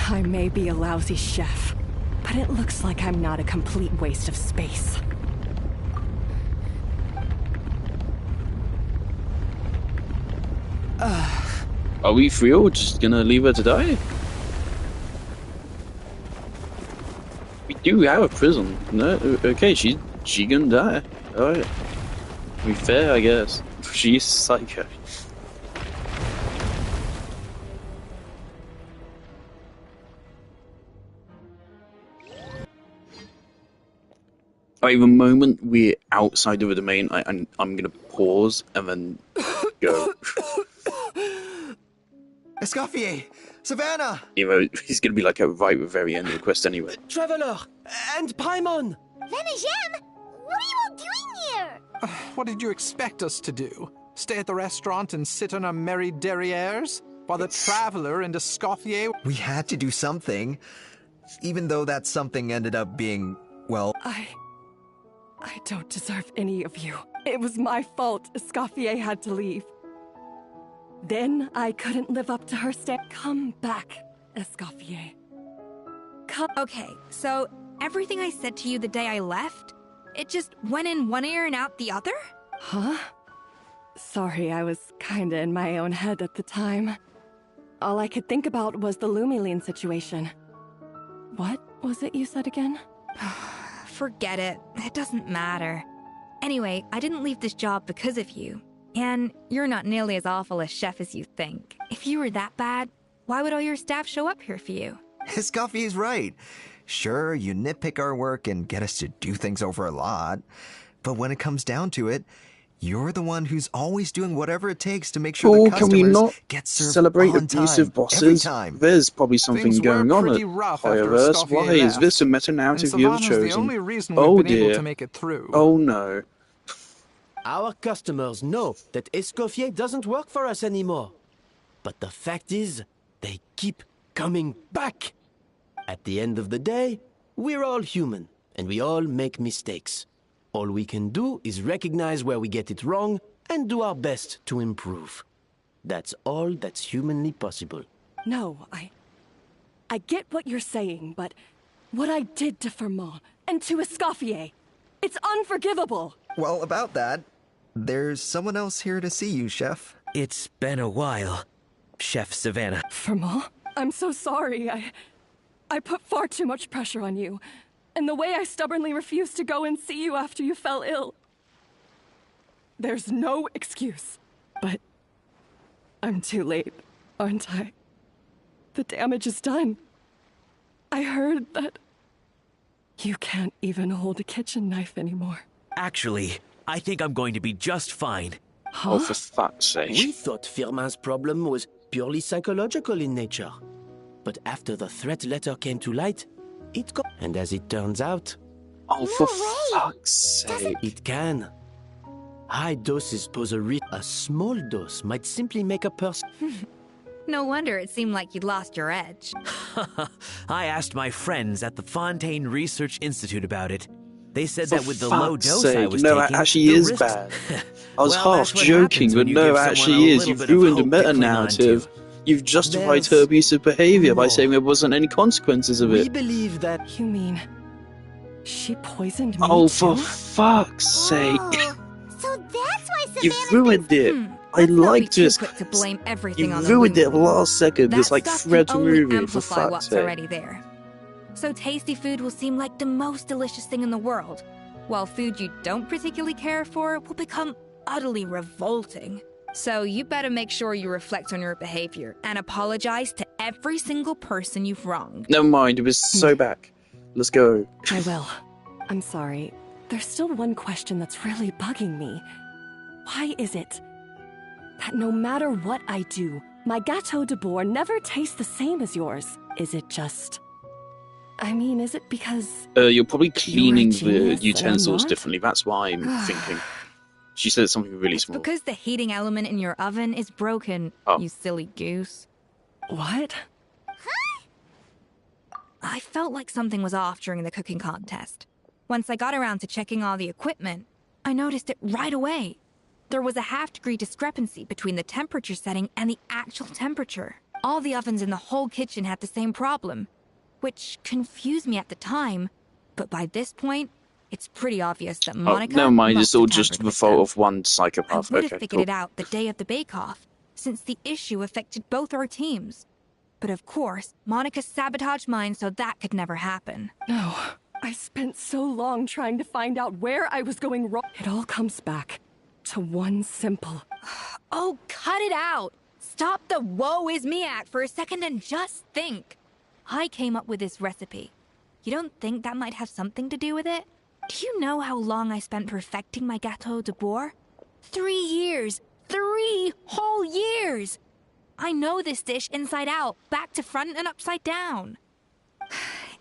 I may be a lousy chef, but it looks like I'm not a complete waste of space. Are we free or just gonna leave her to die? We do have a prison. No, okay, she gonna die. Alright. To be fair, I guess. She's psycho. Alright, the moment we're outside of the domain, I'm gonna pause and then go. Escoffier! Savannah! You know, he's gonna be like at right at the very end of the quest anyway. Traveler! And Paimon! Venejem! What are you all doing here? What did you expect us to do? Stay at the restaurant and sit on our merry derrieres? While the Traveler and Escoffier... We had to do something. Even though that something ended up being, well... I don't deserve any of you. It was my fault Escoffier had to leave. Then I couldn't live up to her Come back, Escoffier. Come. Okay, so everything I said to you the day I left, it just went in one ear and out the other? Huh? Sorry, I was kinda in my own head at the time. All I could think about was the Lumiline situation. What was it you said again? Forget it. It doesn't matter. Anyway, I didn't leave this job because of you. And you're not nearly as awful a chef as you think. If you were that bad, why would all your staff show up here for you? Escoffier's right. Sure, you nitpick our work and get us to do things over a lot. But when it comes down to it, you're the one who's always doing whatever it takes to make sure the Can we customers not get served celebrate on abusive time, every bosses? time. There's probably something Things going were on pretty at rough after Fireverse. Escoffier Why is left. this a meta-narrative And you have Savannah's the chosen? only reason we've Oh been dear. able to make it through. Oh no. Our customers know that Escoffier doesn't work for us anymore. But the fact is, they keep coming back. At the end of the day, we're all human, and we all make mistakes. All we can do is recognize where we get it wrong and do our best to improve. That's all that's humanly possible. No, I get what you're saying, but what I did to Fermont and to Escoffier, it's unforgivable. Well, about that, there's someone else here to see you, Chef. It's been a while, Chef Savannah. Fermont? I'm so sorry. I I put far too much pressure on you. And the way I stubbornly refused to go and see you after you fell ill. There's no excuse. But I'm too late, aren't I? The damage is done. I heard that you can't even hold a kitchen knife anymore. Actually, I think I'm going to be just fine. Oh, for fuck's sake. We thought Firmin's problem was purely psychological in nature. But after the threat letter came to light, it got... And as it turns out... Oh, for fuck's sake. It can. High doses pose a risk. A small dose might simply make a person... No wonder it seemed like you'd lost your edge. I asked my friends at the Fontaine Research Institute about it. They said For that with the low fuck's dose sake, I was no, taking, it actually the is risks... bad. I was Well, half that's what joking, happens but when you no, give it someone actually a is. little You've bit of ruined the hope to cling on meta-narrative. You've justified her abusive behavior by saying there wasn't any consequences of We it. believe that... You mean... she poisoned me Oh, too? for fuck's sake. So that's why You Savannah ruined it. I liked Too this. quick to blame everything You on ruined the it last second. That It's like stuff thread can to only movie, for amplify fuck's what's sake. already there. So tasty food will seem like the most delicious thing in the world, while food you don't particularly care for will become utterly revolting. So you better make sure you reflect on your behavior and apologize to every single person you've wronged. Never mind, it was so back. Let's go. I will. I'm sorry. There's still one question that's really bugging me. Why is it that no matter what I do, my Gâteau de Bourg never tastes the same as yours? Is it just... I mean, is it because... You're probably cleaning the genius and I'm utensils not? differently. That's why I'm thinking. She said something really small. Because the heating element in your oven is broken, you silly goose. What? I felt like something was off during the cooking contest. Once I got around to checking all the equipment, I noticed it right away. There was a half-degree discrepancy between the temperature setting and the actual temperature. All the ovens in the whole kitchen had the same problem, which confused me at the time, but by this point, it's pretty obvious that Monica never mind, must it's all have just tampered the with fault them. of one I psychopath. would have Okay, figured cool. it out the day of the bake-off, since the issue affected both our teams. But of course, Monica sabotaged mine so that could never happen. No. I spent so long trying to find out where I was going wrong. It all comes back to one simple... Oh, cut it out! Stop the woe is me act for a second and just think. I came up with this recipe. You don't think that might have something to do with it? Do you know how long I spent perfecting my Gâteau de Bourg? 3 years! 3 whole years! I know this dish inside out, back to front and upside down.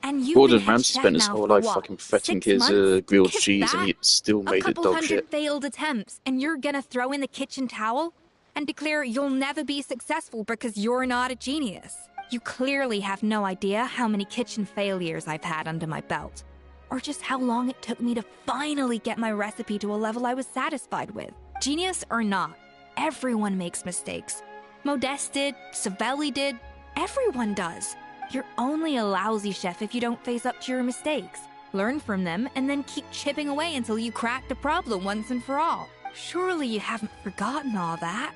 And you've Gordon been head Ramsay chef spent his now whole for life what, fucking perfecting 6 his months? grilled If cheese, and that? he still A made it couple dog hundred shit. failed attempts, and you're gonna throw in the kitchen towel and declare you'll never be successful because you're not a genius. You clearly have no idea how many kitchen failures I've had under my belt, or just how long it took me to finally get my recipe to a level I was satisfied with. Genius or not, everyone makes mistakes. Modeste did, Savelli did, everyone does. You're only a lousy chef if you don't face up to your mistakes. Learn from them, and then keep chipping away until you crack the problem once and for all. Surely you haven't forgotten all that.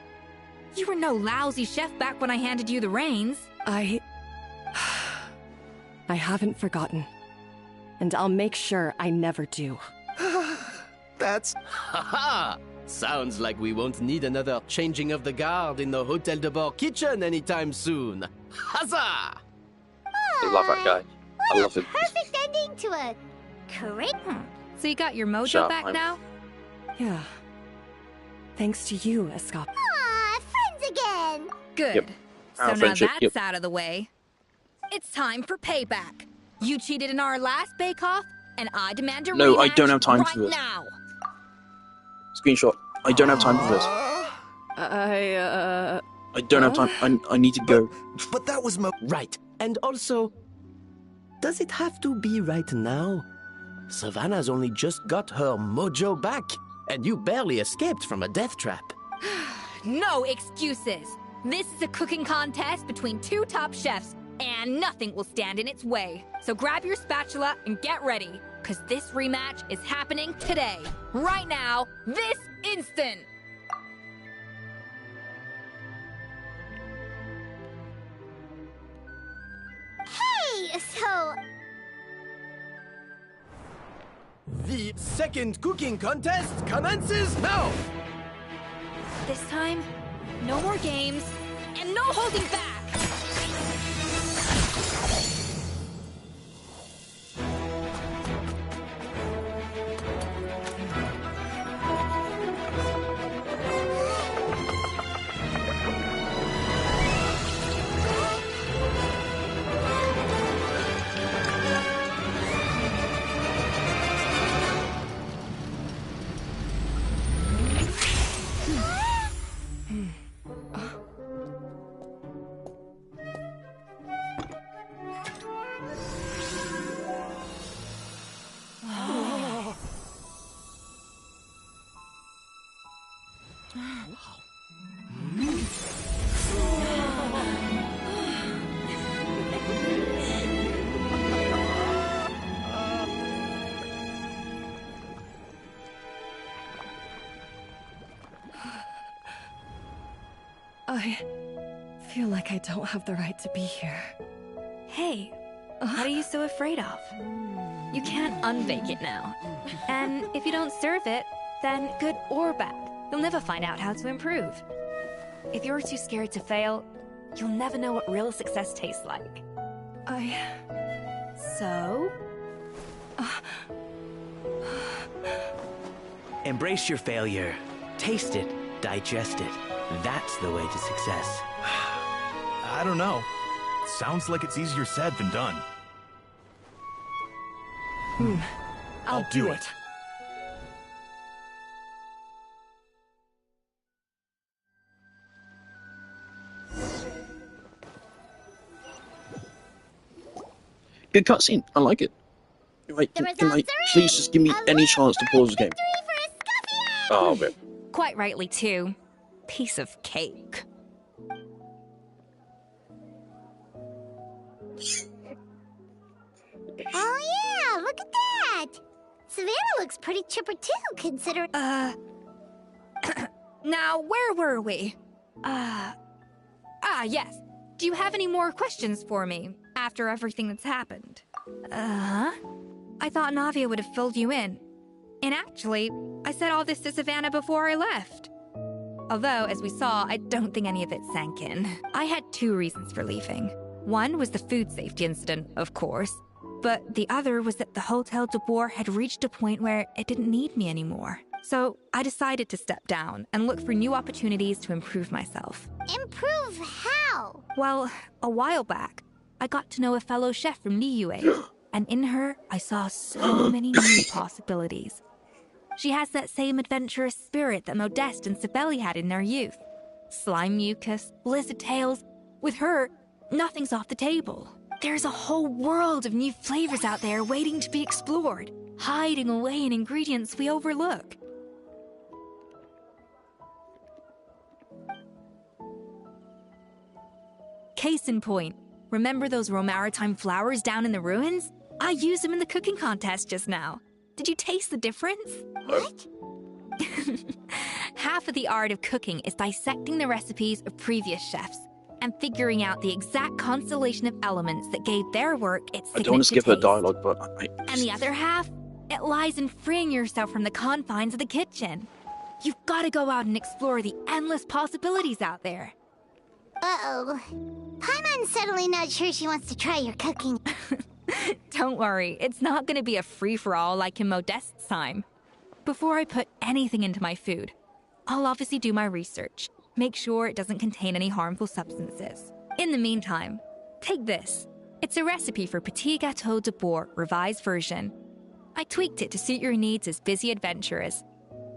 You were no lousy chef back when I handed you the reins. I haven't forgotten. And I'll make sure I never do. That's... Ha-ha! Sounds like we won't need another changing of the guard in the Hotel de Bord kitchen anytime soon. Huzzah! I love that guy. I love him. Perfect ending to a great. So you got your mojo Shut up, back I'm- now? Yeah. Thanks to you, Escop. Aw, friends again. Good. Yep. So Our now friendship, that's yep. out of the way. It's time for payback. You cheated in our last bake-off, and I demand a No, rematch I don't have time right for this. now. Screenshot. I don't have time for this. I don't have time. I need to go. But that was right. And also, does it have to be right now? Savannah's only just got her mojo back, and you barely escaped from a death trap. No excuses. This is a cooking contest between 2 top chefs, and nothing will stand in its way. So grab your spatula and get ready, because this rematch is happening today. Right now, this instant. Hey, so The second cooking contest commences now! This time, no more games, and no holding back! I feel like I don't have the right to be here. Hey, what are you so afraid of? You can't unbake it now. And if you don't serve it, then good or bad, you'll never find out how to improve. If you're too scared to fail, you'll never know what real success tastes like. So? Embrace your failure. Taste it. Digest it. That's the way to success. I don't know. Sounds like it's easier said than done. I'll do it. Good cutscene. I like it. Please just give me any chance to pause the game. Oh, man. Quite rightly, too. Piece of cake. Oh yeah, look at that! Savannah looks pretty chipper too, considering... Now, where were we? Yes. Do you have any more questions for me after everything that's happened? I thought Navia would have filled you in. And actually, I said all this to Savannah before I left. Although, as we saw, I don't think any of it sank in. I had two reasons for leaving. One was the food safety incident, of course. But the other was that the Hotel de Boer had reached a point where it didn't need me anymore. So I decided to step down and look for new opportunities to improve myself. Improve how? Well, a while back, I got to know a fellow chef from Liyue, and in her, I saw so many new possibilities. She has that same adventurous spirit that Modeste and Sibeli had in their youth. Slime mucus, lizard tails. With her, nothing's off the table. There's a whole world of new flavors out there waiting to be explored, hiding away in ingredients we overlook. Case in point, remember those Romaritime flowers down in the ruins? I used them in the cooking contest just now. Did you taste the difference? What? Half of the art of cooking is dissecting the recipes of previous chefs and figuring out the exact constellation of elements that gave their work its signature I don't want to skip her taste. dialogue, but And the other half, it lies in freeing yourself from the confines of the kitchen. You've got to go out and explore the endless possibilities out there. Uh-oh. Paimon's suddenly not sure she wants to try your cooking. Don't worry, it's not going to be a free-for-all like in Modeste's time. Before I put anything into my food, I'll obviously do my research. Make sure it doesn't contain any harmful substances. In the meantime, take this. It's a recipe for Petit Gâteau de Boer, revised version. I tweaked it to suit your needs as busy adventurers.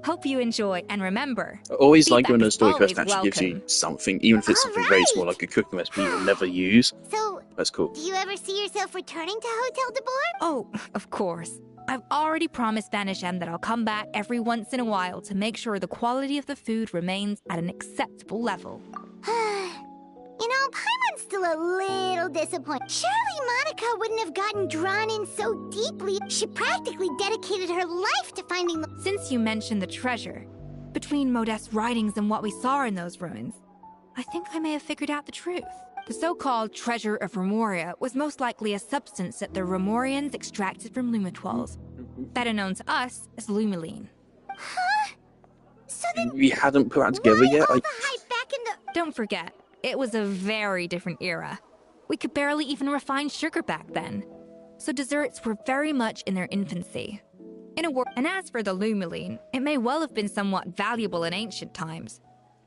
Hope you enjoy, and remember... I always like when feedback a is story always quest actually gives you welcome. something, even if it's something very small, like a cooking recipe you'll never use. So, That's cool. do you ever see yourself returning to Hotel de Boer? Oh, of course. I've already promised Banishem that I'll come back every once in a while to make sure the quality of the food remains at an acceptable level. You know, Paimon's still a little disappointed. Surely Monica wouldn't have gotten drawn in so deeply. She practically dedicated her life to finding the... Since you mentioned the treasure, between Modeste's writings and what we saw in those ruins, I think I may have figured out the truth. The so-called Treasure of Remoria was most likely a substance that the Remorians extracted from Lumitwals, better known to us as Lumiline. Huh? So then We hadn't put that together yet. all the hype back in the... Don't forget, it was a very different era. We could barely even refine sugar back then. So desserts were very much in their infancy. And as for the Lumiline, it may well have been somewhat valuable in ancient times.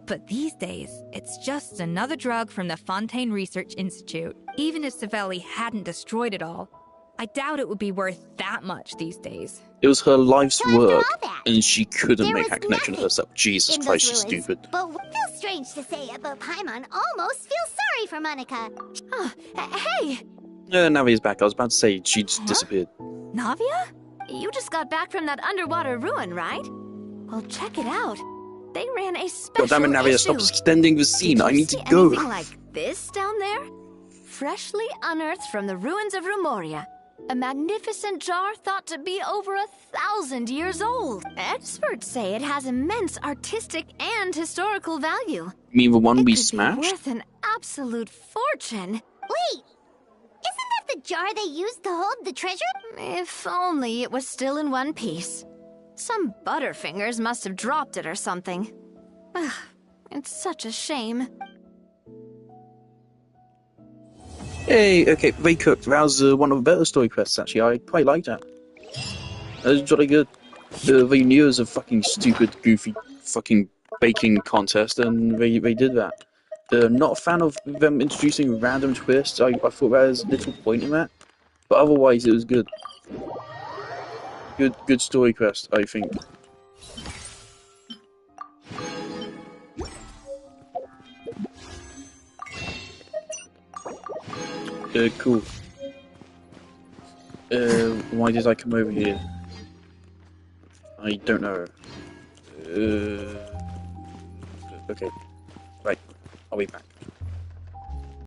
But these days, it's just another drug from the Fontaine Research Institute. Even if Savelli hadn't destroyed it all, I doubt it would be worth that much these days. It was her life's work, and she couldn't make that connection herself. Jesus in Christ, those she's ruins. stupid. But what feels strange to say, but Paimon almost feels sorry for Monica. Hey! Navia's back. I was about to say she just disappeared. Navia? You just got back from that underwater ruin, right? Well, check it out. They ran a special God damn it, Navia, issue. stop extending the scene. Did I you need see to go. anything like this down there? Freshly unearthed from the ruins of Rumoria. A magnificent jar thought to be over 1,000 years old. Experts say it has immense artistic and historical value. You mean the one we Could be smashed? worth an absolute fortune. Wait! Isn't that the jar they used to hold the treasure? If only it was still in one piece. Some butterfingers must have dropped it or something. Ugh, it's such a shame. Hey, okay, they cooked. That was one of the better story quests, actually. I quite liked that. That was jolly good. They knew it was a fucking stupid, goofy, fucking baking contest, and they did that. Not a fan of them introducing random twists. I thought there was little point in that. But otherwise, it was good. Good story quest, I think. Cool. Why did I come over here? I don't know. Okay. Right. I'll be back.